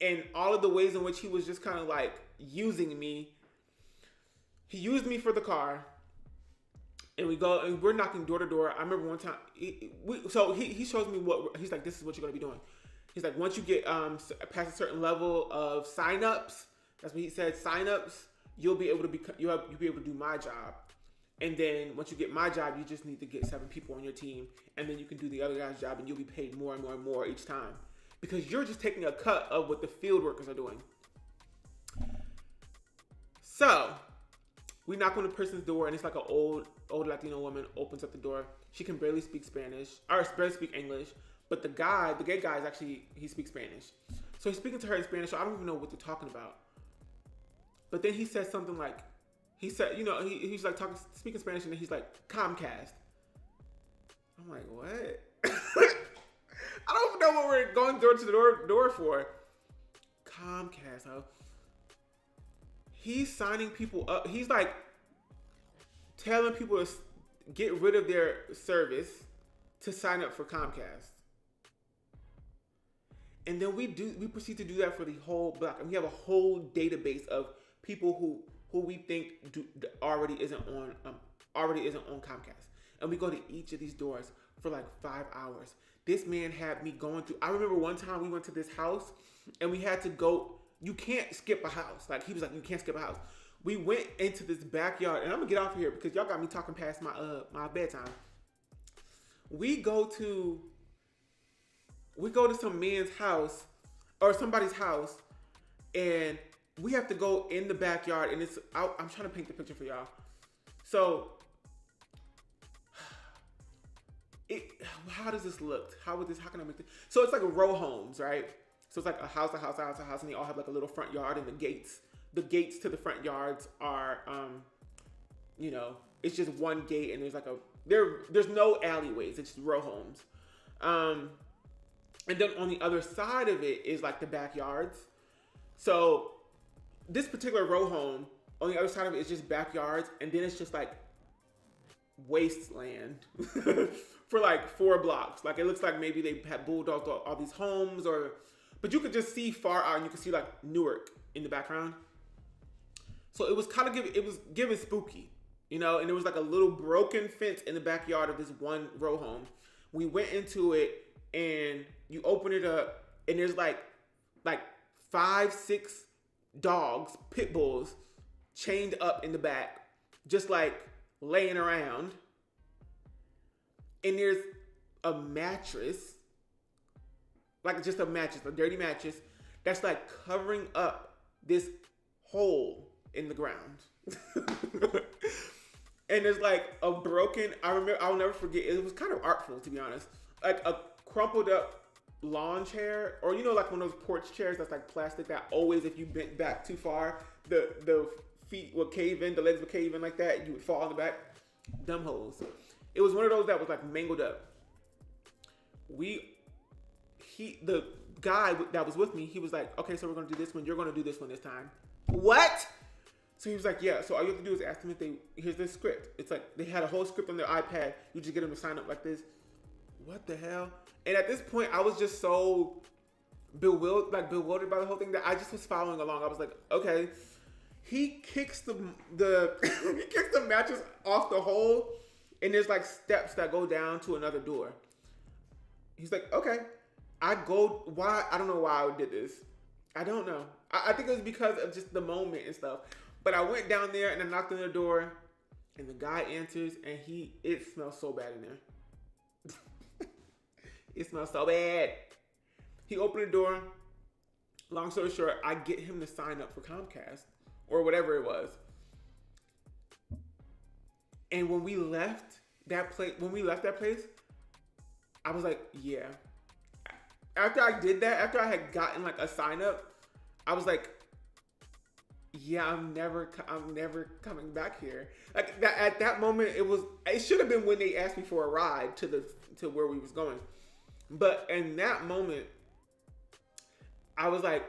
and all of the ways in which he was just kind of like using me. He used me for the car. And we go, and we're knocking door to door. I remember one time, he shows me he's like, this is what you're going to be doing. He's like, once you get past a certain level of signups, that's what he said, signups, you'll be able to do my job. And then once you get my job, you just need to get 7 people on your team. And then you can do the other guy's job and you'll be paid more and more and more each time. Because you're just taking a cut of what the field workers are doing. So, we knock on the person's door and it's like an old Latino woman opens up the door. She can barely speak Spanish, or barely speak English. But the gay guy is actually, he speaks Spanish. So he's speaking to her in Spanish, so I don't even know what they're talking about. But then he says something like, he's like speaking Spanish, and then he's like, Comcast. I'm like, what? I don't know what we're going door to the door for. Comcast, huh? He's signing people up. He's like telling people to get rid of their service to sign up for Comcast. And then we proceed to do that for the whole block. And we have a whole database of people who we think already isn't on Comcast. And we go to each of these doors for like 5 hours. This man had me going through. I remember one time we went to this house and we had to go. You can't skip a house. Like, he was like, you can't skip a house. We went into this backyard, and I'm gonna get off of here because y'all got me talking past my bedtime. We go to some man's house or somebody's house, and we have to go in the backyard, and I'm trying to paint the picture for y'all. So, how does this look? How can I make this? So it's like a row homes, right? So it's like a house, and they all have like a little front yard, and the gates to the front yards are, it's just one gate, and there's no alleyways. It's just row homes. And then on the other side of it is like the backyards. So this particular row home, on the other side of it is just backyards, and then it's just like wasteland for like 4 blocks. Like, it looks like maybe they had bulldozed all these homes, but you could just see far out, and you could see like Newark in the background. So it was giving spooky, and there was like a little broken fence in the backyard of this one row home. We went into it, and you open it up, and there's like 5-6 dogs, pit bulls, chained up in the back, just like laying around. And there's a mattress, like just a mattress, a dirty mattress, that's like covering up this hole in the ground. And there's like a broken, I'll never forget, it was kind of artful, to be honest, like a crumpled up lawn chair, or like one of those porch chairs that's like plastic that always, if you bent back too far, the feet would cave in, the legs would cave in like that, you would fall on the back. Dumb holes. It was one of those that was like mangled up. The guy that was with me, he was like, okay, so we're gonna do this one, you're gonna do this one this time. What? So he was like, yeah, so all you have to do is ask them here's this script. It's like, they had a whole script on their iPad. You just get them to sign up like this. What the hell? And at this point, I was just so bewildered by the whole thing that I just was following along. I was like, okay. He kicks the he kicks the mattress off the hole, and there's like steps that go down to another door. He's like, okay. Why? I don't know why I did this. I don't know. I think it was because of just the moment and stuff. But I went down there and I knocked on the door, and the guy answers, and it smells so bad in there. It smells so bad. He opened the door. Long story short, I get him to sign up for Comcast or whatever it was. And when we left that place, I was like, yeah. After I did that, after I had gotten like a sign up, I was like, yeah, I'm never coming back here. Like that, at that moment, it should have been when they asked me for a ride to where we was going. But in that moment, I was like,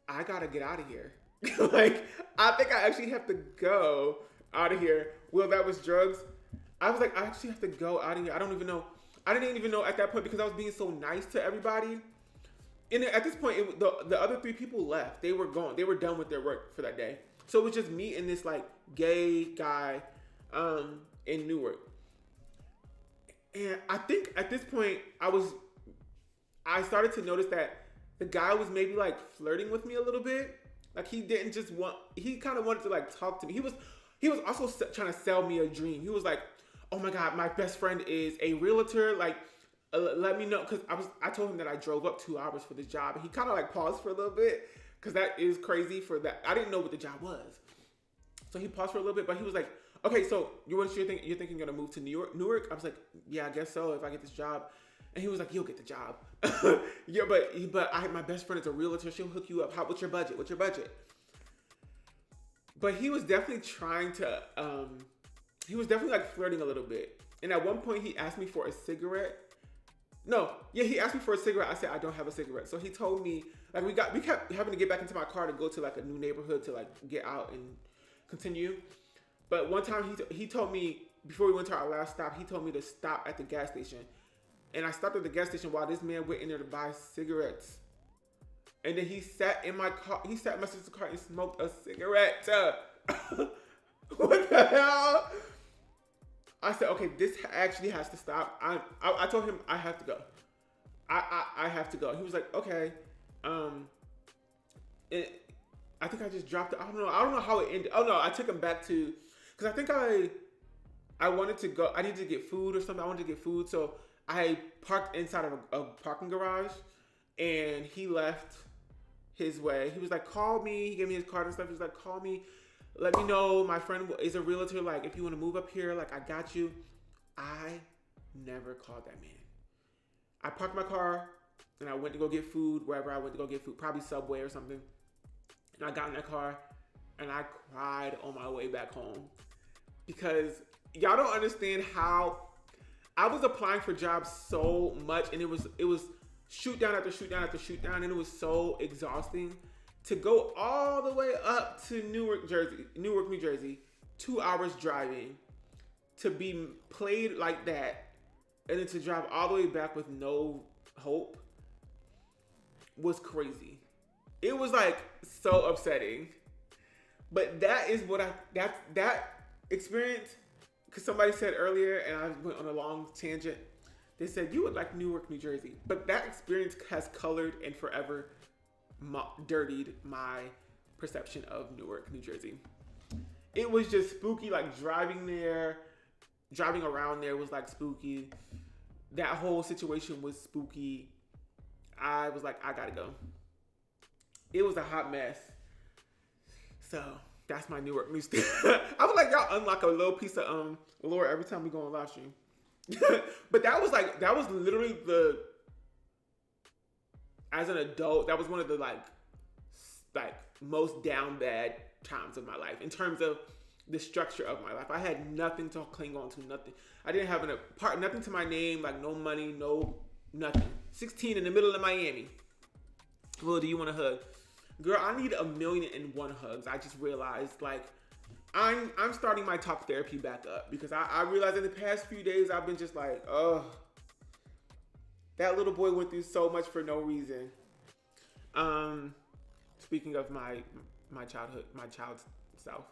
I gotta get out of here. Like, I think I actually have to go out of here. Well, that was drugs. I was like, I actually have to go out of here. I don't even know. I didn't even know at that point because I was being so nice to everybody. And at this point, the other three people left. They were gone. They were done with their work for that day. So it was just me and this like gay guy in Newark. And I think at this point, I started to notice that the guy was maybe like flirting with me a little bit. Like he didn't just he kind of wanted to like talk to me. He was also trying to sell me a dream. He was like, oh my God, my best friend is a realtor. Like, let me know. Cause I told him that I drove up 2 hours for this job. And he kind of like paused for a little bit. Cause that is crazy for that. I didn't know what the job was. So he paused for a little bit, but he was like, okay, so you're thinking you're gonna move to Newark? I was like, yeah, I guess so if I get this job. And he was like, you'll get the job. Yeah, but my best friend is a realtor. She'll hook you up. What's your budget? What's your budget? But he was definitely trying to, he was definitely like flirting a little bit. And at one point he asked me for a cigarette. No, yeah, he asked me for a cigarette. I said, I don't have a cigarette. So he told me, like we kept having to get back into my car to go to like a new neighborhood to like get out and continue. But one time he told me, before we went to our last stop, he told me to stop at the gas station. And I stopped at the gas station while this man went in there to buy cigarettes. And then he sat in my car. He sat in my sister's car and smoked a cigarette. What the hell? I said, okay, this actually has to stop. I told him I have to go. I have to go. He was like, okay. I think I just dropped it. I don't know how it ended. Oh no, I took him back to, because I think I wanted to go. I needed to get food or something. I wanted to get food, so I parked inside of a parking garage, and he left his way. He was like, call me. He gave me his card and stuff. He was like, call me. Let me know. My friend is a realtor. Like, if you want to move up here, like, I got you. I never called that man. I parked my car, and I went to go get food, wherever I went to go get food, probably Subway or something. And I got in that car, and I cried on my way back home. Because y'all don't understand how I was applying for jobs so much, and it was shoot down after shoot down after shoot down, and it was so exhausting to go all the way up to Newark, New Jersey, 2 hours driving, to be played like that, and then to drive all the way back with no hope was crazy. It was like so upsetting. But that is what that experience. Because somebody said earlier, and I went on a long tangent, they said, you would like Newark, New Jersey. But that experience has colored and forever dirtied my perception of Newark, New Jersey. It was just spooky, like driving around there was like spooky. That whole situation was spooky. I was like, I gotta go. It was a hot mess. So that's my Newark news. I was like, y'all unlock a little piece of lore every time we go on live stream. But that was literally as an adult, that was one of the like most down bad times of my life in terms of the structure of my life. I had nothing to cling on to, nothing. I didn't have nothing to my name, like no money, no nothing. 16 in the middle of Miami. Well, do you want a hug? Girl, I need 1,000,001 hugs. I just realized, like, I'm starting my talk therapy back up because I realized in the past few days I've been just like, oh, that little boy went through so much for no reason. Speaking of my childhood, my child's self.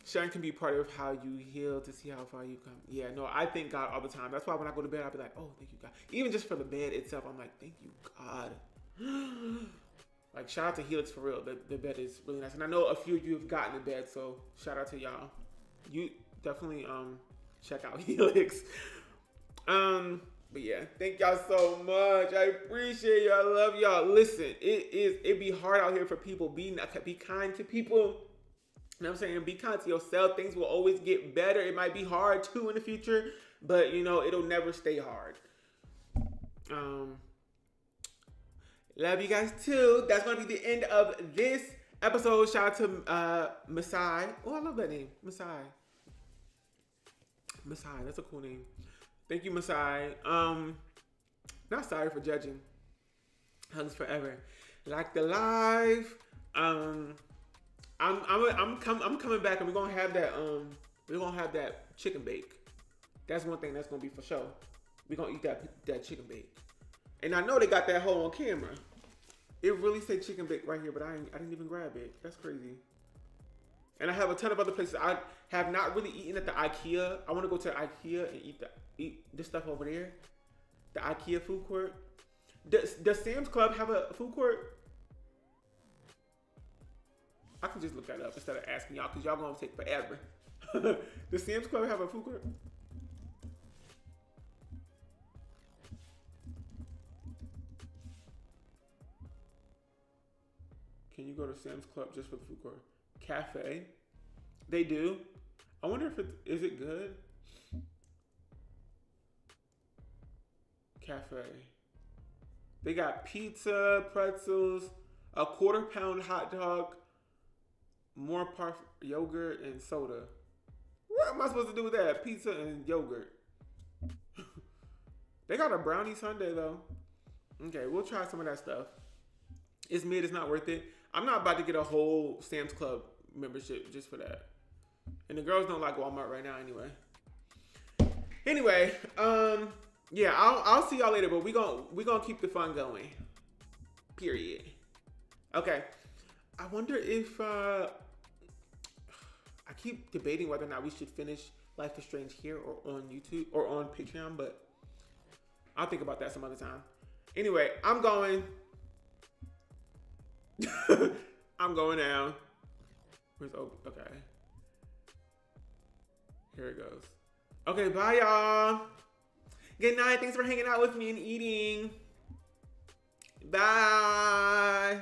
Sharing can be part of how you heal to see how far you come. Yeah, no, I thank God all the time. That's why when I go to bed, I'll be like, oh, thank you, God. Even just for the bed itself, I'm like, thank you, God. Like, shout out to Helix for real. The bed is really nice. And I know a few of you have gotten the bed, so shout out to y'all. You definitely check out Helix. But yeah, thank y'all so much. I appreciate y'all. I love y'all. Listen, it be hard out here for people. Be kind to people. You know what I'm saying? Be kind to yourself. Things will always get better. It might be hard too in the future, but you know, it'll never stay hard. Love you guys too. That's going to be the end of this episode. Shout out to Masai. Oh, I love that name. Masai. Masai, that's a cool name. Thank you, Masai. Not sorry for judging. Hugs forever. Like the live. I'm coming back, and we're gonna have that chicken bake. That's one thing that's gonna be for sure. We're gonna eat that chicken bake. And I know they got that hole on camera. It really say chicken bake right here, but I didn't even grab it. That's crazy. And I have a ton of other places. I have not really eaten at the IKEA. I want to go to IKEA and eat this stuff over there. The IKEA food court. Does Sam's Club have a food court? I can just look that up instead of asking y'all, because y'all gonna take forever. Does Sam's Club have a food court? Can you go to Sam's Club just for the food court? Cafe. They do. I wonder if is it good? Cafe. They got pizza, pretzels, a 1/4 pound hot dog, more yogurt, and soda. What am I supposed to do with that? Pizza and yogurt. They got a brownie sundae though. Okay, we'll try some of that stuff. It's mid, it's not worth it. I'm not about to get a whole Sam's Club membership just for that. And the girls don't like Walmart right now anyway. Anyway, yeah, I'll see y'all later, but we gonna keep the fun going. Period. Okay. I wonder if I keep debating whether or not we should finish Life is Strange here or on YouTube or on Patreon, but I'll think about that some other time. Anyway, I'm going. I'm going now. Okay. Here it goes. Okay, bye y'all. Good night. Thanks for hanging out with me and eating. Bye.